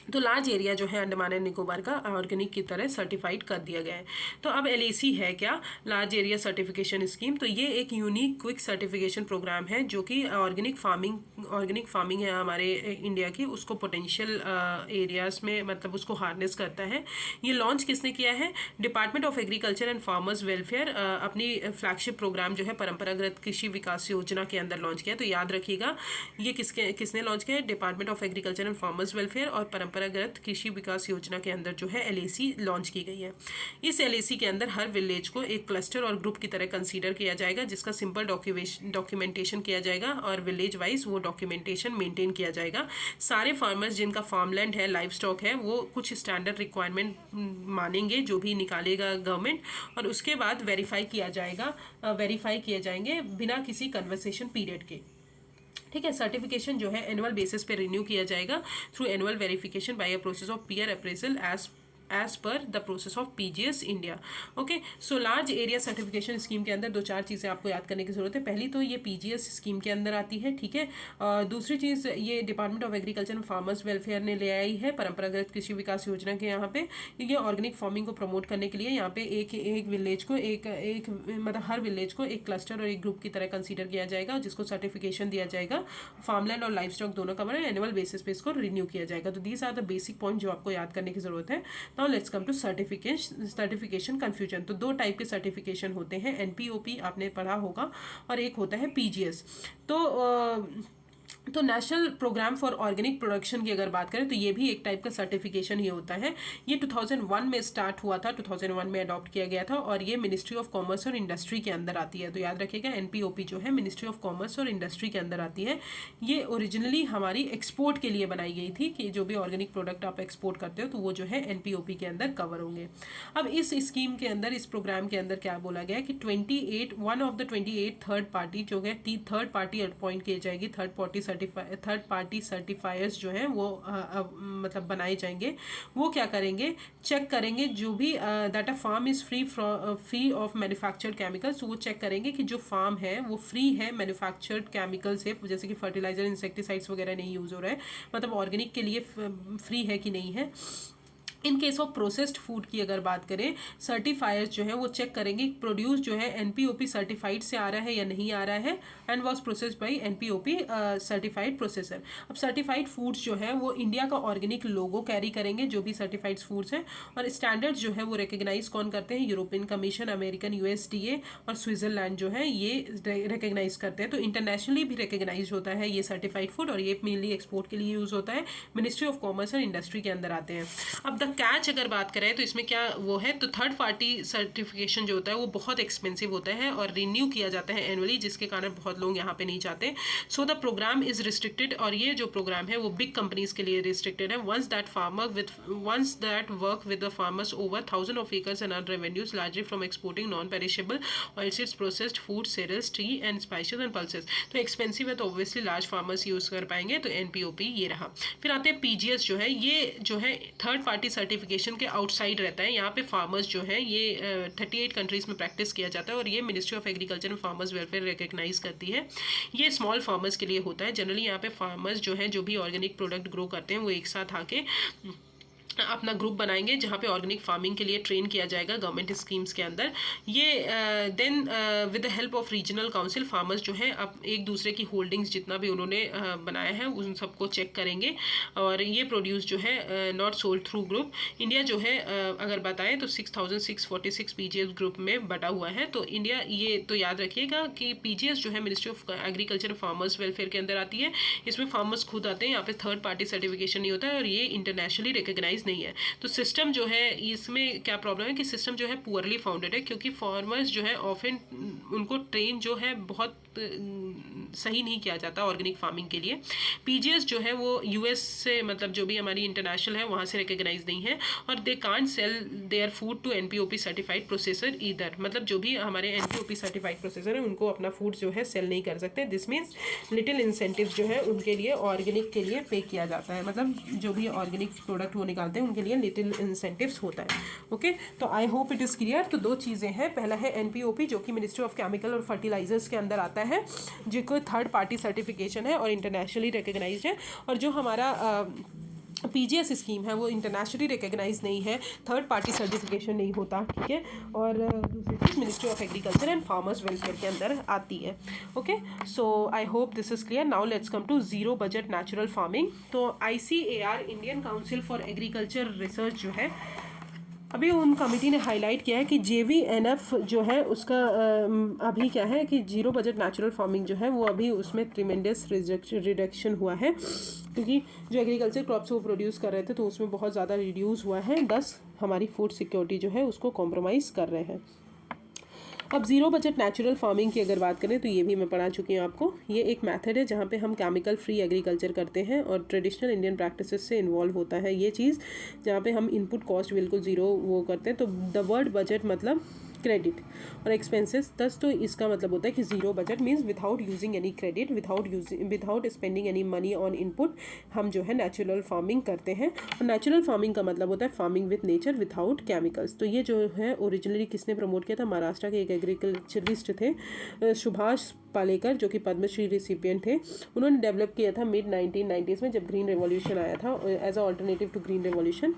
तो लार्ज एरिया जो है अंडमान एंड निकोबार का ऑर्गेनिक की तरह सर्टिफाइड कर दिया गया है। तो अब LAC है क्या? Large area certification scheme. तो ये एक यूनिक क्विक सर्टिफिकेशन प्रोग्राम है जो कि ऑर्गेनिक फार्मिंग है हमारे इंडिया की, उसको पोटेंशियल एरियाज में मतलब उसको हार्नेस करता है। ये लॉन्च किसने किया है? Department of agriculture and farmers welfare अपनी फ्लैगशिप प्रोग्राम जो है परंपरागत कृषि विकास योजना के अंदर लॉन्च किया। तो याद रखिएगा ये किसने लॉन्च किया है? Department of agriculture and farmers welfare और परंपरागत कृषि विकास योजना के अंदर जो है LAC लॉन्च की गई है। इस LAC के अंदर हर विलेज को एक क्लस्टर और ग्रुप की तरह कंसीडर किया जाएगा, जिसका सिंपल डॉक्यूमेंटेशन किया जाएगा और विलेज वाइज वो डॉक्यूमेंटेशन मेंटेन किया जाएगा। सारे फार्मर्स जिनका फार्मलैंड है, लाइव स्टॉक है, वो कुछ स्टैंडर्ड रिक्वायरमेंट मानेंगे जो भी निकालेगा गवर्नमेंट, और उसके बाद वेरीफाई किए जाएंगे बिना किसी कन्वर्सेशन पीरियड के। ठीक है, सर्टिफिकेशन जो है एनुअल बेसिस पे रिन्यू किया जाएगा through annual verification by a process of peer appraisal as per the process of PGS India. Okay, so large area certification scheme के अंदर 2-4 चीज़ें आपको याद करने की जरूरत है। पहली तो ये PGS स्कीम के अंदर आती है, ठीक है। दूसरी चीज़ ये department of agriculture and farmers welfare ने ले आई है परंपरागत कृषि विकास योजना के यहाँ पे, क्योंकि ऑर्गेनिक फार्मिंग को प्रमोट करने के लिए यहाँ पे एक विलेज को एक मतलब हर विलेज को एक क्लस्टर और एक ग्रुप की तरह कंसीडर किया जाएगा, जिसको सर्टिफिकेशन दिया जाएगा। फार्मलैंड और लाइव स्टॉक दोनों कवर है, एनुअल बेसिस पे इसको रिन्यू किया जाएगा। तो these are the basic point जो आपको याद करने की जरूरत है। Now let's come to certification confusion. तो 2 टाइप के सर्टिफिकेशन होते हैं, NPOP आपने पढ़ा होगा और एक होता है PGS। तो national programme for organic production की अगर बात करें तो ये भी एक टाइप का सर्टिफिकेशन ही होता है। ये 2001 में स्टार्ट हुआ था, 2001 में अडॉप्ट किया गया था और ये मिनिस्ट्री ऑफ कॉमर्स और इंडस्ट्री के अंदर आती है। तो याद रखिएगा NPOP जो है मिनिस्ट्री ऑफ कॉमर्स और इंडस्ट्री के अंदर आती है। ये ओरिजिनली हमारी एक्सपोर्ट के लिए बनाई गई थी कि जो भी ऑर्गेनिक प्रोडक्ट आप एक्सपोर्ट करते हो तो वो जो है NPOP के अंदर कवर होंगे। अब इस स्कीम के अंदर, इस प्रोग्राम के अंदर क्या बोला गया कि 28 थर्ड पार्टी जो है थर्ड पार्टी अपॉइंट की जाएगी। थर्ड पार्टी सर्टिफायर्स जो हैं वो मतलब बनाए जाएंगे। वो क्या करेंगे? चेक करेंगे जो भी that a farm is free of manufactured chemicals. वो चेक करेंगे कि जो फार्म है वो फ्री है मैन्युफैक्चर्ड केमिकल से, जैसे कि फर्टिलाइजर, इंसेक्टिसाइड्स वगैरह नहीं यूज़ हो रहा है, मतलब ऑर्गेनिक के लिए फ्री है कि नहीं है। In case of processed food की अगर बात करें, सर्टिफायर्स जो है वो चेक करेंगे प्रोड्यूस जो है NPOP सर्टिफाइड से आ रहा है या नहीं आ रहा है, and was processed by NPOP certified processor. अब सर्टिफाइड फूड्स जो है वो इंडिया का ऑर्गेनिक लोगो कैरी करेंगे, जो भी सर्टिफाइड फूड्स हैं। और स्टैंडर्ड्स जो है वो रिकग्नाइज कौन करते हैं? यूरोपियन कमीशन, अमेरिकन USDA और स्विट्जरलैंड जो है ये रिकग्नाइज करते हैं। तो इंटरनेशनली भी रिकग्नाइज होता है ये सर्टिफाइड फूड और ये मेनली एक्सपोर्ट के लिए यूज़ होता है। मिनिस्ट्री ऑफ कॉमर्स और इंडस्ट्री के अंदर आते हैं। अब द कैच अगर बात करें तो इसमें क्या वो है, तो थर्ड पार्टी सर्टिफिकेशन जो होता है वो बहुत एक्सपेंसिव होता है और रिन्यू किया जाता है एनुअली, जिसके कारण बहुत लोग यहाँ पे नहीं जाते। So the programme is restricted, और ये जो प्रोग्राम है वो बिग कंपनीज के लिए रिस्ट्रिक्टेड है। Once that work with the farmers over 1000 of acres and earn revenues largely from exporting non-perishable oilseeds, processed food, cereals, tea and spices and pulses। तो expensive है तो ऑब्वियसली लार्ज फार्मर्स यूज़ कर पाएंगे, तो NPOP ये रहा। फिर आते हैं पीजीएस जो है, ये जो है थर्ड पार्टी सर्टिफिकेशन के आउटसाइड रहता है। यहाँ पे फार्मर्स जो है ये 38 कंट्रीज में प्रैक्टिस किया जाता है, और ये ministry of agriculture and farmers welfare recognise करती है। ये स्मॉल फार्मर्स के लिए होता है। जनरली यहाँ पे फार्मर्स जो है जो भी ऑर्गेनिक प्रोडक्ट ग्रो करते हैं वो एक साथ आके अपना ग्रुप बनाएंगे जहाँ पे ऑर्गेनिक फार्मिंग के लिए ट्रेन किया जाएगा गवर्नमेंट स्कीम्स के अंदर। ये then with the help of regional council farmers जो है अब एक दूसरे की होल्डिंग्स जितना भी उन्होंने बनाया है उन सबको चेक करेंगे, और ये प्रोड्यूस जो है not sold through group. India जो है अगर बताएं तो 6646 पीजीएस ग्रुप में बटा हुआ है। तो इंडिया, ये तो याद रखिएगा कि पीजीएस जो है ministry of agriculture farmers welfare के अंदर आती है। इसमें फार्मर्स खुद आते हैं, यहाँ पे थर्ड पार्टी सर्टिफिकेशन नहीं होता है, और ये इंटरनेशनली रिकग्नाइज नहीं है। तो सिस्टम जो है, इसमें क्या प्रॉब्लम है कि सिस्टम जो है पुअरली फाउंडेड है, क्योंकि फार्मर्स जो है ऑफन उनको ट्रेन जो है बहुत सही नहीं किया जाता ऑर्गेनिक फार्मिंग के लिए। पीजीएस जो है वो यूएस से, मतलब जो भी हमारी इंटरनेशनल है वहाँ से रिकग्नाइज नहीं है, और they can't sell their food to NPOP certified processor either. मतलब जो भी हमारे एनपीओपी सर्टिफाइड प्रोसेसर है उनको अपना फूड जो है सेल नहीं कर सकते। दिस मीन्स लिटिल इंसेंटिव जो है उनके लिए ऑर्गेनिक के लिए पे किया जाता है, मतलब जो भी ऑर्गेनिक प्रोडक्ट वो निकालते हैं उनके लिए लिटिल इंसेंटिव्स होता है। ओके, तो I hope it is clear. तो दो चीज़ें हैं, पहला है एनपीओपी जो कि मिनिस्ट्री ऑफ केमिकल और फर्टिलाइजर्स के अंदर आता है, जिसको थर्ड पार्टी सर्टिफिकेशन है और इंटरनेशनली रिकग्नाइज है। और जो हमारा पीजीएस स्कीम है वो इंटरनेशनली रिकग्नाइज नहीं है, थर्ड पार्टी सर्टिफिकेशन नहीं होता, ठीक है। और दूसरी चीज़ ministry of agriculture and farmers welfare के अंदर आती है। Okay, so I hope this is clear. Now let's come to zero budget natural farming. तो ICAR, Indian council for agriculture research जो है, अभी उन कमेटी ने हाईलाइट किया है कि JVNF जो है उसका अभी क्या है कि जीरो बजट नेचुरल फार्मिंग जो है वो अभी उसमें ट्रिमेंडस रिडक्शन हुआ है, क्योंकि जो एग्रीकल्चर क्रॉप्स वो प्रोड्यूस कर रहे थे तो उसमें बहुत ज़्यादा रिड्यूस हुआ है, दस हमारी फूड सिक्योरिटी जो है उसको कॉम्प्रोमाइज़ कर रहे हैं। अब ज़ीरो बजट नेचुरल फार्मिंग की अगर बात करें तो ये भी मैं पढ़ा चुकी हूँ आपको। ये एक मेथड है जहाँ पे हम केमिकल फ्री एग्रीकल्चर करते हैं और ट्रेडिशनल इंडियन प्रैक्टिसेस से इन्वॉल्व होता है ये चीज़, जहाँ पे हम इनपुट कॉस्ट बिल्कुल ज़ीरो वो करते हैं। तो द वर्ड बजट मतलब क्रेडिट और एक्सपेंसेस, दस तो इसका मतलब होता है कि zero budget means without using any credit, without spending any money on input हम जो है नेचुरल फार्मिंग करते हैं। और नेचुरल फार्मिंग का मतलब होता है farming with nature without chemicals. तो ये जो है ओरिजिनली किसने प्रमोट किया था, महाराष्ट्र के एक एग्रीकल्चरिस्ट थे सुभाष पालेकर, जो कि पद्मश्री रिसिपिएंट थे। उन्होंने डेवलप किया था मिड 1990s में, जब ग्रीन रेवोल्यूशन आया था as a alternative to green revolution.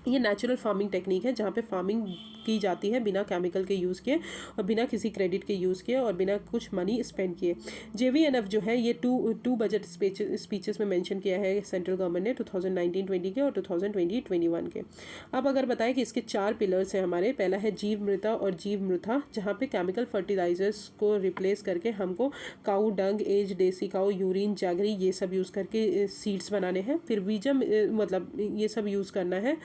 ये नेचुरल फार्मिंग टेक्निक है जहाँ पे फार्मिंग की जाती है बिना केमिकल के यूज़ किए और बिना किसी क्रेडिट के यूज़ किए और बिना कुछ मनी स्पेंड किए। JVNF जो है ये टू बजट स्पीचेस में मेंशन किया है सेंट्रल गवर्नमेंट ने 2019-20 के और 2020-21 के। अब अगर बताएं कि इसके 4 पिलर्स हैं हमारे, पहला है जीव मृता और जीव मृथा, जहाँ पे केमिकल फर्टिलाइजर्स को रिप्लेस करके हमको काऊ डंग, एज, देसी काऊ, यूरिन, जागरी ये सब यूज़ करके सीड्स बनाने हैं। फिर बीजम मतलब ये सब यूज़ करना है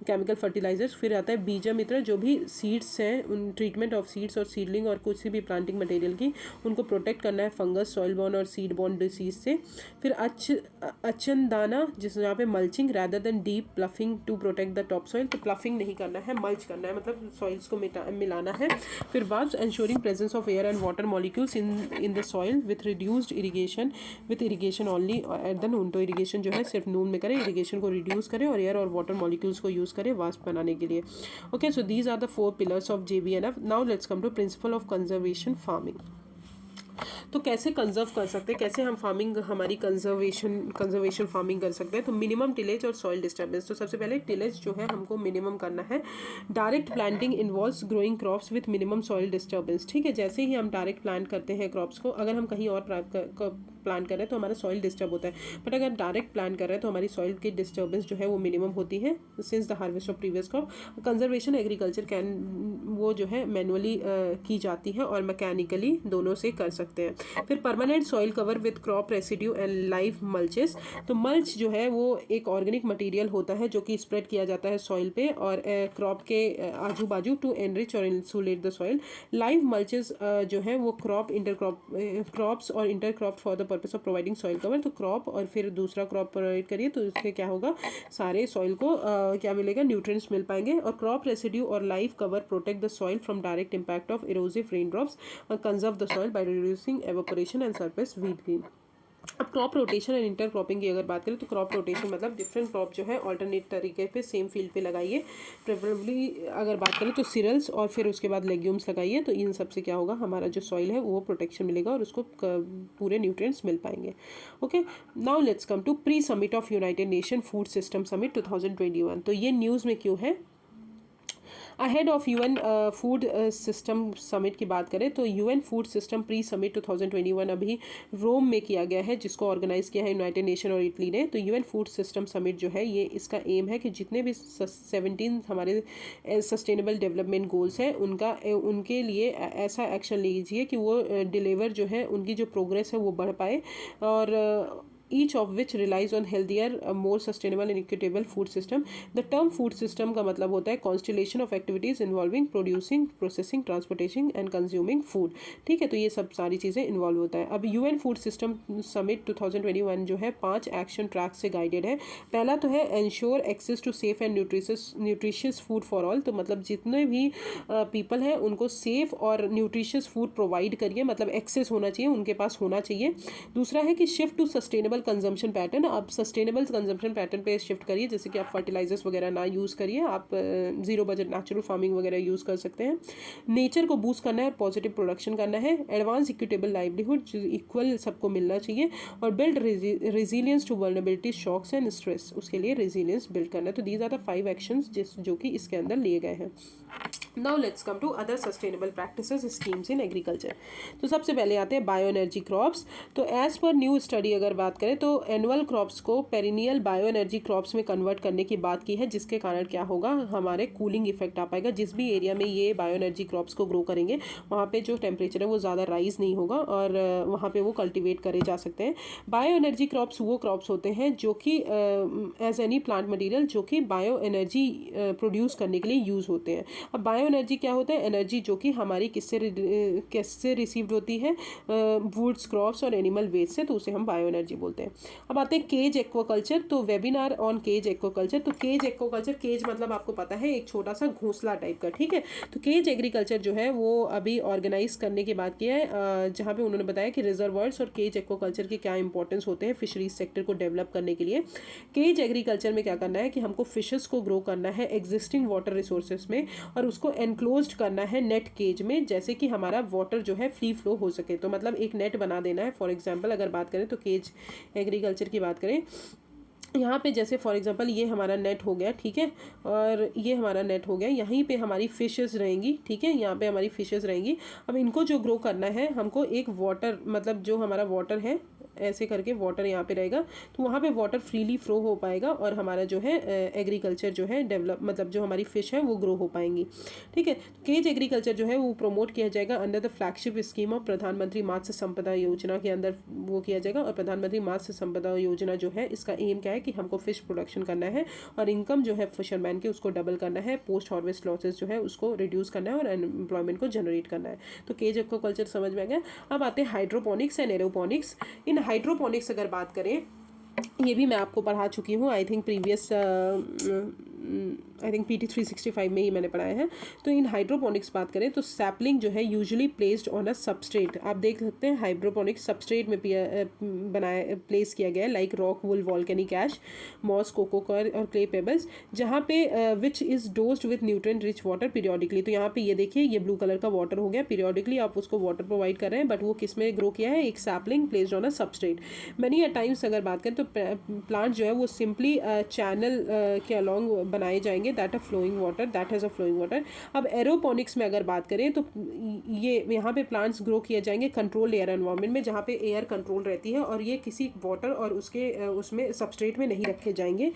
केमिकल फर्टिलाइजर्स। फिर आता है बीजा मित्र, जो भी सीड्स हैं उन ट्रीटमेंट ऑफ सीड्स और सीडलिंग और कुछ भी प्लांटिंग मटेरियल की उनको प्रोटेक्ट करना है फंगस, सॉइल बॉर्न और सीड बॉर्न डिसीज से। फिर अचनदाना, जिस यहाँ पे mulching rather than deep ploughing to protect the top soil, तो प्लफिंग नहीं करना है, मल्च करना है, मतलब सॉइल्स को मिलाना है। फिर valves ensuring presence of air and water molecules in the soil with reduced irrigation, with irrigation only at the noon. तो इरीगेशन जो है सिर्फ नून में करें, इरीगेशन को रिड्यूस करें और एयर और वाटर मॉलिक्यूल्स को यूज़ करें वास्प बनाने के लिए। Okay, so these are the 4 pillars of JVNF. Now let's come to principle of conservation farming. तो कैसे कंजर्व कर सकते हैं, कैसे हम फार्मिंग हमारी कंजर्वेशन फार्मिंग कर सकते हैं। तो मिनिमम टिलेज और सॉइल डिस्टर्बेंस। तो सबसे पहले टिलेज जो है हमको मिनिमम करना है। Direct planting involves growing crops with minimum soil disturbance, ठीक है। जैसे ही हम डायरेक्ट प्लांट करते हैं क्रॉप्स को, अगर हम कहीं और प्लांट कर रहे हैं तो हमारा सॉइल डिस्टर्ब होता है, बट अगर डायरेक्ट प्लांट कर रहे हैं तो हमारी सॉइल की डिस्टर्बेंस जो है वो मिनिमम होती है since the harvest of previous crop. Conservation agriculture वो जो है मैनुअली की जाती है और मैकेनिकली दोनों से कर सकते सकते हैं। फिर permanent soil cover with crop residue and live mulches. तो मल्च जो है वो एक ऑर्गेनिक मटेरियल होता है जो कि स्प्रेड किया जाता है सॉइल पे और क्रॉप के आजू बाजू टू एनरिच और इंसुलेट द सॉइल। लाइव मल्चेस जो है वो क्रॉप्स और inter crop for the purpose of providing soil cover. तो क्रॉप और फिर दूसरा क्रॉप प्रोवाइड करिए तो उससे क्या होगा, सारे सॉइल को क्या मिलेगा, न्यूट्रिएंट्स मिल पाएंगे। और क्रॉप रेसिड्यू और live cover protect the soil from direct impact of erosive rain drops और conserve the soil by reducing evaporation and surface weed green. अब crop rotation and intercropping की अगर बात करें तो क्रॉप रोटेशन मतलब different crop जो है ऑल्टरनेट तरीके पे सेम फील्ड पे लगाइए। प्रेफरेबली अगर बात करें तो सीरियल्स और फिर उसके बाद लेग्यूम्स लगाइए। तो इन सब से क्या होगा, हमारा जो सॉइल है वो प्रोटेक्शन मिलेगा और उसको पूरे न्यूट्रिएंट्स मिल पाएंगे। Okay, now let's come to pre summit of United Nation food system summit 2021। तो ये न्यूज़ में क्यों है? Ahead of UN food system summit की बात करें तो UN food system pre summit 2021 अभी रोम में किया गया है, जिसको ऑर्गेनाइज किया है यूनाइटेड नेशन और इटली ने। तो यूएन फूड सिस्टम समिट जो है ये इसका एम है कि जितने भी 17 हमारे सस्टेनेबल डेवलपमेंट गोल्स हैं उनके लिए ऐसा एक्शन लीजिए कि वो डिलीवर जो है उनकी जो प्रोग्रेस है वो बढ़ पाए और each of which relies on healthier, more sustainable and equitable food system. The term food system का मतलब होता है constellation of activities involving producing, processing, transportation and consuming food। ठीक है, तो ये सब सारी चीज़ें इन्वॉल्व होता है। अब यूएन फूड सिस्टम समिट 2021 जो है 5 एक्शन ट्रैक से गाइडेड है। पहला तो है ensure access to safe and nutritious food for all. तो मतलब जितने भी पीपल हैं उनको सेफ और न्यूट्रिशियस फूड प्रोवाइड करिए, मतलब एक्सेस होना चाहिए, उनके पास होना चाहिए। दूसरा है कि shift to sustainable consumption pattern. आप सस्टेनेबल कंजम्पशन पैटर्न पे शिफ्ट करिए, जैसे कि आप फर्टिलाइजर्स वगैरह ना यूज़ करिए, आप जीरो बजट नेचुरल फार्मिंग वगैरह यूज़ कर सकते हैं। नेचर को बूस्ट करना है और पॉजिटिव प्रोडक्शन करना है। एडवांस इक्विटेबल लाइवलीहुड इक्वल सबको मिलना चाहिए और build resilience to vulnerability, shocks and stress, उसके लिए रेजिलियंस बिल्ड करना है। तो दीज आर द 5 एक्शंस जो कि इसके अंदर लिए गए हैं। Now let's come to other sustainable practices schemes in agriculture. तो सबसे पहले आते हैं बायो एनर्जी क्रॉप्स। तो एज पर न्यू स्टडी अगर बात करें तो एनुअल क्रॉप्स को पेरिनियल बायो एनर्जी क्रॉप्स में कन्वर्ट करने की बात की है, जिसके कारण क्या होगा, हमारे कूलिंग इफेक्ट आ पाएगा। जिस भी एरिया में ये बायो एनर्जी क्रॉप्स को ग्रो करेंगे वहाँ पे जो टेम्परेचर है वो ज़्यादा राइज नहीं होगा और वहाँ पे वो कल्टिवेट करे जा सकते हैं। बायो एनर्जी क्रॉप्स वो क्रॉप्स होते हैं जो कि एज एनी प्लांट मटीरियल जो कि बायो एनर्जी प्रोड्यूस करने के लिए यूज़ होते हैं। अब बायो एनर्जी क्या होता है, एनर्जी जो कि हमारी किससे रिसीव्ड होती है, वुड्स, क्रॉप्स और एनिमल वेस्ट से, तो उसे हम बायो एनर्जी बोलते हैं। अब आते हैं केज एक्वाकल्चर। तो वेबिनार ऑन केज एक्वाकल्चर। तो केज एक्वाकल्चर, केज मतलब आपको पता है एक छोटा सा घोंसला टाइप का, ठीक है। तो केज एग्रीकल्चर जो है वो अभी ऑर्गेनाइज करने की बात की है, जहाँ पे उन्होंने बताया कि रिजर्वर्स और केज एक्वाकल्चर के क्या इंपॉर्टेंस होते हैं फिशरीज सेक्टर को डेवलप करने के लिए। केज एग्रीकल्चर में क्या करना है कि हमको फिशेस को ग्रो करना है एग्जिस्टिंग वाटर रिसोर्सेज में और उसको एनक्लोज्ड करना है नेट केज में, जैसे कि हमारा वाटर जो है फ्री फ्लो हो सके। तो मतलब एक नेट बना देना है। फॉर एग्जांपल अगर बात करें तो केज एग्रीकल्चर की बात करें, यहाँ पे जैसे फॉर एग्जांपल ये हमारा नेट हो गया, ठीक है, और ये हमारा नेट हो गया, यहीं पे हमारी फिशेस रहेंगी, ठीक है, यहाँ पे हमारी फिशेस रहेंगी। अब इनको जो ग्रो करना है हमको एक वाटर, मतलब जो हमारा वाटर है ऐसे करके वाटर यहाँ पे रहेगा, तो वहाँ पे वाटर फ्रीली फ्लो हो पाएगा और हमारा जो है एग्रीकल्चर जो है डेवलप, मतलब जो हमारी फ़िश है वो ग्रो हो पाएंगी, ठीक है। केज एग्रीकल्चर जो है वो प्रमोट किया जाएगा under the flagship scheme of प्रधानमंत्री मत्स्य संपदा योजना के अंदर वो किया जाएगा। और प्रधानमंत्री मत्स्य संपदा योजना जो है इसका एम क्या है कि हमको फ़िश प्रोडक्शन करना है और इनकम जो है फिशरमैन की उसको डबल करना है, पोस्ट हार्वेस्ट लॉसेस जो है उसको रिड्यूस करना है और एम्प्लॉयमेंट को जनरेट करना है। तो केज एक्वाकल्चर समझ में आ गया। अब आते हैं hydroponics and aeroponics. In hydroponics अगर बात करें, ये भी मैं आपको पढ़ा चुकी हूँ, आई थिंक प्रीवियस PT 365 में ही मैंने पढ़ाया है। तो इन हाइड्रोपोनिक्स बात करें तो सैपलिंग जो है usually placed on a substrate. आप देख सकते हैं हाइड्रोपोनिक्स सबस्ट्रेट में प्लेस किया गया है, लाइक रॉक, वुल, वॉल्केनिक ऐश, मॉस, कोकोकर और क्ले पेबल्स, जहाँ पे which is dozed with nutrient rich water periodically. तो यहाँ पे ये देखिए ये ब्लू कलर का वाटर हो गया, पीरियोडिकली आप उसको वाटर प्रोवाइड कर रहे हैं, बट वो किस में ग्रो किया है, एक sapling placed on a substrate. Many times अगर बात करें तो प्लांट जो है वो सिंपली चैनल के अलॉन्ग बनाए जाएंगे that has a flowing water. अब एरोपोनिक्स में अगर बात करें तो ये यहाँ पे प्लांट्स ग्रो किए जाएंगे कंट्रोल्ड एयर एनवायरनमेंट में, जहाँ पे एयर कंट्रोल रहती है और ये किसी वाटर और उसके उसमें सबस्ट्रेट में नहीं रखे जाएंगे।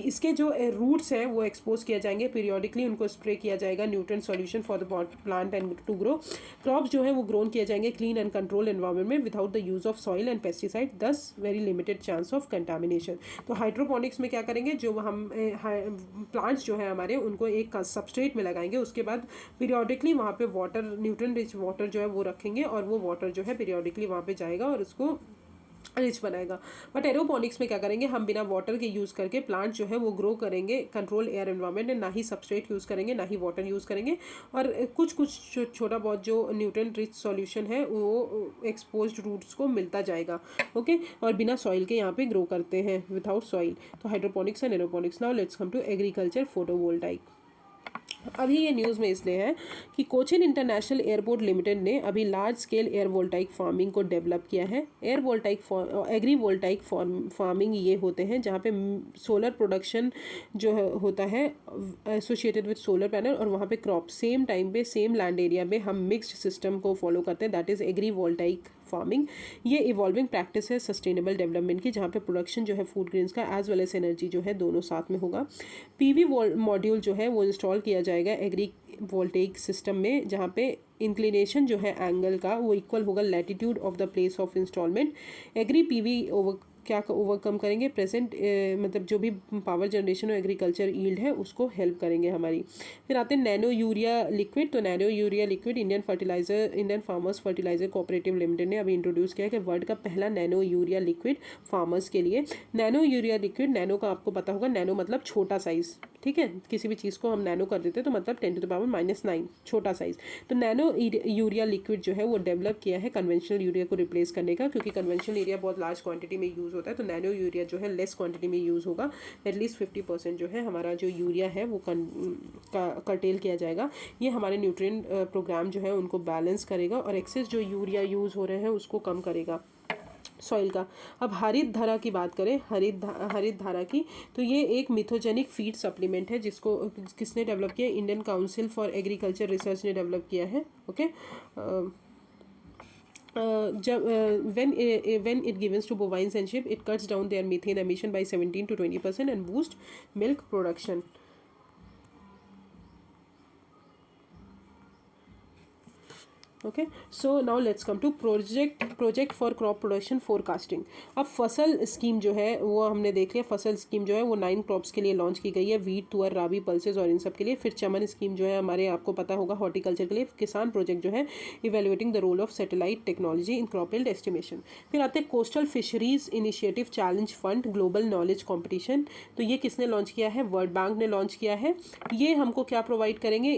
इसके जो रूट्स हैं वो एक्सपोज किया जाएंगे पीरियोडिकली, उनको स्प्रे किया जाएगा nutrient solution for the plant and to grow. Crops जो है वो ग्रोन किए जाएंगे क्लीन एंड कंट्रोल एनवायरनमेंट में without the use of soil and pesticide, thus very limited chance of contamination. तो हाइड्रोपोनिक्स में क्या करेंगे, जो हम प्लांट्स जो है हमारे उनको एक सबस्ट्रेट में लगाएंगे, उसके बाद पीरियोडिकली वहाँ पे वाटर न्यूट्रिएंट रिच वाटर जो है वो रखेंगे और वो वाटर जो है पीरियोडिकली वहाँ पे जाएगा और उसको रिच बनाएगा। बट एरोपोनिक्स में क्या करेंगे, हम बिना वाटर के यूज़ करके प्लांट जो है वो ग्रो करेंगे कंट्रोल एयर एनवायरनमेंट में, ना ही सबस्ट्रेट यूज़ करेंगे ना ही वाटर यूज़ करेंगे, और कुछ छोटा बहुत जो न्यूट्रिएंट रिच सॉल्यूशन है वो एक्सपोज्ड रूट्स को मिलता जाएगा। ओके, और बिना सॉइल के यहाँ पे ग्रो करते हैं विदाउट सॉइल। तो hydroponics and aeroponics. Now let's come to agriculture photovoltaic. अभी ये न्यूज़ में इसलिए है कि कोचिन इंटरनेशनल एयरपोर्ट लिमिटेड ने अभी large scale air voltaic farming को डेवलप किया है। Air voltaic agri voltaic farming ये होते हैं जहाँ पे सोलर प्रोडक्शन जो होता है एसोसिएटेड विद सोलर पैनल, और वहाँ पे क्रॉप सेम टाइम पे सेम लैंड एरिया में हम मिक्स्ड सिस्टम को फॉलो करते हैं, that is agri voltaic farming. ये इवॉल्विंग प्रैक्टिस है सस्टेनेबल डेवलपमेंट की, जहाँ पे प्रोडक्शन जो है फूड ग्रेन्स का एज वेल एस एनर्जी जो है दोनों साथ में होगा। पीवी मॉड्यूल जो है वो इंस्टॉल किया जाएगा एग्री वोल्टेइक सिस्टम में, जहाँ पे इंक्लिनेशन जो है एंगल का वो इक्वल होगा latitude of the place of installment. Agri PV क्या ओवरकम करेंगे प्रेजेंट मतलब जो भी पावर जनरेशन और एग्रीकल्चर ईल्ड है उसको हेल्प करेंगे हमारी। फिर आते हैं नैनो यूरिया लिक्विड। तो nano urea liquid Indian farmers fertiliser cooperative limited ने अभी इंट्रोड्यूस किया है कि वर्ल्ड का पहला नैनो यूरिया लिक्विड फार्मर्स के लिए। नैनो यूरिया लिक्विड, नैनो का आपको पता होगा, नैनो मतलब छोटा साइज़, ठीक है, किसी भी चीज़ को हम नैनो कर देते हैं तो मतलब 10⁻⁻⁹ छोटा साइज़। तो नैनो यूरिया लिक्विड जो है वो डेवलप किया है कन्वेंशनल यूरिया को रिप्लेस करने का, क्योंकि कन्वेंशनल यूरिया बहुत लार्ज क्वांटिटी में यूज़ होता है, तो नैनो यूरिया जो है लेस क्वांटिटी में यूज़ होगा। एटलीस्ट 50% जो है हमारा जो यूरिया है वो कर्टेल किया जाएगा। ये हमारे न्यूट्रिएंट प्रोग्राम जो है उनको बैलेंस करेगा और एक्सेस जो यूरिया यूज़ हो रहे हैं उसको कम करेगा सॉइल का। अब हरित धारा की बात करें, हरित धारा की, तो ये एक मिथोजेनिक फीड सप्लीमेंट है जिसको किसने डेवलप किया, Indian council for agriculture research ने डेवलप किया है। ओके, जब when it given to bovines and sheep, it cuts down their methane emission by 17 to 20% and boost milk production. Okay, so now let's come to project for crop production forecasting. अब FASAL scheme जो है वो हमने देख लिया, फसल scheme जो है वो 9 क्रॉप्स के लिए लॉन्च की गई है, वीट, तुअर, राबी, पल्सेस और इन सब के लिए। फिर चमन स्कीम जो है हमारे आपको पता होगा हॉर्टिकल्चर के लिए। किसान प्रोजेक्ट जो है evaluating the role of satellite technology in crop yield estimation. फिर आते हैं coastal fisheries initiative challenge fund global knowledge competition. तो ये किसने लॉन्च किया है, वर्ल्ड बैंक ने लॉन्च किया है। ये हमको क्या प्रोवाइड करेंगे,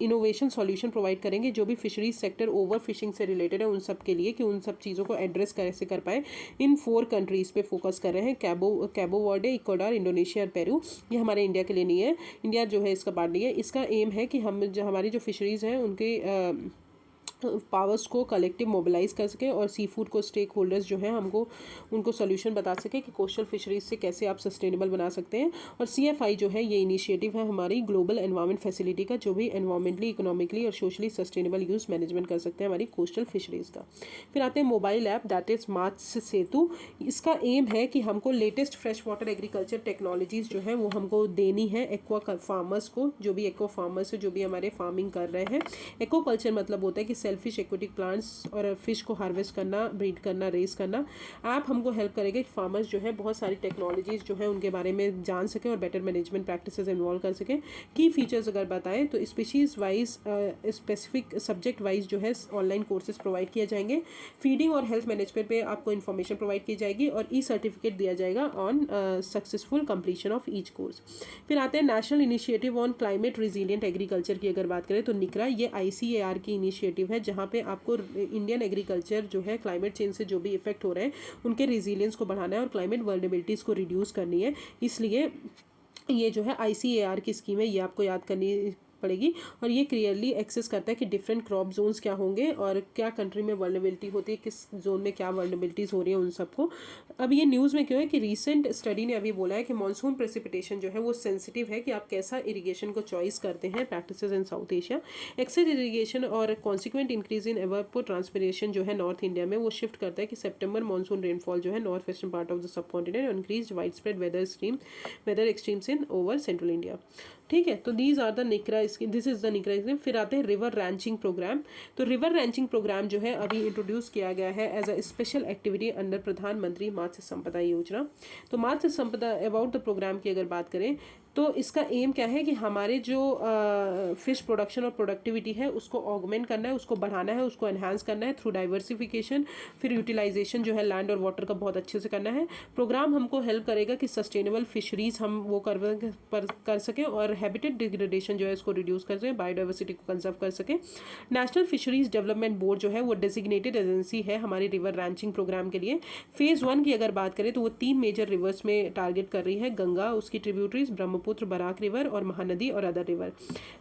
इनोवेशन सॉल्यूशन प्रोवाइड करेंगे जो भी फिशरीज सेक्टर ओवर फिशिंग से रिलेटेड है उन सब के लिए, कि उन सब चीज़ों को एड्रेस कैसे कर पाए। इन 4 कंट्रीज़ पे फोकस कर रहे हैं, कैबो वर्डे, इक्वाडोर, इंडोनेशिया और पेरू। ये हमारे इंडिया के लिए नहीं है, इंडिया जो है इसका पार्ट नहीं है। इसका एम है कि हम जो हमारी जो फिशरीज़ हैं उनके पावर्स को कलेक्टिव मोबिलाइज कर सके और सी फूड को स्टेक होल्डर्स जो हैं हमको उनको सोल्यूशन बता सके कि कोस्टल फिशरीज से कैसे आप सस्टेनेबल बना सकते हैं। और CFI जो है ये इनिशिएटिव है हमारी ग्लोबल एनवायरनमेंट फैसिलिटी का, जो भी एनवायरमेंटली, इकोनॉमिकली और सोशली सस्टेनेबल यूज़ मैनेजमेंट कर सकते हैं हमारी कोस्टल फिशरीज़ का। फिर आते हैं मोबाइल ऐप दैट इज़ मत्स्य सेतु। इसका एम है कि हमको latest fresh water agriculture technologies जो है वो हमको देनी है एक्वा फार्मर्स को, जो भी एक्वा फार्मर्स है, जो भी हमारे फार्मिंग कर रहे हैं। एक्वा कल्चर मतलब होता है कि सेल्फिश एक्वेटिक प्लांट्स और फिश को हार्वेस्ट करना, ब्रीड करना, रेस करना। ऐप हमको हेल्प करेगा कि फार्मर्स जो है बहुत सारी टेक्नोलॉजीज़ जो है उनके बारे में जान सकें और बेटर मैनेजमेंट प्रैक्टिसेस इन्वॉल्व कर सकें। की फीचर्स अगर बताएं तो species wise, specific subject wise जो है ऑनलाइन कोर्सेज प्रोवाइड किए जाएंगे। फीडिंग और हेल्थ मैनेजमेंट पे आपको इन्फॉर्मेशन प्रोवाइड की जाएगी और सर्टिफिकेट दिया जाएगा on successful completion of each course. फिर आते हैं national initiative on climate resilient agriculture की अगर बात करें तो निकरा, ये ICAR की इनिशिएटिव है जहाँ पे आपको इंडियन एग्रीकल्चर जो है क्लाइमेट चेंज से जो भी इफेक्ट हो रहे हैं उनके रिजिलियंस को बढ़ाना है और क्लाइमेट वर्नेबिलिटीज़ को रिड्यूस करनी है। इसलिए ये जो है ICAR की स्कीम है, ये आपको याद करनी पड़ेगी। और ये क्लियरली एक्सेस करता है कि डिफरेंट क्रॉप जोन्स क्या होंगे और क्या कंट्री में वर्नेबिलिटी होती है, किस जोन में क्या वर्नेबिलिटीज़ हो रही है उन सबको। अब ये न्यूज़ में क्यों है कि रीसेंट स्टडी ने अभी बोला है कि मानसून प्रेसिपिटेशन जो है वो सेंसिटिव है कि आप कैसा इरिगेशन को चॉइस करते हैं practices in South Asia. Excess irrigation और consequent increase in evapotranspiration जो है नॉर्थ इंडिया में वो शिफ्ट करता है कि सितंबर मानसून रेनफॉल जो है north western part of the sub continent और increase wide spread weather extremes in over central India. ठीक है, तो these are the NICRA scheme, this is the NICRA scheme. फिर आते हैं रिवर रैंचिंग प्रोग्राम। तो रिवर रैंचिंग प्रोग्राम जो है अभी इंट्रोड्यूस किया गया है as a special activity under Pradhanmantri Matsya संपदा योजना। तो मत्स्य संपदा अबाउट द प्रोग्राम की अगर बात करें तो इसका एम क्या है कि हमारे जो फिश प्रोडक्शन और प्रोडक्टिविटी है उसको ऑगमेंट करना है, उसको बढ़ाना है, उसको एनहांस करना है थ्रू डाइवर्सिफिकेशन। फिर यूटिलाइजेशन जो है लैंड और वाटर का बहुत अच्छे से करना है। प्रोग्राम हमको हेल्प करेगा कि सस्टेनेबल फिशरीज हम वो कर सकें और हैबिटेट डिग्रेडेशन जो है इसको रिड्यूस कर सकें, बायोडाइवर्सिटी को कंजर्व कर सकें। नेशनल फिशरीज डेवलपमेंट बोर्ड जो है वो डेजिग्नेटेड एजेंसी है हमारे रिवर रैंचिंग प्रोग्राम के लिए। फेज़ 1 की अगर बात करें तो वो 3 मेजर रिवर्स में टारगेट कर रही है, गंगा, उसकी ट्रिब्यूटरीज, ब्रह्मपुत्र, बराक रिवर और महानदी और अदर रिवर।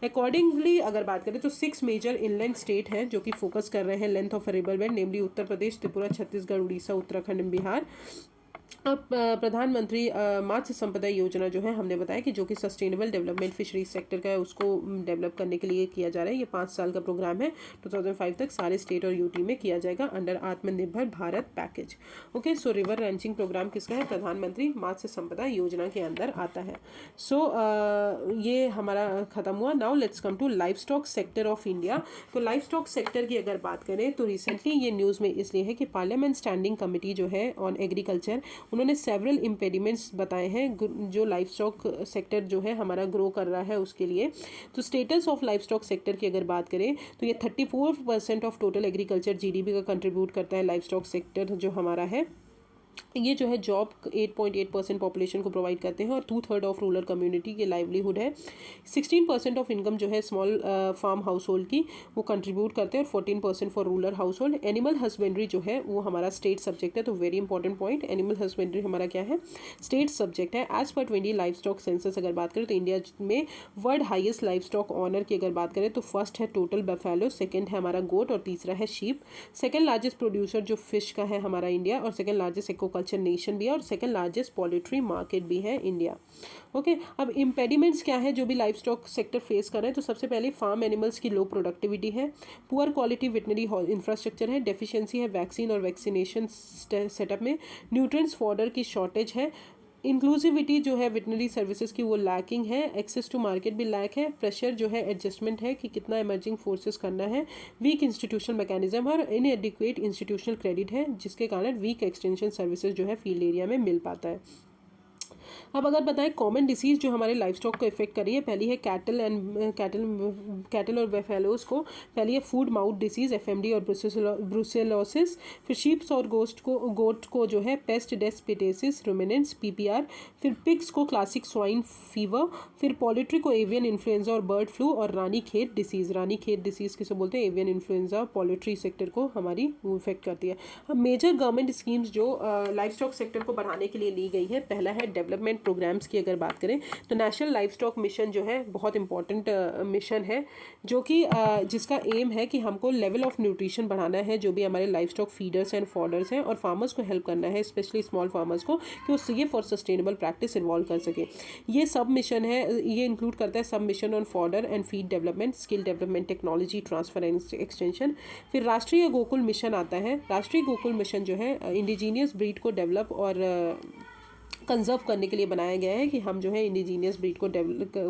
अकॉर्डिंगली अगर बात करें तो 6 मेजर इनलैंड स्टेट हैं जो कि फोकस कर रहे हैं लेंथ ऑफ रिवर बेड, नेमली उत्तर प्रदेश, त्रिपुरा, छत्तीसगढ़, उड़ीसा, उत्तराखंड, बिहार। अब प्रधानमंत्री मत्स्य संपदा योजना जो है हमने बताया कि जो कि सस्टेनेबल डेवलपमेंट फिशरीज सेक्टर का है उसको डेवलप करने के लिए किया जा रहा है। ये 5 साल का प्रोग्राम है, 2005 तक सारे स्टेट और यूटी में किया जाएगा under Atmanirbhar Bharat package. Okay, so river ranching programme किसका है? प्रधानमंत्री मत्स्य संपदा योजना के अंदर आता है। सो ये हमारा खत्म हुआ। Now let's come to livestock sector of India. तो लाइफ स्टॉक सेक्टर की अगर बात करें तो रिसेंटली ये न्यूज़ में इसलिए है कि पार्लियामेंट स्टैंडिंग कमेटी जो है ऑन एग्रीकल्चर, उन्होंने सेवरल इम्पेडिमेंट्स बताए हैं जो लाइफ स्टॉक सेक्टर जो है हमारा ग्रो कर रहा है उसके लिए। तो status of life stock sector की अगर बात करें तो ये 34% ऑफ टोटल एग्रीकल्चर जीडीपी का कंट्रीब्यूट करता है लाइफ स्टॉक सेक्टर जो हमारा है। ये जो है जॉब 8.8% पॉपुलेशन को प्रोवाइड करते हैं और 2/3 ऑफ रूरल कम्युनिटी के लाइवलीहुड है। 16% ऑफ इनकम जो है स्मॉल फार्म हाउस होल्ड की वो कंट्रीब्यूट करते हैं और 14% for rural house hold. Animal husbandry जो है वो हमारा स्टेट सब्जेक्ट है, तो very important point, animal husbandry हमारा क्या है? स्टेट सब्जेक्ट है। As per 20 life stock census अगर बात करें तो इंडिया में world highest livestock owner की अगर बात करें तो फर्स्ट है टोटल बफेलो, सेकेंड है हमारा गोट और तीसरा है शीप। सेकेंड लार्जेस्ट प्रोड्यूसर जो फिश का है हमारा इंडिया और सेकेंड लार्जेस्ट एक्वाकल्चर नेशन भी है और सेकंड लार्जेस्ट पोल्ट्री मार्केट भी है इंडिया। ओके, अब इम्पेडिमेंट्स क्या है जो भी लाइफ स्टॉक सेक्टर फेस कर रहे हैं? तो सबसे पहले फार्म एनिमल्स की लो प्रोडक्टिविटी है, पुअर क्वालिटी वेटनरी इंफ्रास्ट्रक्चर है, डेफिशिएंसी है वैक्सीन और वैक्सीनेशन सेटअप में, न्यूट्रिएंट्स फॉडर की शॉर्टेज है, इंक्लूसिविटी जो है वेटनरी सर्विसेज की वो लैकिंग है, एक्सेस टू मार्केट भी लैक है, प्रेशर जो है एडजस्टमेंट है कि कितना इमर्जिंग फोर्सेस करना है, वीक इंस्टीट्यूशनल मैकेनिज्म और इनएडिक्वेट इंस्टीट्यूशनल क्रेडिट है जिसके कारण वीक एक्सटेंशन सर्विसेज जो है फील्ड एरिया में मिल पाता है। अब अगर बताएं कॉमन डिसीज़ जो हमारे लाइफ स्टॉक को इफेक्ट कर रही है, पहली है कैटल और बेफेलोज को, पहली है फूड माउथ डिसीज़ एफएमडी और ब्रुसेलोसिस, फिर शीप्स और गोट को जो है पेस्ट डेस्पिटेसिस रुमिनेंट्स पीपीआर, फिर पिग्स को क्लासिक स्वाइन फीवर, फिर पोल्ट्री को एवियन इन्फ्लुएंजा और बर्ड फ्लू और रानीखेत डिसीज़ किसे बोलते हैं? एवियन इन्फ्लुएंजा पोल्ट्री सेक्टर को हमारी इफेक्ट करती है। अब मेजर गवर्नमेंट स्कीम्स जो लाइफ स्टॉक सेक्टर को बढ़ाने के लिए ली गई है, पहला है डेवलपमेंट प्रोग्राम्स की अगर बात करें तो नेशनल लाइफ स्टॉक मिशन जो है बहुत इंपॉर्टेंट मिशन है जो कि जिसका एम है कि हमको लेवल ऑफ न्यूट्रिशन बढ़ाना है जो भी हमारे life stock feeders and fodders हैं और फार्मर्स को हेल्प करना है, स्पेशली स्मॉल फार्मर्स को, कि वो ये फॉर सस्टेनेबल प्रैक्टिस इन्वॉल्व कर सके। ये सब मिशन है, ये इंक्लूड करता है सब mission on fodder and feed development, skill development, technology transfer and extension. फिर राष्ट्रीय गोकुल मिशन आता है। राष्ट्रीय गोकुल मिशन जो है इंडिजीनियस ब्रीड को डेवलप और कंजर्व करने के लिए बनाया गया है कि हम जो है इंडिजीनियस ब्रीड को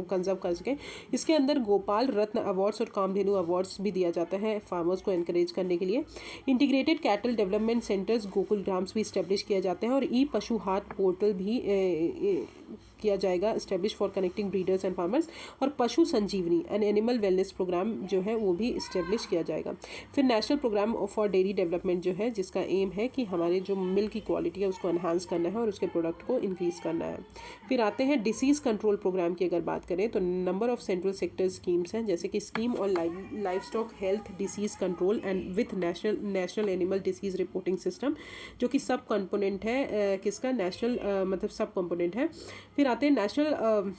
कंजर्व कर सकें। इसके अंदर गोपाल रत्न अवार्ड्स और कामधेनु अवार्ड्स भी दिया जाता है फार्मर्स को एनकरेज करने के लिए। Integrated cattle development centres Gokul grams भी इस्टेब्लिश किया जाते हैं और ई पशु हाट पोर्टल भी किया जाएगा establish for connecting breeders and farmers. और Pashu Sanjeevani and animal wellness programme जो है वो भी इस्टेब्लिश किया जाएगा। फिर national programme for dairy development जो है जिसका एम है कि हमारे जो मिल्क की क्वालिटी है उसको एनहांस करना है और उसके प्रोडक्ट को इंक्रीज़ करना है। फिर आते हैं डिसीज़ कंट्रोल प्रोग्राम की अगर बात करें तो number of central sector schemes हैं जैसे कि scheme on life stock health disease control and with national animal disease reporting system जो कि सब कंपोनेंट है किसका? नेशनल मतलब सब कंपोनेंट है। फिर आते हैं national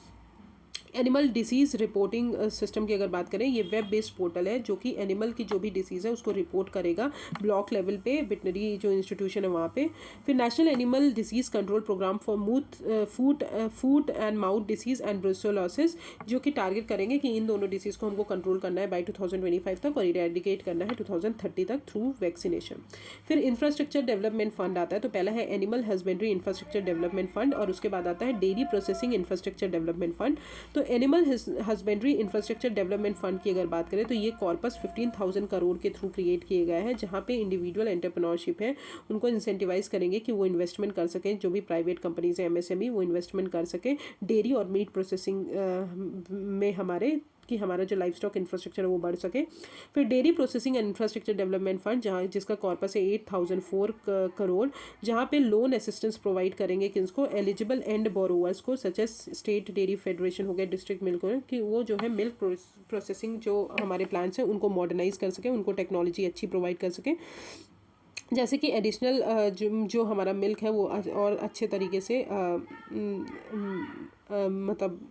animal disease reporting system की अगर बात करें, ये वेब बेस्ड पोर्टल है जो कि एनिमल की जो भी डिसीज़ है उसको रिपोर्ट करेगा ब्लॉक लेवल पे, वेटनरी जो इंस्टीट्यूशन है वहाँ पे। फिर national animal disease control programme for foot and mouth disease and brucellosis, जो कि टारगेट करेंगे कि इन दोनों डिसीज़ को हमको कंट्रोल करना है बाई 2025 तक और इरेडिकेट करना है 2030 तक थ्रू वैक्सीनेशन। फिर इंफ्रास्ट्रक्चर डेवलपमेंट फंड आता है, तो पहला है animal husbandry infrastructure development fund और उसके बाद आता है dairy processing infrastructure development fund. तो animal husbandry infrastructure development fund की अगर बात करें तो ये कॉर्पस 15,000 करोड़ के थ्रू क्रिएट किए गए हैं, जहाँ पे इंडिविजुअल एंटरप्रेन्योरशिप है उनको इंसेंटिवाइज करेंगे कि वो इन्वेस्टमेंट कर सकें, जो भी प्राइवेट कंपनीज हैं एमएसएमई वो इन्वेस्टमेंट कर सकें डेयरी और मीट प्रोसेसिंग में हमारे, कि हमारा जो लाइफ स्टॉक इंफ्रास्ट्रक्चर है वो बढ़ सके। फिर dairy processing and infrastructure development fund, जहाँ जिसका कॉर्पस है 8,004 करोड़, जहाँ पे लोन असिस्टेंस प्रोवाइड करेंगे किसको, एलिजिबल एंड बोरोवर्स को, such as state dairy federation हो गया, डिस्ट्रिक्ट मिल्क हो, कि वो जो है मिल्क प्रोसेसिंग जो हमारे प्लांट्स हैं उनको मॉडर्नाइज कर सकें, उनको टेक्नोलॉजी अच्छी प्रोवाइड कर सकें, जैसे कि एडिशनल जो हमारा मिल्क है वो और अच्छे तरीके से मतलब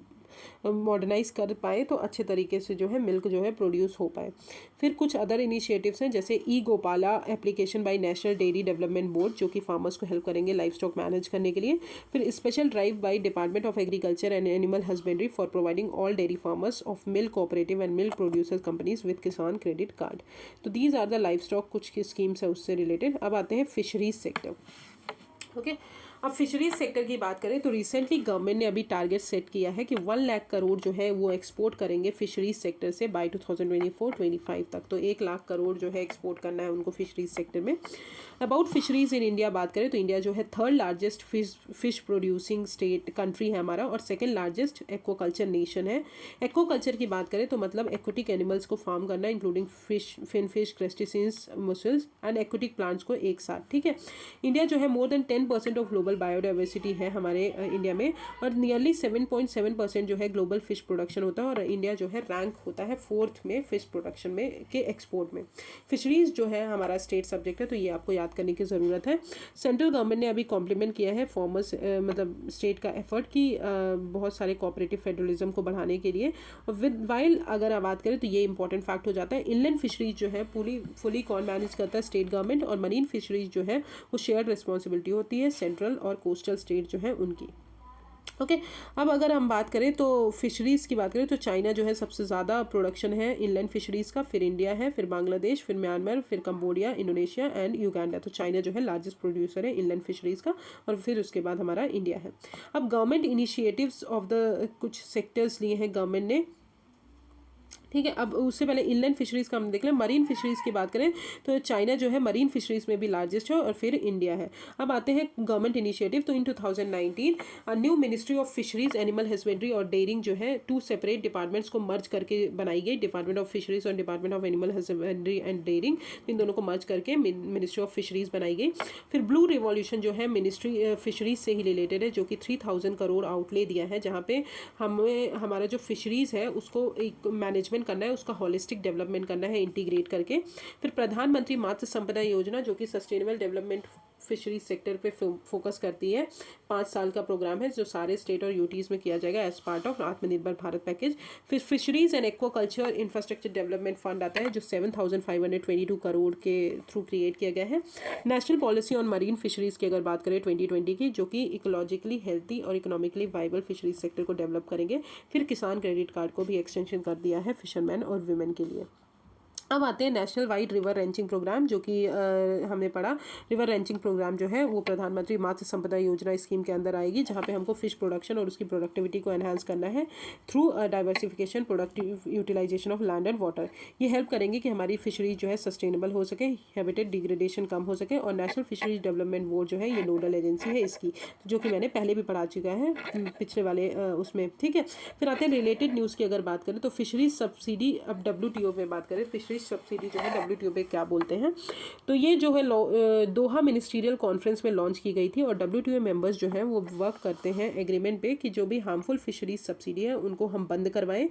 मॉडर्नाइज कर पाए, तो अच्छे तरीके से जो है मिल्क जो है प्रोड्यूस हो पाए। फिर कुछ अदर इनिशिएटिव्स हैं जैसे e Gopala application by national dairy development board, जो कि फार्मर्स को हेल्प करेंगे लाइफ स्टॉक मैनेज करने के लिए। फिर special drive by department of agriculture and animal husbandry for providing all dairy farmers of milk cooperative and milk producers companies with Kisan credit card. तो these are the livestock कुछ की schemes है उससे related. अब आते हैं fisheries sector. Okay, अब fisheries sector की बात करें तो रिसेंटली गवर्नमेंट ने अभी टारगेट सेट किया है कि 1 लाख करोड़ जो है वो एक्सपोर्ट करेंगे फिशरीज सेक्टर से बाय 2024-25 तक। तो 1 लाख करोड़ जो है एक्सपोर्ट करना है उनको फिशरीज सेक्टर में। अबाउट फिशरीज इन इंडिया बात करें तो इंडिया जो है 3rd largest fish producing state country है हमारा और 2nd लार्जेस्ट एक्वाकल्चर नेशन है। एक्वाकल्चर की बात करें तो मतलब एक्वेटिक एनिमल्स को फार्म करना, including fish, fin fish, crustaceans, mussels and aquatic plants को एक साथ। ठीक है, इंडिया जो है more than 10% of global biodiversity है हमारे इंडिया में, और नियरली 7.7% जो है ग्लोबल फिश प्रोडक्शन होता है, और इंडिया जो है रैंक होता है 4th में फिश प्रोडक्शन में के एक्सपोर्ट में। फिशरीज जो है हमारा स्टेट सब्जेक्ट है, तो ये आपको याद करने की ज़रूरत है। सेंट्रल गवर्नमेंट ने अभी कॉम्प्लीमेंट किया है फार्मर्स मतलब स्टेट का एफर्ट की बहुत सारे कोऑपरेटिव फेडरलिज्म को बढ़ाने के लिए। विद वाइल अगर आप बात करें तो ये इंपॉर्टेंट फैक्ट हो जाता है, इनलैंड फिशरीज जो है फुली कौन मैनेज करता है, स्टेट गवर्नमेंट, और मरीन फिशरीज जो है वो शेयर्ड रिस्पॉन्सिबिलिटी होती है सेंट्रल और कोस्टल स्टेट जो है उनकी। ओके, अब अगर हम बात करें तो फिशरीज़ की बात करें तो चाइना जो है सबसे ज़्यादा प्रोडक्शन है इनलैंड फिशरीज़ का, फिर इंडिया है, फिर बांग्लादेश, फिर म्यांमार, फिर कंबोडिया, इंडोनेशिया एंड युगांडा। तो चाइना जो है लार्जेस्ट प्रोड्यूसर है इनलैंड फिशरीज़ का, और फिर उसके बाद हमारा इंडिया है। अब गवर्नमेंट इनिशिएटिव्स ऑफ द कुछ सेक्टर्स लिए हैं गवर्नमेंट ने। ठीक है, अब उससे पहले इनलैंड फिशरीज़ का हम देख लें। मरीन फिशरीज़ की बात करें तो चाइना जो है मरीन फिशरीज़ में भी लार्जेस्ट है, और फिर इंडिया है। अब आते हैं गवर्नमेंट इनिशिएटिव। तो इन 2019 new ministry of fisheries, animal husbandry और डेयरिंग जो है 2 सेपरेट डिपार्टमेंट्स को मर्ज करके बनाई गई, डिपार्टमेंट ऑफ फिशरीज़ और department of animal husbandry and dairying. इन दोनों को मर्ज करके मिनिस्ट्री ऑफ फिशरीज़ बनाई गई। फिर ब्लू रिवॉल्यूशन जो है मिनिस्ट्री फिशरीज़ से ही रिलेटेड है, जो कि 3,000 करोड़ आउटले दिया है, जहाँ पे हमें हमारा जो फिशरीज़ है उसको एक मैनेजमेंट करना है, उसका होलिस्टिक डेवलपमेंट करना है इंटीग्रेट करके। फिर प्रधानमंत्री मत्स्य संपदा योजना जो कि सस्टेनेबल डेवलपमेंट फिशरीज सेक्टर पे फोकस करती है, 5 साल का प्रोग्राम है जो सारे स्टेट और यूटीज़ में किया जाएगा एज पार्ट ऑफ आत्मनिर्भर भारत पैकेज। फिर fisheries and aquaculture infrastructure development fund आता है जो 7,522 करोड़ के थ्रू क्रिएट किया गया है। National policy on marine fisheries की अगर बात करें 2020 की, जो कि इकोलॉजिकली हेल्थी और इकोनॉमिकली वाइबल फिशरीज सेक्टर को डेवलप करेंगे। फिर किसान क्रेडिट कार्ड को भी एक्सटेंशन कर दिया है फिशरमैन और वुमेन के लिए। अब आते हैं national wide river ranching programme, जो कि हमने पढ़ा। रिवर रेंचिंग प्रोग्राम जो है वो प्रधानमंत्री मत्स्य संपदा योजना स्कीम के अंदर आएगी, जहाँ पे हमको फिश प्रोडक्शन और उसकी प्रोडक्टिविटी को एनहांस करना है through diversification, productive utilisation of land and water. ये हेल्प करेंगे कि हमारी फिशरीज जो है सस्टेनेबल हो सके, हैबिटेट डिग्रेडेशन कम हो सके, और नेशनल फिशरीज डेवलपमेंट बोर्ड जो है ये नोडल एजेंसी है इसकी, जो कि मैंने पहले भी पढ़ा चुका है पिछले वाले उसमें। ठीक है, फिर आते हैं रिलेटेड न्यूज़ की अगर बात करें तो फिशरीज सब्सिडी। अब WTO में बात करें फिशरीज सब्सिडी जो है WTO पे क्या बोलते हैं, तो ये जो है दोहा मिनिस्ट्रियल कॉन्फ्रेंस में लॉन्च की गई थी, और WTO मेंबर्स जो हैं वो वर्क करते हैं एग्रीमेंट पे कि जो भी हार्मफुल फिशरीज सब्सिडी है उनको हम बंद करवाएं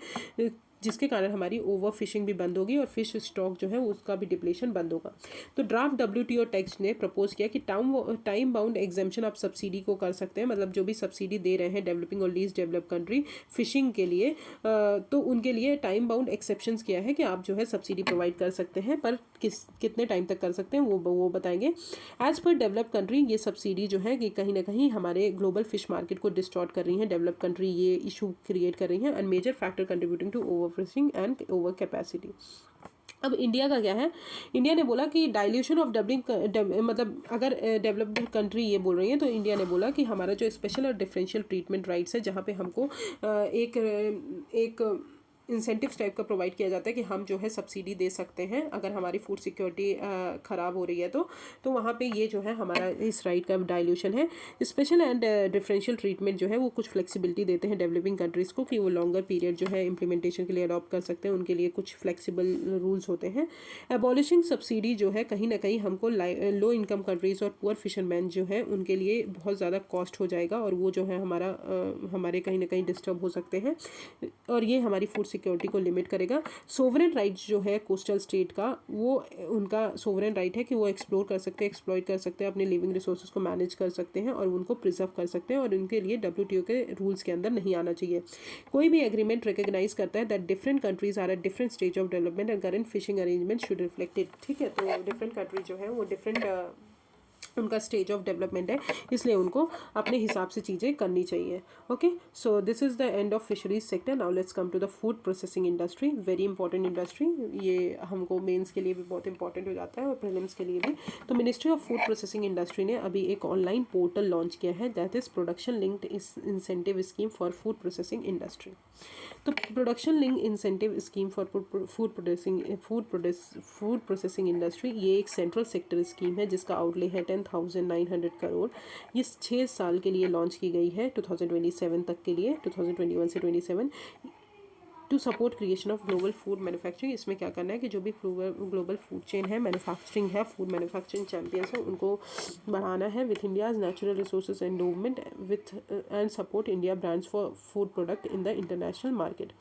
जिसके कारण हमारी ओवर फिशिंग भी बंद होगी और फिश स्टॉक जो है उसका भी डिप्लेशन बंद होगा। तो ड्राफ्ट WTO टेक्स्ट ने प्रपोज किया कि टाइम बाउंड एग्जाम्पशन आप सब्सिडी को कर सकते हैं, मतलब जो भी सब्सिडी दे रहे हैं डेवलपिंग और लीस्ट डेवलप कंट्री फिशिंग के लिए, तो उनके लिए टाइम बाउंड एक्सेप्शंस किया है कि आप जो है सब्सिडी प्रोवाइड कर सकते हैं, पर कितने टाइम तक कर सकते हैं वो बताएंगे। एज पर डेवलप कंट्री ये सब्सिडी जो है कि कहीं ना कहीं हमारे ग्लोबल फिश मार्केट को डिस्टॉर्ट कर रही है, डेवलप कंट्री ये इशू क्रिएट कर रही है and major factor contributing to over fishing and over capacity. अब इंडिया का क्या है, इंडिया ने बोला कि डाइल्यूशन ऑफ मतलब अगर डेवलप्ड कंट्री ये बोल रही है, तो इंडिया ने बोला कि हमारा जो स्पेशल और डिफरेंशियल ट्रीटमेंट राइट्स है, जहाँ पे हमको एक इंसेंटिव्स टाइप का प्रोवाइड किया जाता है कि हम जो है सब्सिडी दे सकते हैं अगर हमारी फूड सिक्योरिटी ख़राब हो रही है, तो वहाँ पे ये जो है हमारा इस राइट का डाइल्यूशन है। स्पेशल एंड डिफरेंशियल ट्रीटमेंट जो है वो कुछ फ्लेक्सिबिलिटी देते हैं डेवलपिंग कंट्रीज़ को कि वो लॉन्गर पीरियड जो है इम्प्लीमेंटेशन के लिए अडॉप्ट कर सकते हैं, उनके लिए कुछ फ्लेक्सिबल रूल्स होते हैं। एबॉलिशिंग सब्सिडी जो है कहीं ना कहीं हमको लो इनकम कंट्रीज़ और पुअर फिशरमैन जो है उनके लिए बहुत ज़्यादा कॉस्ट हो जाएगा और वो जो है हमारे कहीं ना कहीं डिस्टर्ब हो सकते हैं और ये हमारी फूड सिक्योरिटी को लिमिट करेगा। सोवरेन राइट्स जो है कोस्टल स्टेट का, वो उनका सोवरेन राइट है कि वो एक्सप्लोर कर सकते हैं, एक्सप्लॉइट कर सकते हैं, अपने लिविंग रिसोर्सेज को मैनेज कर सकते हैं और उनको प्रिजर्व कर सकते हैं और उनके लिए WTO के रूल्स के अंदर नहीं आना चाहिए। कोई भी एग्रीमेंट रिकॉग्नाइज करता है that different countries are at different stage of development and current fishing arrangement should reflect it. ठीक है, तो डिफरेंट कंट्री जो है वो डिफरेंट उनका स्टेज ऑफ डेवलपमेंट है, इसलिए उनको अपने हिसाब से चीज़ें करनी चाहिए। Okay, so this is the end of fisheries sector. Now let's come to the food processing industry, very important industry. ये हमको मेंस के लिए भी बहुत इंपॉर्टेंट हो जाता है और प्रीलिम्स के लिए भी। तो ministry of food processing industry ने अभी एक ऑनलाइन पोर्टल लॉन्च किया है, that is production linked incentive scheme for food processing industry. तो production link incentive scheme for food processing industry ये एक सेंट्रल सेक्टर स्कीम है जिसका आउटले है 10,900 करोड़। ये 6 साल के लिए लॉन्च की गई है, 2027 तक के लिए, 2021 से 27, to support creation of global food manufacturing. इसमें क्या करना है कि जो भी ग्लोबल फूड चेन है, मैन्युफैक्चरिंग है, फूड मैन्युफैक्चरिंग चैंपियंस हैं, उनको बढ़ाना है with India's natural resources endowment with and support India brands for food product in the international market.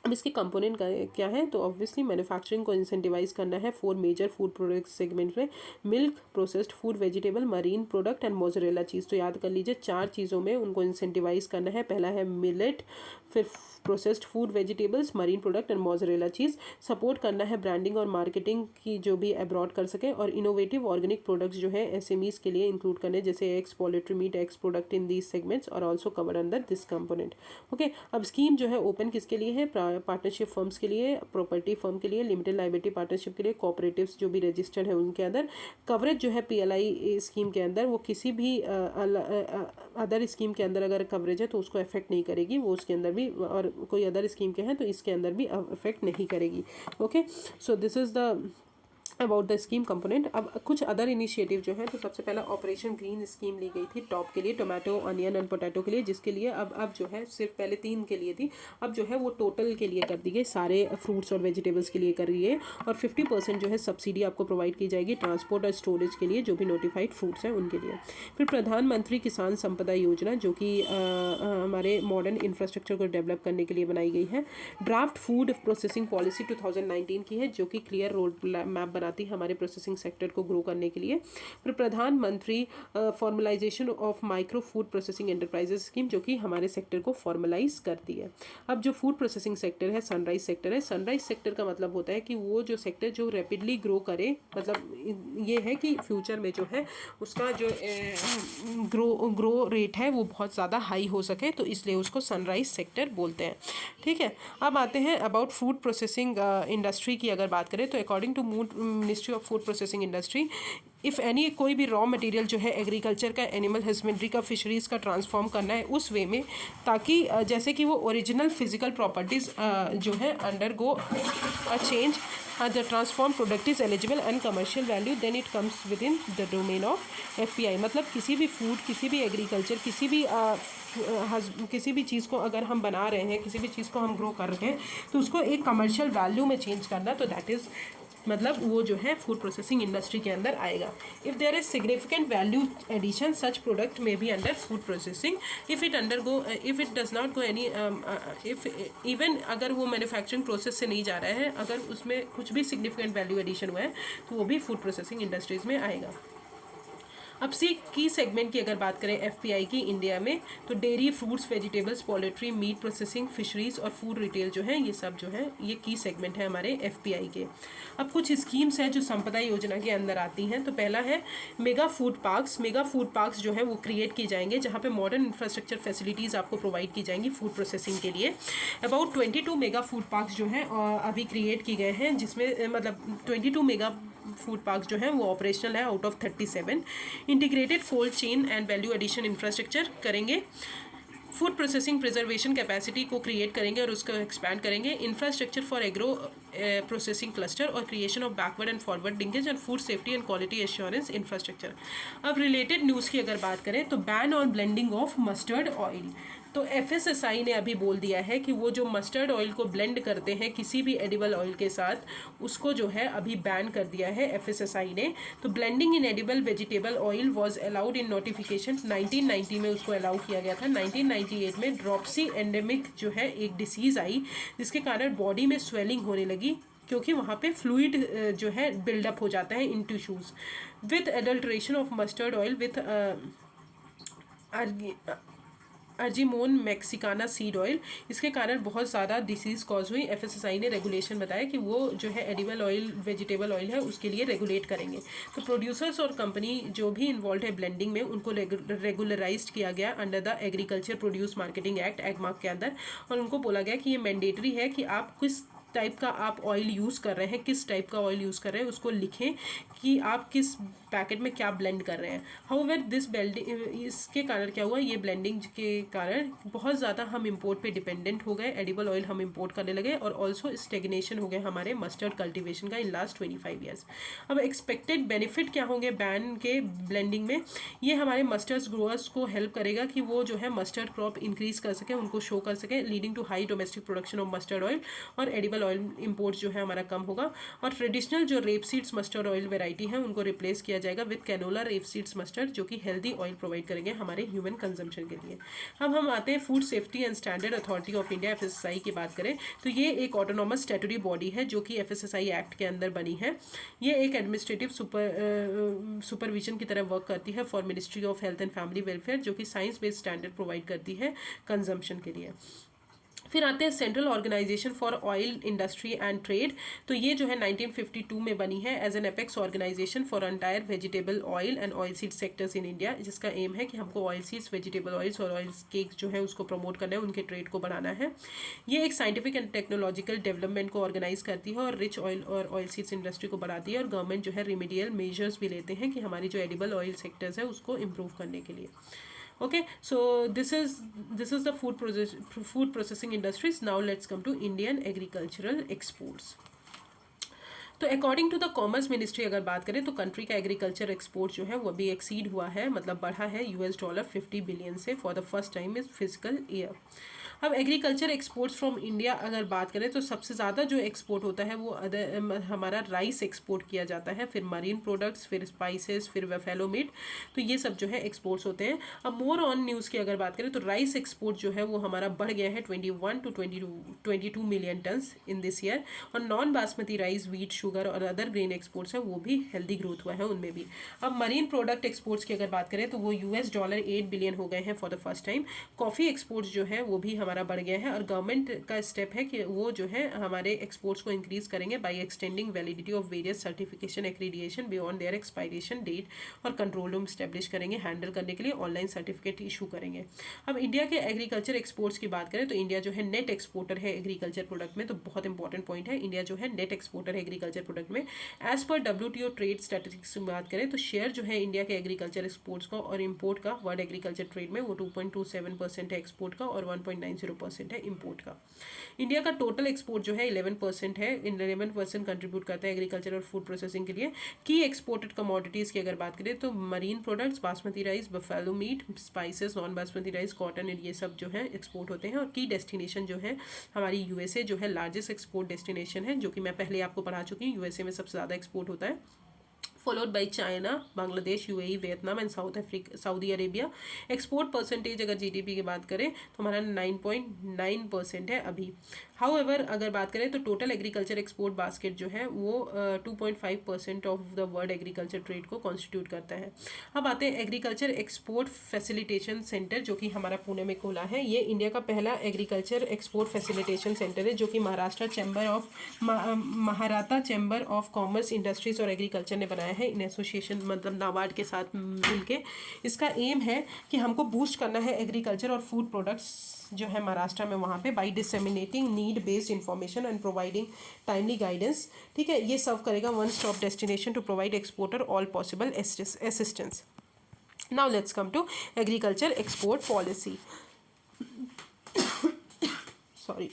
अब इसके कंपोनेंट क्या है, तो ऑब्वियसली मैन्युफैक्चरिंग को इंसेंटिवाइज करना है 4 मेजर फूड प्रोडक्ट सेगमेंट में, milk, processed food, vegetable, marine product and mozzarella cheese. तो याद कर लीजिए 4 चीज़ों में उनको इंसेंटिवाइज करना है। पहला है मिलेट, फिर processed food, vegetables, marine product and mozzarella cheese. Support करना है ब्रांडिंग और मार्केटिंग की जो भी अब्रॉड कर सके, और इनोवेटिव ऑर्गेनिक प्रोडक्ट्स जो है SMEs के लिए इंक्लूड करने, जैसे eggs, poultry meat, eggs product in these segments और also covered under this component. Okay, अब स्कीम जो है ओपन किसके लिए है, पार्टनरशिप फर्म्स के लिए, प्रॉपर्टी फर्म के लिए, लिमिटेड लाइबिलिटी पार्टनरशिप के लिए, कोऑपरेटिव्स जो भी रजिस्टर्ड है उनके अंदर। कवरेज जो है PLI स्कीम के अंदर वो किसी भी अदर स्कीम के अंदर अगर कवरेज है तो उसको अफेक्ट नहीं करेगी, वो उसके अंदर भी, और कोई अदर स्कीम के हैं तो इसके अंदर भी अफेक्ट नहीं करेगी। Okay, so this is the about the scheme component. अब कुछ अदर इनिशिएटिव जो है, तो सबसे पहला ऑपरेशन ग्रीन स्कीम ली गई थी टॉप के लिए, टोमेटो, अनियन एंड पोटैटो के लिए, जिसके लिए अब जो है सिर्फ पहले 3 के लिए थी, अब जो है वो टोटल के लिए कर दी गई, सारे फ्रूट्स और वेजिटेबल्स के लिए कर रही है, और 50% जो है सब्सिडी आपको प्रोवाइड की जाएगी ट्रांसपोर्ट और स्टोरेज के लिए, जो भी नोटिफाइड फ्रूट्स हैं उनके लिए। फिर प्रधानमंत्री किसान संपदा योजना, जो कि हमारे मॉडर्न इंफ्रास्ट्रक्चर को डेवलप करने के लिए बनाई गई है। ड्राफ्ट फूड प्रोसेसिंग पॉलिसी 2019 की है, जो कि क्लियर रोड मैप बनाती है हमारे प्रोसेसिंग सेक्टर को ग्रो करने के लिए। फिर प्रधानमंत्री formalisation of micro food processing enterprises scheme, जो कि हमारे सेक्टर को फॉर्मलाइज करती है। अब जो फूड प्रोसेसिंग सेक्टर है, सनराइज सेक्टर है। सनराइज सेक्टर का मतलब होता है कि वो जो सेक्टर जो रैपिडली ग्रो करे, मतलब ये है कि फ्यूचर में जो है उसका जो ग्रो रेट है वो बहुत ज़्यादा हाई हो सके, तो इसलिए उसको सनराइज सेक्टर बोलते हैं। ठीक है, अब आते हैं अबाउट फूड प्रोसेसिंग इंडस्ट्री की अगर बात करें, तो according to ministry of food processing industry, if any कोई भी रॉ मटेरियल जो है एग्रीकल्चर का, एनिमल हस्बेंड्री का, फिशरीज़ का ट्रांसफॉर्म करना है उस वे में, ताकि जैसे कि वो ओरिजिनल फिजिकल प्रॉपर्टीज़ जो है undergo a change, the transform product is eligible and commercial value, then it comes with in the domain of FPI। मतलब किसी भी फूड, किसी भी एग्रीकल्चर, किसी भी चीज़ को अगर हम बना रहे हैं, किसी भी चीज़ को हम ग्रो कर रहे हैं, तो उसको एक कमर्शियल वैल्यू में चेंज करना, तो दैट इज़ मतलब वो जो है फूड प्रोसेसिंग इंडस्ट्री के अंदर आएगा. If there is significant value addition such product may be under food processing. If it does not go any, if even अगर वो मैन्युफैक्चरिंग प्रोसेस से नहीं जा रहा है, अगर उसमें कुछ भी सिग्निफिकेंट वैल्यू एडिशन हुआ है तो वो भी फूड प्रोसेसिंग इंडस्ट्रीज में आएगा. अब सी की सेगमेंट की अगर बात करें एफपीआई की इंडिया में, तो dairy, fruits, vegetables, poultry, meat processing, fisheries और फूड रिटेल जो है, ये सब जो है ये की सेगमेंट है हमारे एफपीआई के. अब कुछ स्कीम्स हैं जो संपदा योजना के अंदर आती हैं. तो पहला है mega food parks. Mega food parks जो है वो क्रिएट किए जाएंगे जहाँ पे मॉडर्न इंफ्रास्ट्रक्चर फैसिलिटीज़ आपको प्रोवाइड की जाएंगी फूड प्रोसेसिंग के लिए. अबाउट 22 मेगा फूड पार्क्स जो हैं अभी क्रिएट किए गए हैं, जिसमें मतलब 22 मेगा फूड पार्क जो है वो ऑपरेशनल है out of 37. Integrated cold chain and value addition infrastructure करेंगे. फूड प्रोसेसिंग प्रिजर्वेशन कैपेसिटी को क्रिएट करेंगे और उसको एक्सपैंड करेंगे. Infrastructure for agro processing cluster और creation of backward and forward linkage and food safety and quality assurance infrastructure. अब related news की अगर बात करें तो ban on blending of mustard oil. तो एफएसएसआई ने अभी बोल दिया है कि वो जो मस्टर्ड ऑयल को ब्लेंड करते हैं किसी भी एडिबल ऑयल के साथ, उसको जो है अभी बैन कर दिया है एफएसएसआई ने. तो blending in edible vegetable oil was allowed in notification 1990 में उसको अलाउ किया गया था. 1998 में ड्रॉप्सी एंडेमिक जो है एक डिसीज़ आई जिसके कारण बॉडी में स्वेलिंग होने लगी, क्योंकि वहाँ पे फ्लूइड जो है बिल्डअप हो जाता है in tissues. With adulteration of mustard oil with argemone mexicana seed oil, इसके कारण बहुत ज़्यादा डिसीज़ कॉज हुई. एफएसएसआई ने रेगुलेशन बताया कि वो जो है एडिबल ऑयल वेजिटेबल ऑयल है उसके लिए रेगुलेट करेंगे. तो प्रोड्यूसर्स और कंपनी जो भी इन्वॉल्व है ब्लेंडिंग में, उनको रेगुलराइज किया गया under the agriculture produce marketing act Agmark के अंदर. और उनको बोला गया कि ये मैंडेटरी है कि आप किस टाइप का आप ऑयल यूज़ कर रहे हैं, किस टाइप का ऑयल यूज़ कर रहे हैं, उसको लिखें कि आप किस पैकेट में क्या ब्लेंड कर रहे हैं. हाउएवर दिस ब्लेंडिंग, इसके कारण क्या हुआ, ये ब्लेंडिंग के कारण बहुत ज़्यादा हम इंपोर्ट पे डिपेंडेंट हो गए. एडिबल ऑयल हम इंपोर्ट करने लगे और ऑल्सो स्टेगनेशन हो गया हमारे मस्टर्ड कल्टिवेशन का इन लास्ट 25 ईयर्स. अब एक्सपेक्टेड बेनिफिट क्या होंगे बैन के ब्लेंडिंग में. ये हमारे मस्टर्ड ग्रोअर्स को हेल्प करेगा कि वो जो है मस्टर्ड क्रॉप इंक्रीज कर सके, उनको शो कर सके, leading to high domestic production of mustard oil. और एडिबल ऑयल इंपोर्ट जो है हमारा कम होगा. और ट्रेडिशनल जो rape seeds mustard oil variety है उनको रिप्लेस किया जाएगा with canola rape seeds mustard, जो कि हेल्दी ऑयल प्रोवाइड करेंगे हमारे ह्यूमन कंजम्पशन के लिए. अब हम आते हैं food safety and standard authority of India FSSI की बात करें तो ये एक ऑटोनॉमस स्टैट्यूटरी बॉडी है जो कि एफएसएसआई एक्ट के अंदर बनी है. ये एक एडमिनिस्ट्रेटिव सुपरविजन की तरह वर्क करती है for ministry of health and family welfare, जो कि साइंस बेस्ड स्टैंडर्ड प्रोवाइड करती है कंजम्पशन के लिए. फिर आते हैं central organisation for oil industry and trade. तो ये जो है 1952 में बनी है as an apex organisation for entire vegetable oil and oil seed sectors in India, जिसका एम है कि हमको ऑयल सीड्स, वेजिटेबल ऑयल्स और ऑयल केक जो है उसको प्रमोट करना है, उनके ट्रेड को बढ़ाना है. ये एक साइंटिफिक एंड टेक्नोलॉजिकल डेवलपमेंट को ऑर्गेनाइज करती है और रिच ऑयल और ऑयल सीड्स इंडस्ट्री को बढ़ाती है. और गवर्नमेंट जो है रिमीडियल मेजर्स भी लेते हैं कि हमारी जो एडिबल ऑयल सेक्टर्स है उसको इम्प्रूव करने के लिए. Okay, so this is the food processing industries. Now let's come to Indian agricultural exports. तो according to the commerce ministry अगर बात करें तो कंट्री का एग्रीकल्चर एक्सपोर्ट जो है वो भी एक्सीड हुआ है, मतलब बढ़ा है $50 बिलियन से फॉर द फर्स्ट टाइम इस फिजिकल ईयर. अब एग्रीकल्चर एक्सपोर्ट्स फ्रॉम इंडिया अगर बात करें तो सबसे ज़्यादा जो एक्सपोर्ट होता है वो हमारा राइस एक्सपोर्ट किया जाता है, फिर मरीन प्रोडक्ट्स, फिर स्पाइसेस, फिर वेफेलो मीट. तो ये सब जो है एक्सपोर्ट्स होते हैं. अब मोर ऑन न्यूज़ की अगर बात करें तो राइस एक्सपोर्ट जो है वो हमारा बढ़ गया है 21 to 22 million tons in this year. और non basmati rice, wheat, sugar और अदर ग्रेन एक्सपोर्ट्स है वो भी हेल्दी ग्रोथ हुआ है उनमें भी. अब मरीन प्रोडक्ट एक्सपोर्ट्स की अगर बात करें तो वो $8 बिलियन हो गए हैं for the first time. Coffee exports जो है वो भी हमारा बढ़ गया है और गवर्नमेंट का स्टेप है कि वो जो है हमारे एक्सपोर्ट्स को इंक्रीज करेंगे by extending validity of various certification accreditation beyond their expiration date. और कंट्रोल रूम स्टैब्लिश करेंगे हैंडल करने के लिए, ऑनलाइन सर्टिफिकेट इशू करेंगे. अब इंडिया के एग्रीकल्चर एक्सपोर्ट्स की बात करें तो इंडिया जो है नेट एक्सपोर्टर है एग्रीकल्चर प्रोडक्ट में. तो बहुत इंपॉर्टेंट पॉइंट है, इंडिया जो है नेट एक्सपोर्टर है एग्रीकल्चर प्रोडक्ट में. As per WTO trade statistics की बात करें तो शेयर जो है इंडिया के एग्रीकल्चर एक्सपोर्ट्स का और इंपोर्ट का वर्ल्ड एग्रीकल्चर ट्रेड में वो 2.27% है एक्सपोर्ट का और 1.96 0.0% है इम्पोर्ट का। इंडिया का टोटल एक्सपोर्ट जो है 11% है, 11% कंट्रीब्यूट करता है एग्रीकल्चर और फूड प्रोसेसिंग के लिए। की एक्सपोर्टेड कमोडिटीज़ की अगर बात करें तो marine products, basmati rice, buffalo meet, spices, non basmati rice, cotton, ये सब जो है एक्सपोर्ट होते हैं। और की डेस्टिनेशन जो है हमारी यूएसए जो है लार्जेस्ट एक्सपोर्ट डेस्टिनेशन है, जो कि मैं पहले आपको पढ़ा चुकी हूँ, यूएसए में सबसे ज़्यादा एक्सपोर्ट होता है, followed by China, Bangladesh, UAE, Vietnam and Saudi Arabia. Export percentage अगर जीडीपी की बात करें तो हमारा 9.9% है अभी। हाउएवर अगर बात करें तो टोटल एग्रीकल्चर एक्सपोर्ट बास्केट जो है वो 2.5% of the world agriculture trade को कॉन्स्टिट्यूट करता है। अब आते हैं एग्रीकल्चर एक्सपोर्ट फैसिलिटेशन सेंटर, जो कि हमारा पुणे में खुला है। ये इंडिया का पहला एग्रीकल्चर एक्सपोर्ट फैसिलिटेशन सेंटर है, जो कि Maharashtra chamber of commerce, industries और एग्रीकल्चर ने बनाया है इन एसोसिएशन, मतलब नाबार्ड के साथ मिलके। इसका एम है कि हमको बूस्ट करना है एग्रीकल्चर और फूड प्रोडक्ट्स जो है महाराष्ट्र में वहाँ पे, by disseminating need based information and providing timely guidance. ठीक है, ये सर्व करेगा one stop destination to provide exporter all possible assistance. Now let's come to agriculture export policy. Sorry.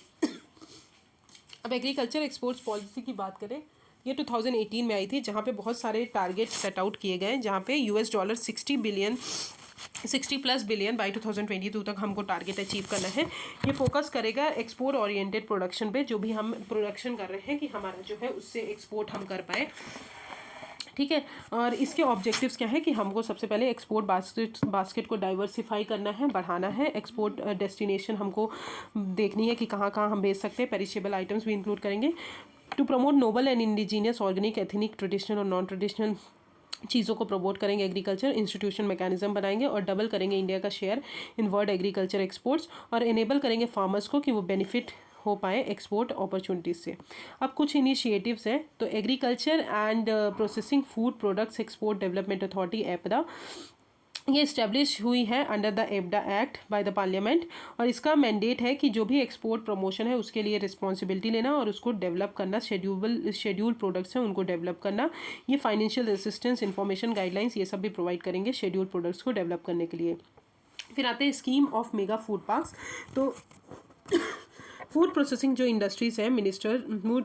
अब एग्रीकल्चर एक्सपोर्ट्स पॉलिसी की बात करें, ये 2018 में आई थी, जहाँ पे बहुत सारे टारगेट सेट आउट किए गए, जहाँ पे $60+ बिलियन बाई 2022 तक हमको टारगेट अचीव करना है। ये फोकस करेगा एक्सपोर्ट ओरिएंटेड प्रोडक्शन पे, जो भी हम प्रोडक्शन कर रहे हैं कि हमारा जो है उससे एक्सपोर्ट हम कर पाए। ठीक है, और इसके ऑब्जेक्टिव्स क्या है कि हमको सबसे पहले एक्सपोर्ट बास्केट को डाइवर्सिफाई करना है, बढ़ाना है। एक्सपोर्ट डेस्टिनेशन हमको देखनी है कि कहाँ कहाँ हम भेज सकते हैं, पेरिशेबल आइटम्स भी इंक्लूड करेंगे। To promote noble and indigenous, organic, ethnic, traditional और नॉन ट्रेडिशनल चीज़ों को प्रमोट करेंगे। एग्रीकल्चर इंस्टीट्यूशन मैकेनिज्म बनाएंगे और डबल करेंगे इंडिया का share in world agriculture exports, और इनेबल करेंगे फार्मर्स को कि वो बेनिफिट हो पाए एक्सपोर्ट अपॉर्चुनिटीज़ से। अब कुछ इनिशिएटिव्स हैं, तो agriculture and processing food products export development authority APEDA, ये इस्टेब्लिश हुई है under the APEDA act by the parliament, और इसका मैंडेट है कि जो भी एक्सपोर्ट प्रमोशन है उसके लिए रिस्पॉन्सिबिलिटी लेना और उसको डेवलप करना, शेड्यूल प्रोडक्ट्स हैं उनको डेवलप करना। ये फाइनेंशियल असिस्टेंस, इंफॉर्मेशन, गाइडलाइंस ये सब भी प्रोवाइड करेंगे शेड्यूल प्रोडक्ट्स को डेवलप करने के लिए। फिर आते हैं scheme of mega food parks. तो फूड प्रोसेसिंग जो इंडस्ट्रीज़ है,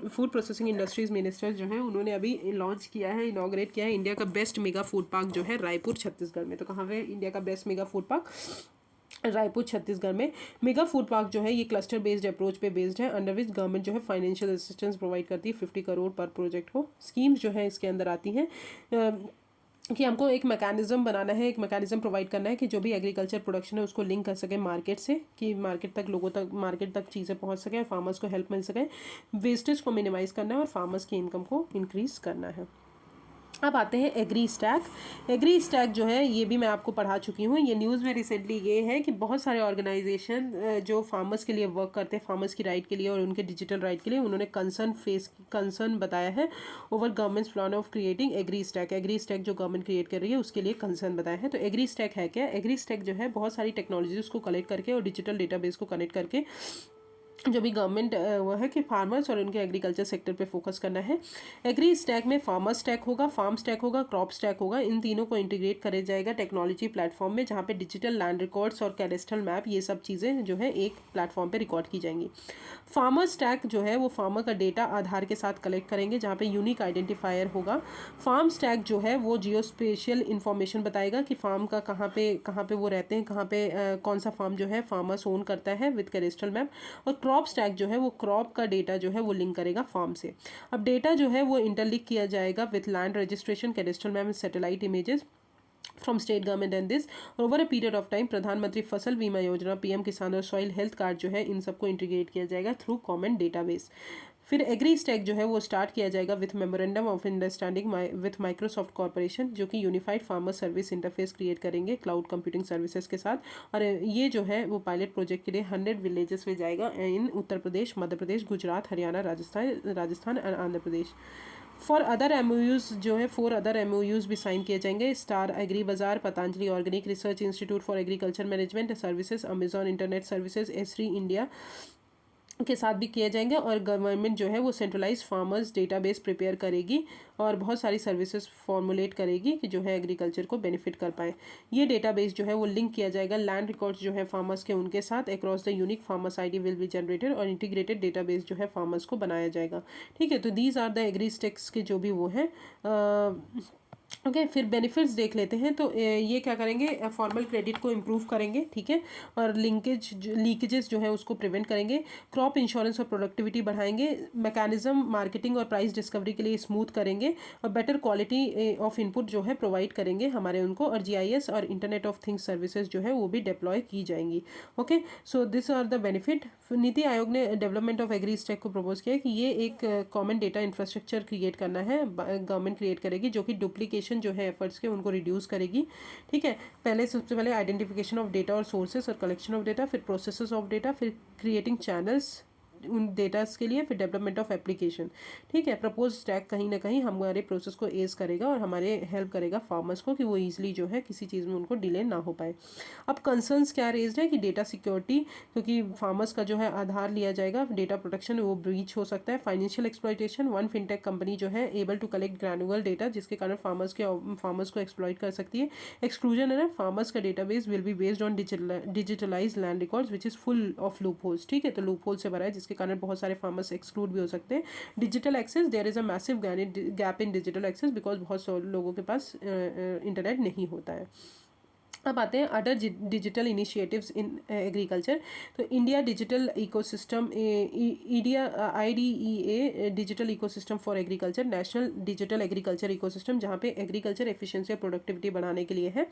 फूड प्रोसेसिंग इंडस्ट्रीज़ मिनिस्टर जो है उन्होंने अभी लॉन्च किया है, इनॉग्रेट किया है इंडिया का बेस्ट मेगा फूड पार्क जो है रायपुर छत्तीसगढ़ में। तो कहाँ पे इंडिया का best mega food park? Raipur Chhattisgarh में। मेगा फूड पार्क जो है ये क्लस्टर बेस्ड अप्रोच पे बेस्ड है, अंडर विच गवर्नमेंट जो है फाइनेंशियल असिस्टेंस प्रोवाइड करती है 50 करोड़ पर प्रोजेक्ट को। स्कीम्स जो है इसके अंदर आती हैं कि हमको एक मैकेनिज्म बनाना है, एक मैकेनिज्म प्रोवाइड करना है कि जो भी एग्रीकल्चर प्रोडक्शन है उसको लिंक कर सके मार्केट से, कि मार्केट तक चीज़ें पहुंच सके और फार्मर्स को हेल्प मिल सके। वेस्टेज को मिनिमाइज़ करना है और फार्मर्स की इनकम को इंक्रीज़ करना है। अब आते हैं एग्री स्टैक। एग्री स्टैक जो है ये भी मैं आपको पढ़ा चुकी हूँ। ये न्यूज़ में रिसेंटली ये है कि बहुत सारे ऑर्गेनाइजेशन जो फार्मर्स के लिए वर्क करते हैं, फार्मर्स की राइट के लिए और उनके डिजिटल राइट के लिए, उन्होंने कंसर्न बताया है over governments plan of creating agri stack. Agri stack जो गवर्नमेंट क्रिएट कर रही है उसके लिए कंसर्न बताया है। तो एग्री स्टैक है क्या? एग्री स्टैक जो है बहुत सारी टेक्नोलॉजीज को कलेक्ट करके और डिजिटल डेटाबेस को कनेक्ट करके जो भी गवर्नमेंट वो है कि फार्मर्स और उनके एग्रीकल्चर सेक्टर पे फोकस करना है। एग्री स्टैक में फार्मर स्टैक होगा, फार्म स्टैक होगा, क्रॉप स्टैक होगा। इन तीनों को इंटीग्रेट करे जाएगा टेक्नोलॉजी प्लेटफॉर्म में, जहाँ पे डिजिटल लैंड रिकॉर्ड्स और कैडेस्ट्रल मैप ये सब चीज़ें जो है एक प्लेटफॉर्म पे रिकॉर्ड की जाएंगी। फार्मर स्टैक जो है वो फार्मर का डेटा आधार के साथ कलेक्ट करेंगे, जहाँ पे यूनिक आइडेंटिफायर होगा। फार्म स्टैक जो है वो जियो स्पेशियल इन्फॉर्मेशन बताएगा कि फार्म का कहाँ पे वो रहते हैं, कहाँ पे कौन सा फार्म जो है फार्मर्स ओन करता है विद कैडेस्ट्रल मैप। और क्रॉप स्टैक जो है वो क्रॉप का डेटा जो है वो लिंक करेगा फार्म से। अब डेटा जो है वो इंटरलिंक किया जाएगा with land registration, cadastral map, satellite images from state government and this over a period of time. प्रधानमंत्री फसल बीमा योजना, पीएम किसान और सॉइल हेल्थ कार्ड जो है इन सबको इंटीग्रेट किया जाएगा थ्रू कॉमन डेटाबेस। फिर एग्री स्टैक जो है वो स्टार्ट किया जाएगा with memorandum of understanding with Microsoft corporation, जो कि unified farmer service interface create करेंगे क्लाउड कंप्यूटिंग सर्विसेज के साथ। और ये जो है वो पायलट प्रोजेक्ट के लिए 100 विलेजेस में जाएगा इन उत्तर प्रदेश, मध्य प्रदेश, गुजरात, हरियाणा, राजस्थान और Andhra Pradesh. For other MoUs जो है 4 अदर एमओयूज भी साइन किए जाएंगे। स्टार एग्री बाजार, Patanjali organic research institute for agriculture management services, Amazon internet services, एसरी इंडिया, के साथ भी किए जाएंगे। और गवर्नमेंट जो है वो सेंट्रलाइज फार्मर्स डेटाबेस प्रिपेयर करेगी और बहुत सारी सर्विसेज फॉर्मुलेट करेगी कि जो है एग्रीकल्चर को बेनिफिट कर पाए। ये डेटाबेस जो है वो लिंक किया जाएगा लैंड रिकॉर्ड्स जो है फार्मर्स के उनके साथ। Across the unique farmers ID will be generated और इंटीग्रेटेड डेटाबेस जो है फार्मर्स को बनाया जाएगा। ठीक है, तो these are the agri stacks के जो भी वो हैं। ओके, फिर बेनिफिट्स देख लेते हैं। तो ये क्या करेंगे, फॉर्मल क्रेडिट को इम्प्रूव करेंगे। ठीक है, और लीकेजेस जो है उसको प्रिवेंट करेंगे। क्रॉप इंश्योरेंस और प्रोडक्टिविटी बढ़ाएंगे। मैकेनिज्म मार्केटिंग और प्राइस डिस्कवरी के लिए स्मूथ करेंगे। और बेटर क्वालिटी ऑफ इनपुट जो है प्रोवाइड करेंगे हमारे उनको। और जीआईएस और इंटरनेट ऑफ थिंग्स सर्विसेज जो है वो भी डिप्लॉय की जाएंगी। Okay, so this are the benefit. NITI Aayog ने डेवलपमेंट ऑफ एग्री स्टैक को प्रपोज किया है कि ये एक कॉमन डेटा इंफ्रास्ट्रक्चर क्रिएट करना है, गवर्नमेंट क्रिएट करेगी, जो कि डुप्लीकेशन जो है एफर्ट्स के उनको रिड्यूस करेगी। ठीक है, पहले सबसे पहले आइडेंटिफिकेशन ऑफ डेटा और सोर्सेस और कलेक्शन ऑफ डेटा, फिर प्रोसेसेस ऑफ डेटा, फिर क्रिएटिंग चैनल्स उन डेटास के लिए, फिर डेवलपमेंट ऑफ एप्लीकेशन। ठीक है, प्रपोज स्टैक कहीं ना कहीं हमारे प्रोसेस को एज करेगा और हमारे हेल्प करेगा फार्मर्स को कि वो ईजिली जो है किसी चीज़ में उनको डिले ना हो पाए। अब कंसर्न्स क्या रेज्ड है कि डेटा सिक्योरिटी, क्योंकि फार्मर्स का जो है आधार लिया जाएगा, डेटा प्रोटेक्शन वो ब्रीच हो सकता है। Financial exploitation, one fintech company जो है एबल टू कलेक्ट ग्रैनुअल डेटा जिसके कारण फार्मर्स को एक्सप्लॉइट कर सकती है। एक्सक्लूजन है, फार्मर्स का database will be based on digitalise land records which is full of loop holes. ठीक है, तो लूप होल से भरा है जिसके कारण बहुत सारे फार्मर्स एक्सक्लूड भी हो सकते हैं। Digital access, there is a massive gap in digital access because बहुत सारे लोगों के पास इंटरनेट नहीं होता है। अब आते हैं other digital initiatives in agriculture. तो India digital ecosystem, India IDEA digital ecosystem for agriculture, national digital agriculture ecosystem, जहाँ पे एग्रीकल्चर एफिशिएंसी और प्रोडक्टिविटी बढ़ाने के लिए है।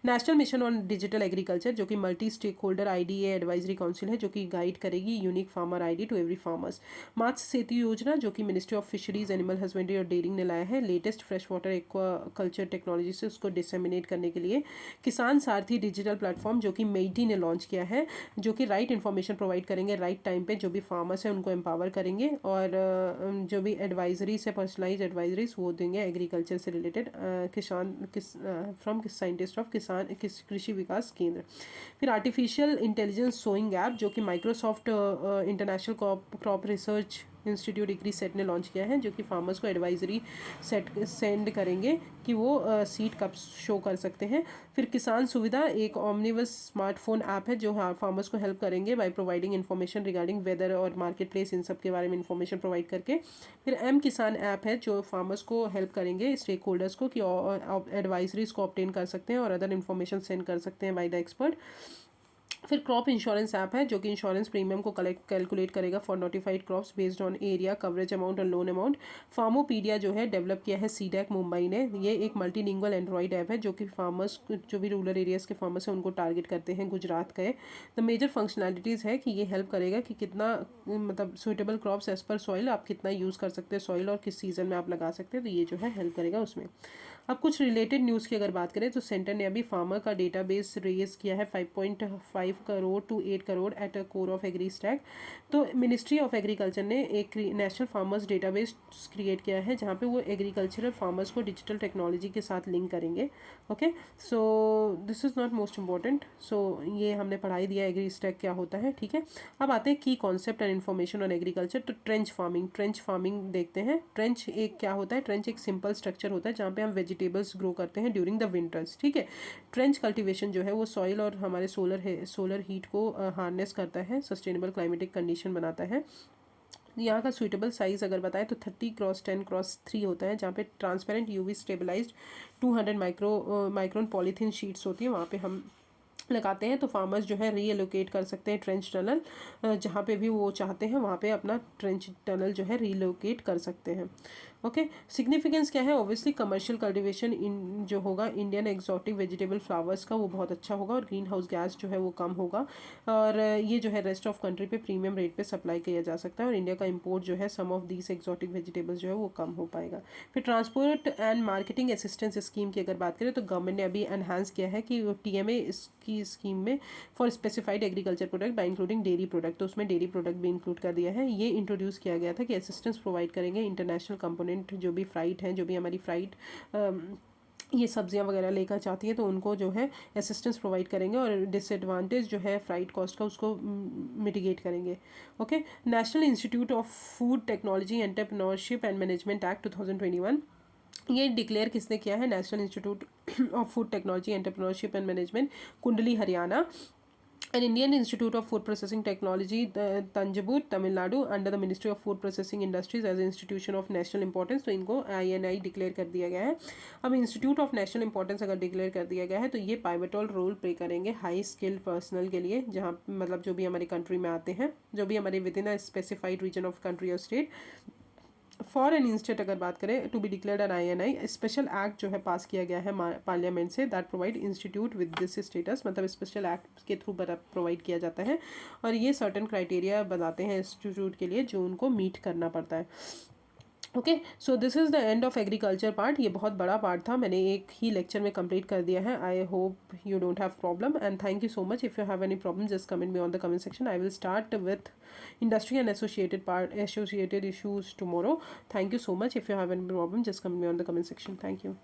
National mission on digital agriculture, जो कि multi stakeholder IDA advisory council है, जो कि गाइड करेगी unique farmer ID to every farmers. Matsya Setu Yojana, जो कि ministry of fisheries, animal husbandry और डेयरिंग ने लाया है, latest fresh water aquaculture technology से उसको डिसेमिनेट करने के लिए। किसान सारथी डिजिटल प्लेटफॉर्म, जो कि मेडी ने लॉन्च किया है, जो कि राइट इन्फॉर्मेशन प्रोवाइड करेंगे राइट टाइम पे, जो भी फार्मर्स हैं उनको एम्पावर करेंगे। और जो भी एडवाइजरीज है, पर्सनलाइज एडवाइजरीज वो देंगे एग्रीकल्चर से रिलेटेड, फ्रॉम साइंटिस्ट ऑफ कृषि विकास केंद्र। फिर आर्टिफिशियल इंटेलिजेंस सोइंग ऐप, जो कि Microsoft international crop research institute ICRISAT ने लॉन्च किया है, जो कि फार्मर्स को एडवाइजरी सेंड करेंगे कि वो सीड कब शो कर सकते हैं। फिर किसान सुविधा, एक ओमनिबस स्मार्टफोन ऐप है जो फार्मर्स को हेल्प करेंगे by providing information regarding weather और मार्केट प्लेस, इन सब के बारे में इन्फॉर्मेशन प्रोवाइड करके। फिर किसान ऐप है जो फार्मर्स को हेल्प करेंगे, स्टेक होल्डर्स को, कि एडवाइजरीज को ऑब्टेन कर सकते हैं और अदर इन्फॉर्मेशन सेंड कर सकते हैं बाय द एक्सपर्ट। फिर क्रॉप इंश्योरेंस ऐप है, जो कि इंश्योरेंस प्रीमियम को कैलकुलेट करेगा for notified crops based on area, coverage amount और लोन अमाउंट। फार्मोपीडिया जो है डेवलप किया है सीडैक मुंबई ने। ये एक मल्टीलिंगुअल एंड्रॉइड ऐप है जो कि फार्मर्स, जो भी रूरल एरियाज़ के फार्मर्स हैं उनको टारगेट करते हैं, गुजरात के। द मेजर फंक्शनैलिटीज़ है कि ये हेल्प करेगा कि कितना मतलब suitable crops as per soil आप कितना यूज़ कर सकते हैं सॉइल और किस सीज़न में आप लगा सकते हैं, तो ये जो है हेल्प करेगा उसमें। अब कुछ रिलेटेड न्यूज़ की अगर बात करें तो सेंटर ने अभी फार्मर का डेटाबेस रेज किया है 5.5 crore to 8 crore at a core of agri stack. तो मिनिस्ट्री ऑफ एग्रीकल्चर ने एक नेशनल फार्मर्स डेटाबेस क्रिएट किया है जहाँ पे वो एग्रीकल्चरल फार्मर्स को डिजिटल टेक्नोलॉजी के साथ लिंक करेंगे। Okay, so this is not most important. So ये हमने पढ़ाई दिया एग्री स्टैक क्या होता है। ठीक है, अब आते हैं की concept and information on agriculture. तो ट्रेंच फार्मिंग देखते हैं। ट्रेंच एक क्या होता है, ट्रेंच एक सिंपल स्ट्रक्चर होता है जहाँ पे हम वेजिटेबल्स ग्रो करते हैं ड्यूरिंग द विंटर्स। ठीक है, ट्रेंच कल्टीवेशन जो है वो सॉइल और हमारे सोलर हीट को हार्नेस करता है, सस्टेनेबल क्लाइमेटिक कंडीशन बनाता है। यहाँ का सुइटेबल साइज़ अगर बताएं तो 30x10x3 होता है, जहाँ पे transparent UV stabilised 200 micron polythene sheets होती हैं, वहाँ पे हम लगाते हैं। तो फार्मर्स जो है रीएलोकेट कर सकते हैं ट्रेंच टनल, जहाँ पे भी वो चाहते हैं वहाँ पे अपना ट्रेंच टनल जो है रीलोकेट कर सकते हैं। ओके, सिग्निफिकेंस क्या है, ऑब्वियसली कमर्शियल कल्टीवेशन इन जो होगा इंडियन एक्सोटिक वेजिटेबल फ्लावर्स का वो बहुत अच्छा होगा और ग्रीन हाउस गैस जो है वो कम होगा, और ये जो है रेस्ट ऑफ कंट्री पे प्रीमियम रेट पे सप्लाई किया जा सकता है, और इंडिया का इंपोर्ट जो है सम ऑफ दीज एक्सोटिक वेजिटेबल्स जो है वो कम हो पाएगा। फिर transport and marketing assistance scheme की अगर बात करें तो गवर्नमेंट ने अभी एनहांस किया है कि TMA इसकी स्कीम में for specified agriculture product bye including dairy product, तो उसमें डेयरी प्रोडक्ट भी इंक्लूड कर दिया है। ये इंट्रोड्यूस किया गया था कि असिस्टेंस प्रोवाइड करेंगे इंटरनेशनल कंपोनेंट जो भी फ्राइट हैं, जो भी हमारी फ्राइट ये सब्जियां वगैरह लेकर चाहती है तो उनको जो है असिस्टेंस प्रोवाइड करेंगे और डिसएडवांटेज जो है फ्राइट कॉस्ट का उसको मिटिगेट करेंगे। Okay, national institute of food technology entrepreneurship and management act 2021, ये डिक्लेयर किसने किया है? National institute of food technology entrepreneurship and management, Kundli Haryana, and Indian institute of food processing technology Thanjavur Tamil Nadu under the ministry of food processing industries as institution of national importance. तो इनको INI declare कर दिया गया है। अब इंस्टीट्यूट ऑफ नेशनल इंपॉर्टेंस अगर declare कर दिया गया है तो ये पाइवेटल रोल प्ले करेंगे हाई स्किल्ड पर्सनल के लिए, जहाँ मतलब जो भी हमारी कंट्री में आते हैं, जो भी हमारे within a specified region of country और स्टेट। फॉरेन इंस्टेट अगर बात करें to be declared an INI, special act जो है पास किया गया है पार्लियामेंट से that provide institute with this status, मतलब स्पेशल एक्ट के थ्रू प्रोवाइड किया जाता है और ये सर्टन क्राइटेरिया बताते हैं इंस्टीट्यूट के लिए जो उनको मीट करना पड़ता है। Okay, so this is the end of agriculture part. ये बहुत बड़ा पार्ट था, मैंने एक ही लेक्चर में कंप्लीट कर दिया है। I hope you don't have problem and thank you so much. If you have any problem just comment me on the comment section. I will start with industry and associated issues tomorrow. Thank you so much. If you have any problem just comment me on the comment section. Thank you.